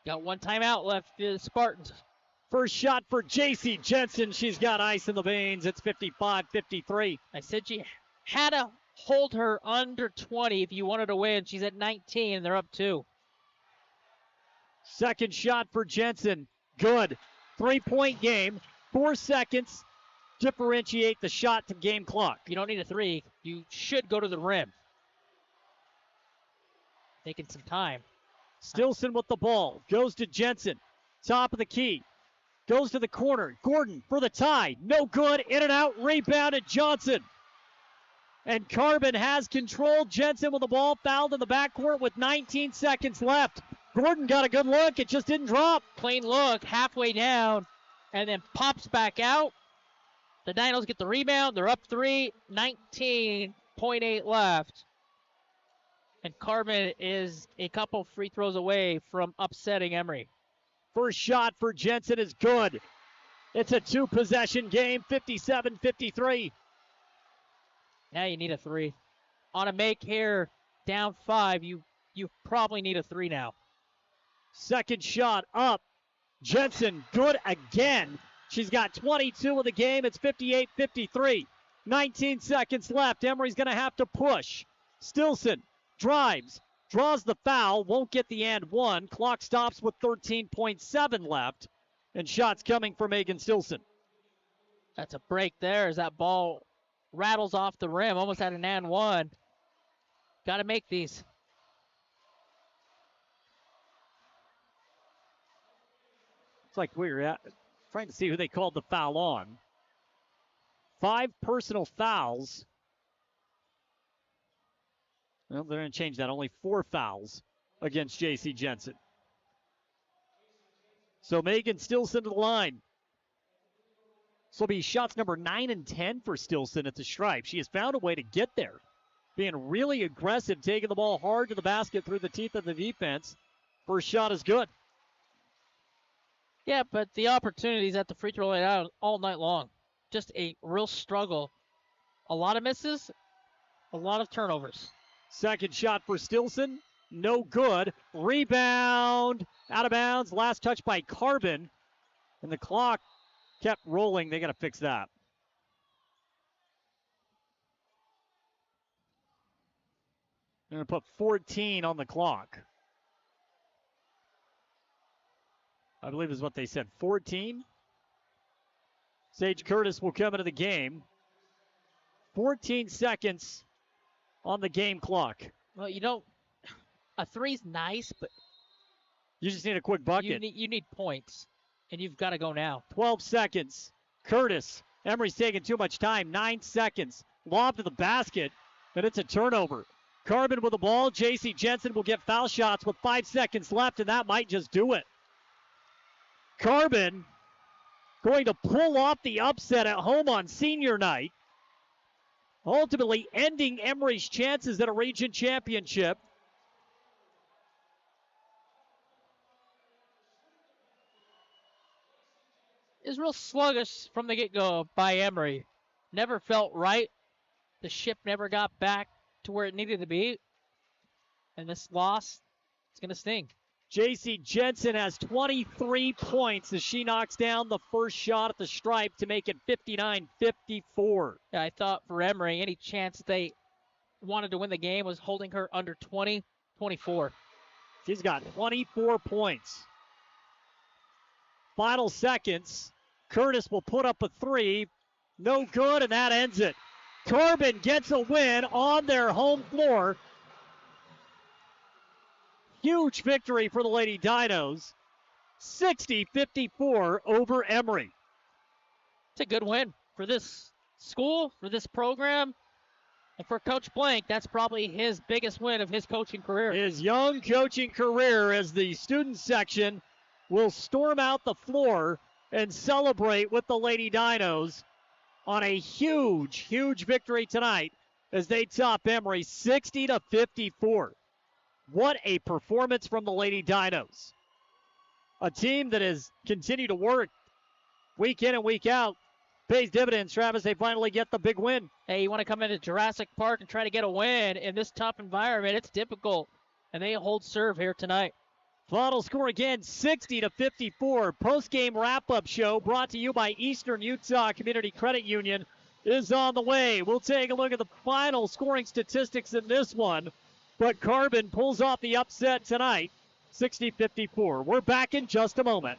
Got one timeout left for the Spartans. First shot for J.C. Jensen. She's got ice in the veins. It's 55-53. I said you had to hold her under 20 if you wanted to win. She's at 19, and they're up 2. Second shot for Jensen. Good. 3-point game. 4 seconds. Differentiate the shot to game clock. You don't need a 3. You should go to the rim. Taking some time. Stilson with the ball. Goes to Jensen. Top of the key. Goes to the corner. Gordon for the tie. No good. In and out. Rebounded Johnson. And Carbon has control. Jensen with the ball. Fouled in the backcourt with 19 seconds left. Gordon got a good look. It just didn't drop. Plain look. Halfway down. And then pops back out. The Dinos get the rebound. They're up 3. 19.8 left. And Carbon is a couple free throws away from upsetting Emery. First shot for Jensen is good. It's a 2-possession game, 57-53. Now you need a 3. On a make here, down 5, you probably need a 3 now. Second shot up. Jensen, good again. She's got 22 in the game. It's 58-53. 19 seconds left. Emery's going to have to push. Stilson drives, draws the foul, won't get the and 1. Clock stops with 13.7 left. And shots coming for Megan Stilson. That's a break there as that ball rattles off the rim. Almost had an and 1. Got to make these. It's like we were trying to see who they called the foul on. 5 personal fouls. Well, they're going to change that. Only 4 fouls against J.C. Jensen. So Megan Stilson to the line. This will be shots number 9 and 10 for Stilson at the stripe. She has found a way to get there. Being really aggressive, taking the ball hard to the basket through the teeth of the defense. First shot is good. Yeah, but the opportunities at the free throw line out all night long. Just a real struggle. A lot of misses, a lot of turnovers. Second shot for Stilson. No good. Rebound. Out of bounds. Last touch by Carbon. And the clock kept rolling. They got to fix that. They're going to put 14 on the clock. I believe is what they said. 14. Sage Curtis will come into the game. 14 seconds on the game clock. Well, a 3's nice, but you just need a quick bucket. You need points, and you've got to go now. 12 seconds. Curtis. Emery's taking too much time. 9 seconds. Lob to the basket, and it's a turnover. Carbon with the ball. J.C. Jensen will get foul shots with 5 seconds left, and that might just do it. Carbon going to pull off the upset at home on senior night, ultimately ending Emery's chances at a region championship. It was real sluggish from the get-go by Emery. Never felt right. The ship never got back to where it needed to be. And this loss, it's going to sting. J.C. Jensen has 23 points as she knocks down the first shot at the stripe to make it 59-54. Yeah, I thought for Emery, any chance they wanted to win the game was holding her under 20, 24. She's got 24 points. Final seconds. Curtis will put up a 3. No good, and that ends it. Corbin gets a win on their home floor. Huge victory for the Lady Dinos. 60-54 over Emery. It's a good win for this school, for this program, and for Coach Blank. That's probably his biggest win of his coaching career. His young coaching career, as the student section will storm out the floor and celebrate with the Lady Dinos on a huge, huge victory tonight as they top Emery 60-54. What a performance from the Lady Dinos. A team that has continued to work week in and week out. Pays dividends, Travis. They finally get the big win. Hey, you want to come into Jurassic Park and try to get a win in this tough environment. It's difficult, and they hold serve here tonight. Final score again, 60-54. Post-game wrap-up show brought to you by Eastern Utah Community Credit Union is on the way. We'll take a look at the final scoring statistics in this one. But Carbon pulls off the upset tonight, 60-54. We're back in just a moment.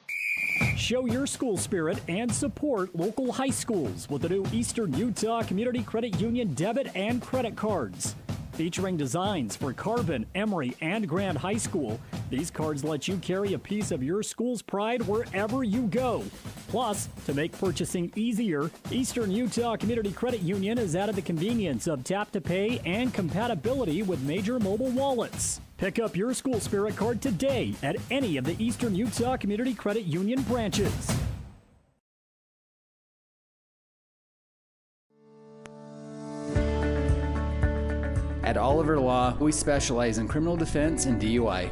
Show your school spirit and support local high schools with the new Eastern Utah Community Credit Union debit and credit cards. Featuring designs for Carbon, Emery, and Grand High School, these cards let you carry a piece of your school's pride wherever you go. Plus, to make purchasing easier, Eastern Utah Community Credit Union has added the convenience of tap-to-pay and compatibility with major mobile wallets. Pick up your school spirit card today at any of the Eastern Utah Community Credit Union branches. At Oliver Law, we specialize in criminal defense and DUI.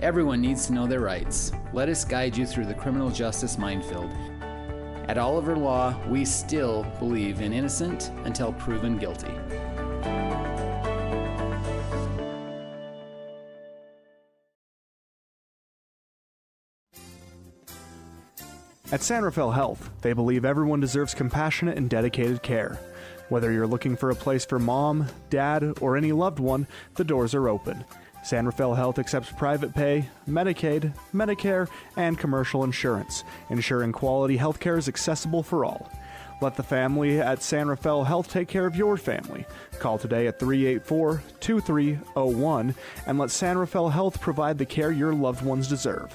Everyone needs to know their rights. Let us guide you through the criminal justice minefield. At Oliver Law, we still believe in innocent until proven guilty. At San Rafael Health, they believe everyone deserves compassionate and dedicated care. Whether you're looking for a place for mom, dad, or any loved one, the doors are open. San Rafael Health accepts private pay, Medicaid, Medicare, and commercial insurance, ensuring quality health care is accessible for all. Let the family at San Rafael Health take care of your family. Call today at 384-2301 and let San Rafael Health provide the care your loved ones deserve.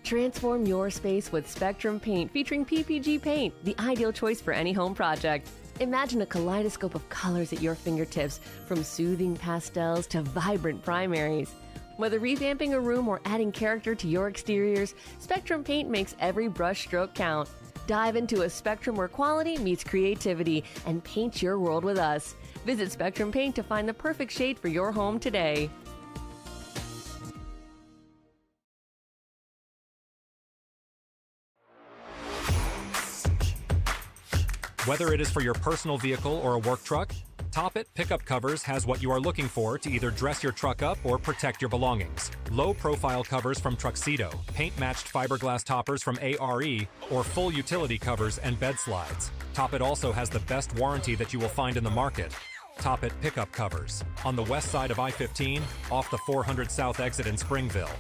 Transform your space with Spectrum Paint featuring PPG paint, the ideal choice for any home project. Imagine a kaleidoscope of colors at your fingertips, from soothing pastels to vibrant primaries. Whether revamping a room or adding character to your exteriors, Spectrum Paint makes every brush stroke count. Dive into a spectrum where quality meets creativity and paint your world with us. Visit Spectrum Paint to find the perfect shade for your home today. Whether it is for your personal vehicle or a work truck, Toppet Pickup Covers has what you are looking for to either dress your truck up or protect your belongings. Low-profile covers from Truxedo, paint-matched fiberglass toppers from ARE, or full utility covers and bed slides. Toppet also has the best warranty that you will find in the market. Toppet Pickup Covers, on the west side of I-15, off the 400 South exit in Springville.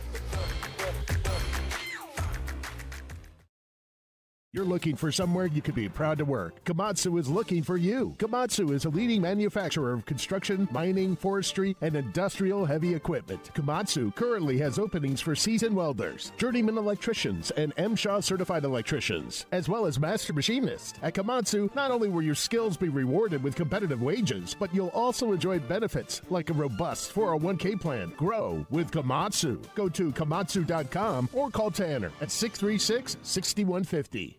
You're looking for somewhere you could be proud to work. Komatsu is looking for you. Komatsu is a leading manufacturer of construction, mining, forestry, and industrial heavy equipment. Komatsu currently has openings for seasoned welders, journeyman electricians, and MSHA certified electricians, as well as master machinists. At Komatsu, not only will your skills be rewarded with competitive wages, but you'll also enjoy benefits like a robust 401k plan. Grow with Komatsu. Go to komatsu.com or call Tanner at 636-6150.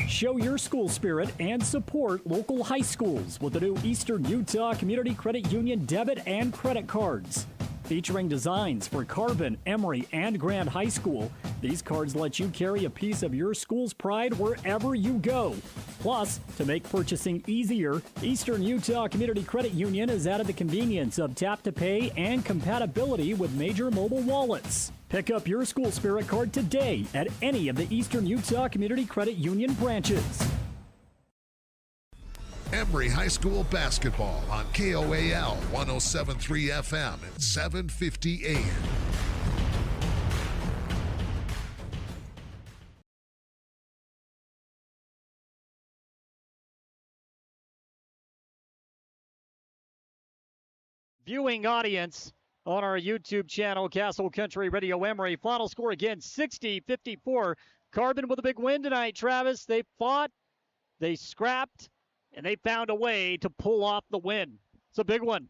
Show your school spirit and support local high schools with the new Eastern Utah Community Credit Union debit and credit cards. Featuring designs for Carbon, Emery, and Grand High School, these cards let you carry a piece of your school's pride wherever you go. Plus, to make purchasing easier, Eastern Utah Community Credit Union has added the convenience of tap-to-pay and compatibility with major mobile wallets. Pick up your school spirit card today at any of the Eastern Utah Community Credit Union branches. Emery High School basketball on KOAL 107.3 FM and 750 AM. viewing audience on our YouTube channel, Castle Country Radio Emery. Final score again, 60-54. Carbon with a big win tonight, Travis. They fought, they scrapped, and they found a way to pull off the win. It's a big one.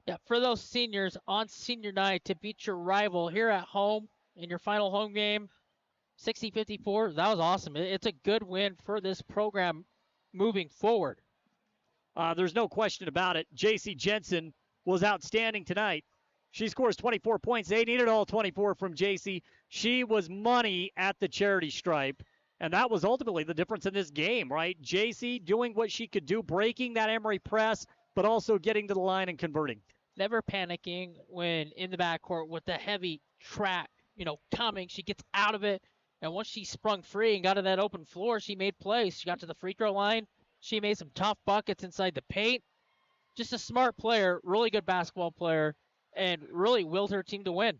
Yeah, for those seniors on senior night to beat your rival here at home in your final home game, 60-54, that was awesome. It's a good win for this program moving forward. There's no question about it. J.C. Jensen was outstanding tonight. She scores 24 points. They needed all 24 from J.C. She was money at the charity stripe, and that was ultimately the difference in this game, right? J.C. doing what she could do, breaking that Emery press, but also getting to the line and converting. Never panicking when in the backcourt with the heavy track, coming. She gets out of it, and once she sprung free and got to that open floor, she made plays. She got to the free throw line. She made some tough buckets inside the paint. Just a smart player, really good basketball player, and really willed her team to win.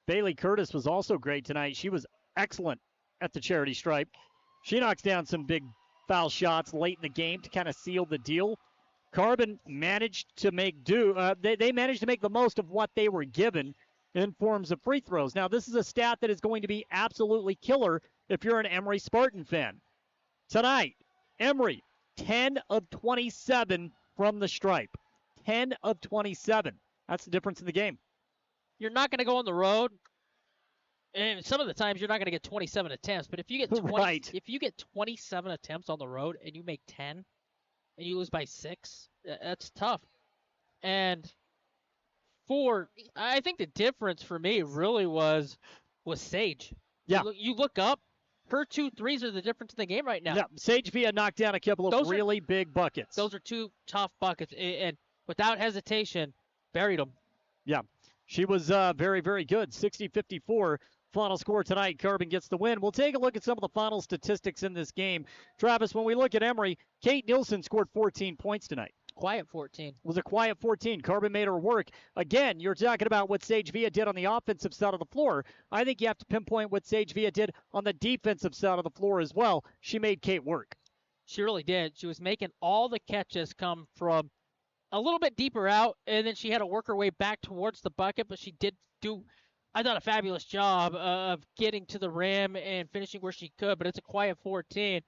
Bailey Curtis was also great tonight. She was excellent at the charity stripe. She knocks down some big foul shots late in the game to kind of seal the deal. Carbon managed to make they managed to make the most of what they were given in forms of free throws. Now, this is a stat that is going to be absolutely killer if you're an Emery Spartan fan. Tonight, Emery, 10 of 27 from the stripe. 10 of 27. That's the difference in the game. You're not going to go on the road, and some of the times you're not going to get 27 attempts. But if you get if you get 27 attempts on the road and you make 10, and you lose by 6, that's tough. And I think the difference for me really was Sage. Yeah. You look up, her 2 threes are the difference in the game right now. Yeah, Sage Villa knocked down a couple of really big buckets. Those are 2 tough buckets, and without hesitation, buried them. Yeah, she was very, very good. 60-54. Final score tonight. Carbon gets the win. We'll take a look at some of the final statistics in this game. Travis, when we look at Emery, Kate Nielsen scored 14 points tonight. Quiet 14. It was a quiet 14. Carbon made her work. Again, you're talking about what Sage Villa did on the offensive side of the floor. I think you have to pinpoint what Sage Villa did on the defensive side of the floor as well. She made Kate work. She really did. She was making all the catches come from a little bit deeper out, and then she had to work her way back towards the bucket, but she did do, I thought, a fabulous job of getting to the rim and finishing where she could, but it's a quiet 14.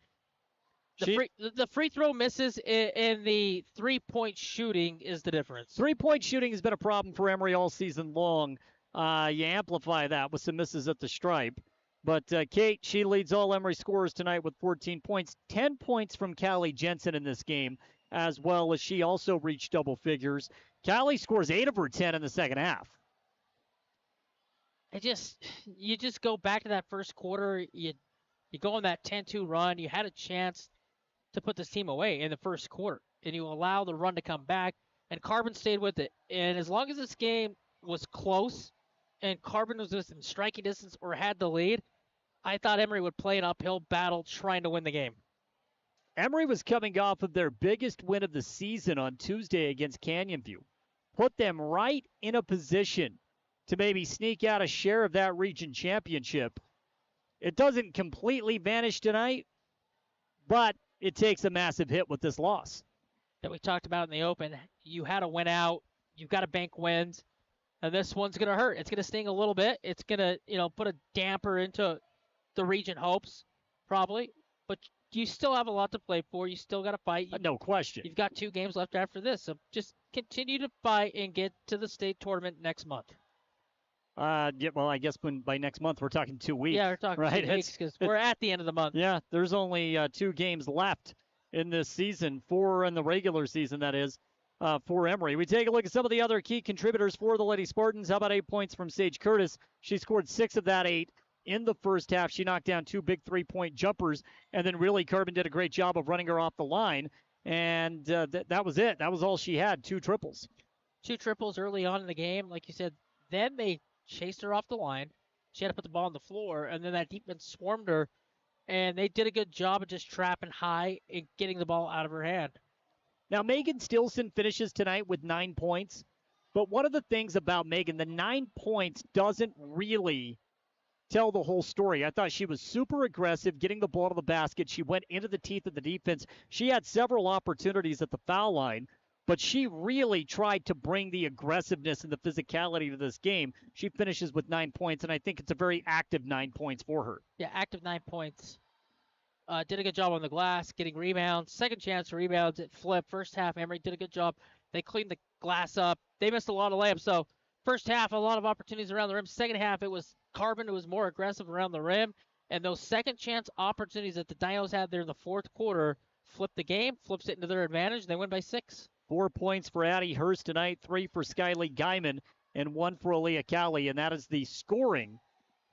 The free throw misses and the three-point shooting is the difference. Three-point shooting has been a problem for Emery all season long. You amplify that with some misses at the stripe. But Kate, she leads all Emery scorers tonight with 14 points. 10 points from Callie Jensen in this game, as well as she also reached double figures. Callie scores 8 of her 10 in the second half. You just go back to that first quarter. You go on that 10-2 run. You had a chance to put this team away in the first quarter, and you allow the run to come back, and Carbon stayed with it. And as long as this game was close and Carbon was within striking distance or had the lead, I thought Emery would play an uphill battle trying to win the game. Emery was coming off of their biggest win of the season on Tuesday against Canyon View. Put them right in a position to maybe sneak out a share of that region championship. It doesn't completely vanish tonight, but it takes a massive hit with this loss. That we talked about in the open. You had to win out. You've got to bank wins. And this one's going to hurt. It's going to sting a little bit. It's going to, put a damper into the region hopes, probably. But you still have a lot to play for. You still got to fight. No question. You've got 2 games left after this. So just continue to fight and get to the state tournament next month. Well, I guess by next month we're talking 2 weeks. Yeah, we're talking right? 2 weeks because we're at the end of the month. Yeah, there's only 2 games left in this season, 4 in the regular season, that is, for Emery. We take a look at some of the other key contributors for the Lady Spartans. How about 8 points from Sage Curtis? She scored 6 of that 8 in the first half. She knocked down 2 big 3-point jumpers, and then really Carbon did a great job of running her off the line, and that was it. That was all she had, 2 triples. 2 triples early on in the game, like you said. Then they chased her off the line. She had to put the ball on the floor, and then that defense swarmed her, and they did a good job of just trapping high and getting the ball out of her hand. Now, Megan Stilson finishes tonight with 9 points, but one of the things about Megan, the 9 points doesn't really tell the whole story. I thought she was super aggressive, getting the ball to the basket. She went into the teeth of the defense. She had several opportunities at the foul line but she really tried to bring the aggressiveness and the physicality to this game. She finishes with 9 points, and I think it's a very active 9 points for her. Yeah, active 9 points. Did a good job on the glass, getting rebounds. Second chance rebounds at flip. First half, Emery did a good job. They cleaned the glass up. They missed a lot of layups. So first half, a lot of opportunities around the rim. Second half, it was Carbon who was more aggressive around the rim. And those second chance opportunities that the Dinos had there in the fourth quarter flipped the game, flips it into their advantage. They win by 6. 4 points for Addie Hurst tonight, 3 for Skylee Guyman, and 1 for Aaliyah Cowley. And that is the scoring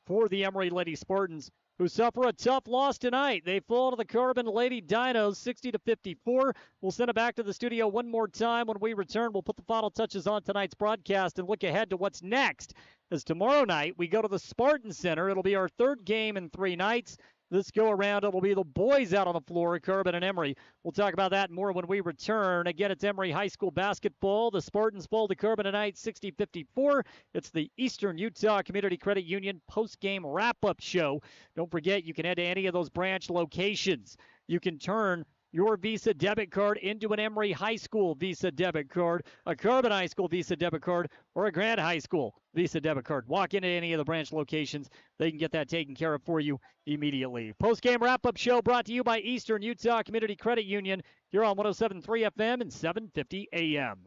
for the Emery Lady Spartans, who suffer a tough loss tonight. They fall to the Carbon Lady Dinos 60-54. We'll send it back to the studio one more time. When we return, we'll put the final touches on tonight's broadcast and look ahead to what's next. As tomorrow night, we go to the Spartan Center. It'll be our third game in 3 nights. This go around, it'll be the boys out on the floor, Carbon and Emery. We'll talk about that more when we return. Again, it's Emery High School basketball. The Spartans fall to Carbon tonight 60-54. It's the Eastern Utah Community Credit Union post-game wrap-up show. Don't forget, you can head to any of those branch locations. You can turn your Visa debit card into an Emery High School Visa debit card, a Carbon High School Visa debit card, or a Grant High School Visa debit card. Walk into any of the branch locations. They can get that taken care of for you immediately. Post-game wrap-up show brought to you by Eastern Utah Community Credit Union here on 107.3 FM and 750 AM.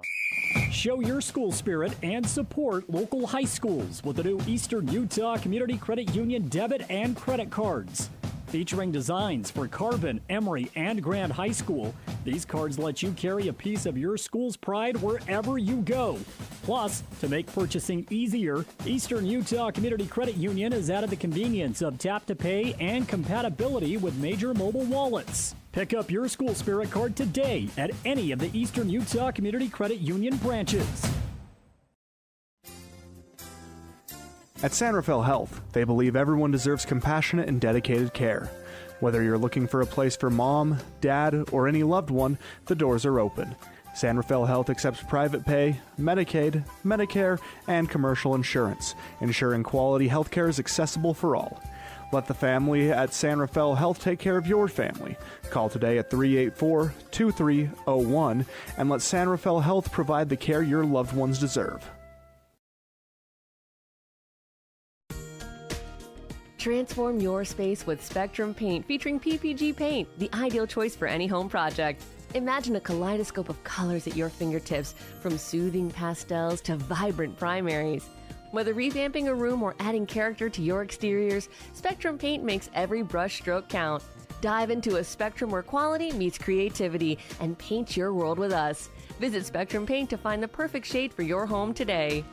Show your school spirit and support local high schools with the new Eastern Utah Community Credit Union debit and credit cards. Featuring designs for Carbon, Emery, and Grand High School, these cards let you carry a piece of your school's pride wherever you go. Plus, to make purchasing easier, Eastern Utah Community Credit Union has added the convenience of tap-to-pay and compatibility with major mobile wallets. Pick up your school spirit card today at any of the Eastern Utah Community Credit Union branches. At San Rafael Health, they believe everyone deserves compassionate and dedicated care. Whether you're looking for a place for mom, dad, or any loved one, the doors are open. San Rafael Health accepts private pay, Medicaid, Medicare, and commercial insurance, ensuring quality health care is accessible for all. Let the family at San Rafael Health take care of your family. Call today at 384-2301 and let San Rafael Health provide the care your loved ones deserve. Transform your space with Spectrum Paint featuring PPG paint, the ideal choice for any home project. Imagine a kaleidoscope of colors at your fingertips, from soothing pastels to vibrant primaries. Whether revamping a room or adding character to your exteriors, Spectrum Paint makes every brush stroke count. Dive into a spectrum where quality meets creativity and paint your world with us. Visit Spectrum Paint to find the perfect shade for your home today.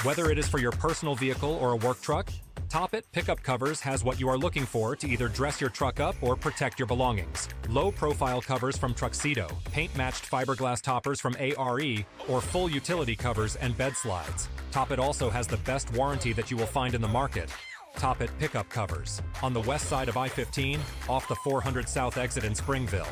Whether it is for your personal vehicle or a work truck, Top It Pickup Covers has what you are looking for to either dress your truck up or protect your belongings. Low-profile covers from Tuxedo, paint-matched fiberglass toppers from ARE, or full utility covers and bed slides. Top It also has the best warranty that you will find in the market. Top It Pickup Covers, on the west side of I-15, off the 400 South exit in Springville.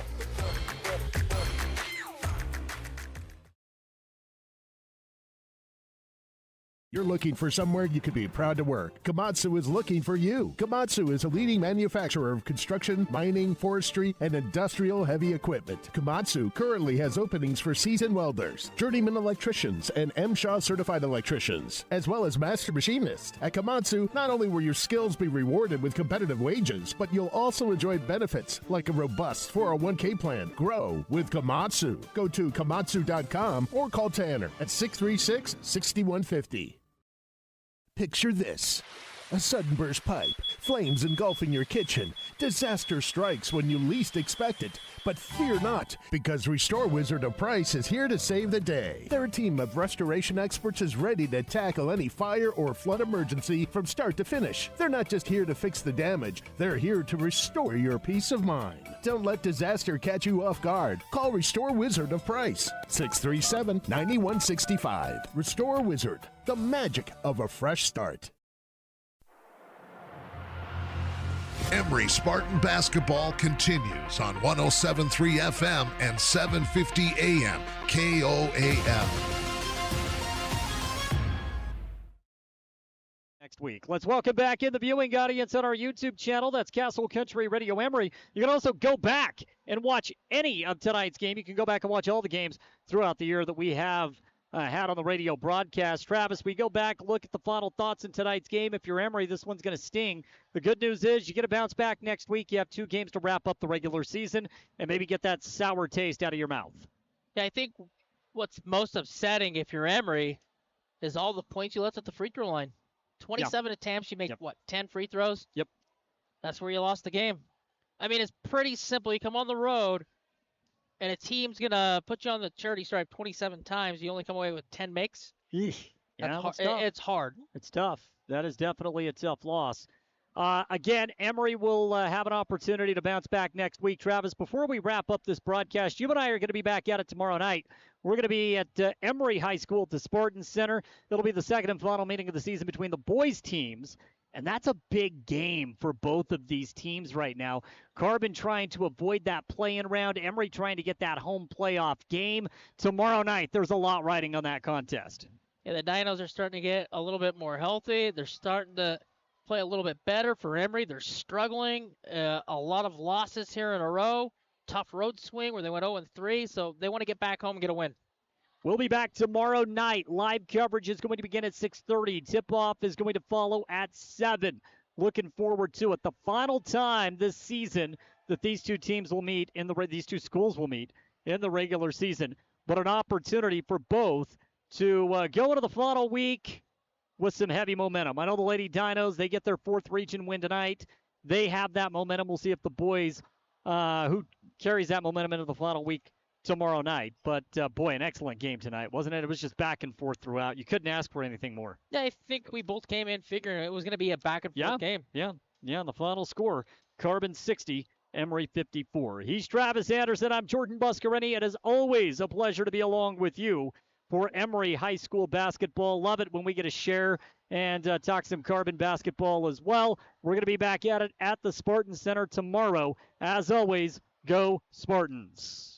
You're looking for somewhere you could be proud to work. Komatsu is looking for you. Komatsu is a leading manufacturer of construction, mining, forestry, and industrial heavy equipment. Komatsu currently has openings for seasoned welders, journeyman electricians, and MSHA certified electricians, as well as master machinists. At Komatsu, not only will your skills be rewarded with competitive wages, but you'll also enjoy benefits like a robust 401k plan. Grow with Komatsu. Go to komatsu.com or call Tanner at 636-6150. Picture this. A sudden burst pipe, flames engulfing your kitchen. Disaster strikes when you least expect it. But fear not, because Restore Wizard of Price is here to save the day. Their team of restoration experts is ready to tackle any fire or flood emergency from start to finish. They're not just here to fix the damage, they're here to restore your peace of mind. Don't let disaster catch you off guard. Call Restore Wizard of Price, 637-9165. Restore Wizard, the magic of a fresh start. Emery Spartan basketball continues on 107.3 FM and 750 AM KOAL. Next week. Let's welcome back in the viewing audience on our YouTube channel. That's Castle Country Radio Emery. You can also go back and watch any of tonight's game. You can go back and watch all the games throughout the year that we have had on the radio broadcast. Travis, we go back, look at the final thoughts in tonight's game. If you're Emery, this one's going to sting. The good news is you get a bounce back next week. You have 2 games to wrap up the regular season and maybe get that sour taste out of your mouth. Yeah, I think what's most upsetting if you're Emery is all the points you left at the free throw line. 27 attempts, you make, 10 free throws? Yep. That's where you lost the game. I mean, it's pretty simple. You come on the road, and a team's going to put you on the charity stripe 27 times. You only come away with 10 makes? Yeah, it's hard. It's tough. That is definitely a tough loss. Again, Emery will have an opportunity to bounce back next week. Travis, before we wrap up this broadcast, you and I are going to be back at it tomorrow night. We're going to be at Emery High School at the Spartans Center. It'll be the second and final meeting of the season between the boys' teams, and that's a big game for both of these teams right now. Carbon trying to avoid that play-in round. Emery trying to get that home playoff game. Tomorrow night, there's a lot riding on that contest. Yeah, the Dinos are starting to get a little bit more healthy. They're starting to play a little bit better for Emery. They're struggling. A lot of losses here in a row. Tough road swing where they went 0-3, so they want to get back home and get a win. We'll be back tomorrow night. Live coverage is going to begin at 6:30. Tip-off is going to follow at 7. Looking forward to it. The final time this season that these two teams will meet, these two schools will meet in the regular season. But an opportunity for both to go into the final week with some heavy momentum. I know the Lady Dinos, they get their 4th region win tonight. They have that momentum. We'll see if the boys who carries that momentum into the final week tomorrow night. But, boy, an excellent game tonight, wasn't it? It was just back and forth throughout. You couldn't ask for anything more. Yeah, I think we both came in figuring it was going to be a back and forth game. Yeah, and the final score, Carbon 60, Emery 54. He's Travis Anderson. I'm Jordan Buscarini. It is always a pleasure to be along with you for Emery High School basketball. Love it when we get to share and talk some Carbon basketball as well. We're going to be back at it at the Spartan Center tomorrow. As always, go Spartans.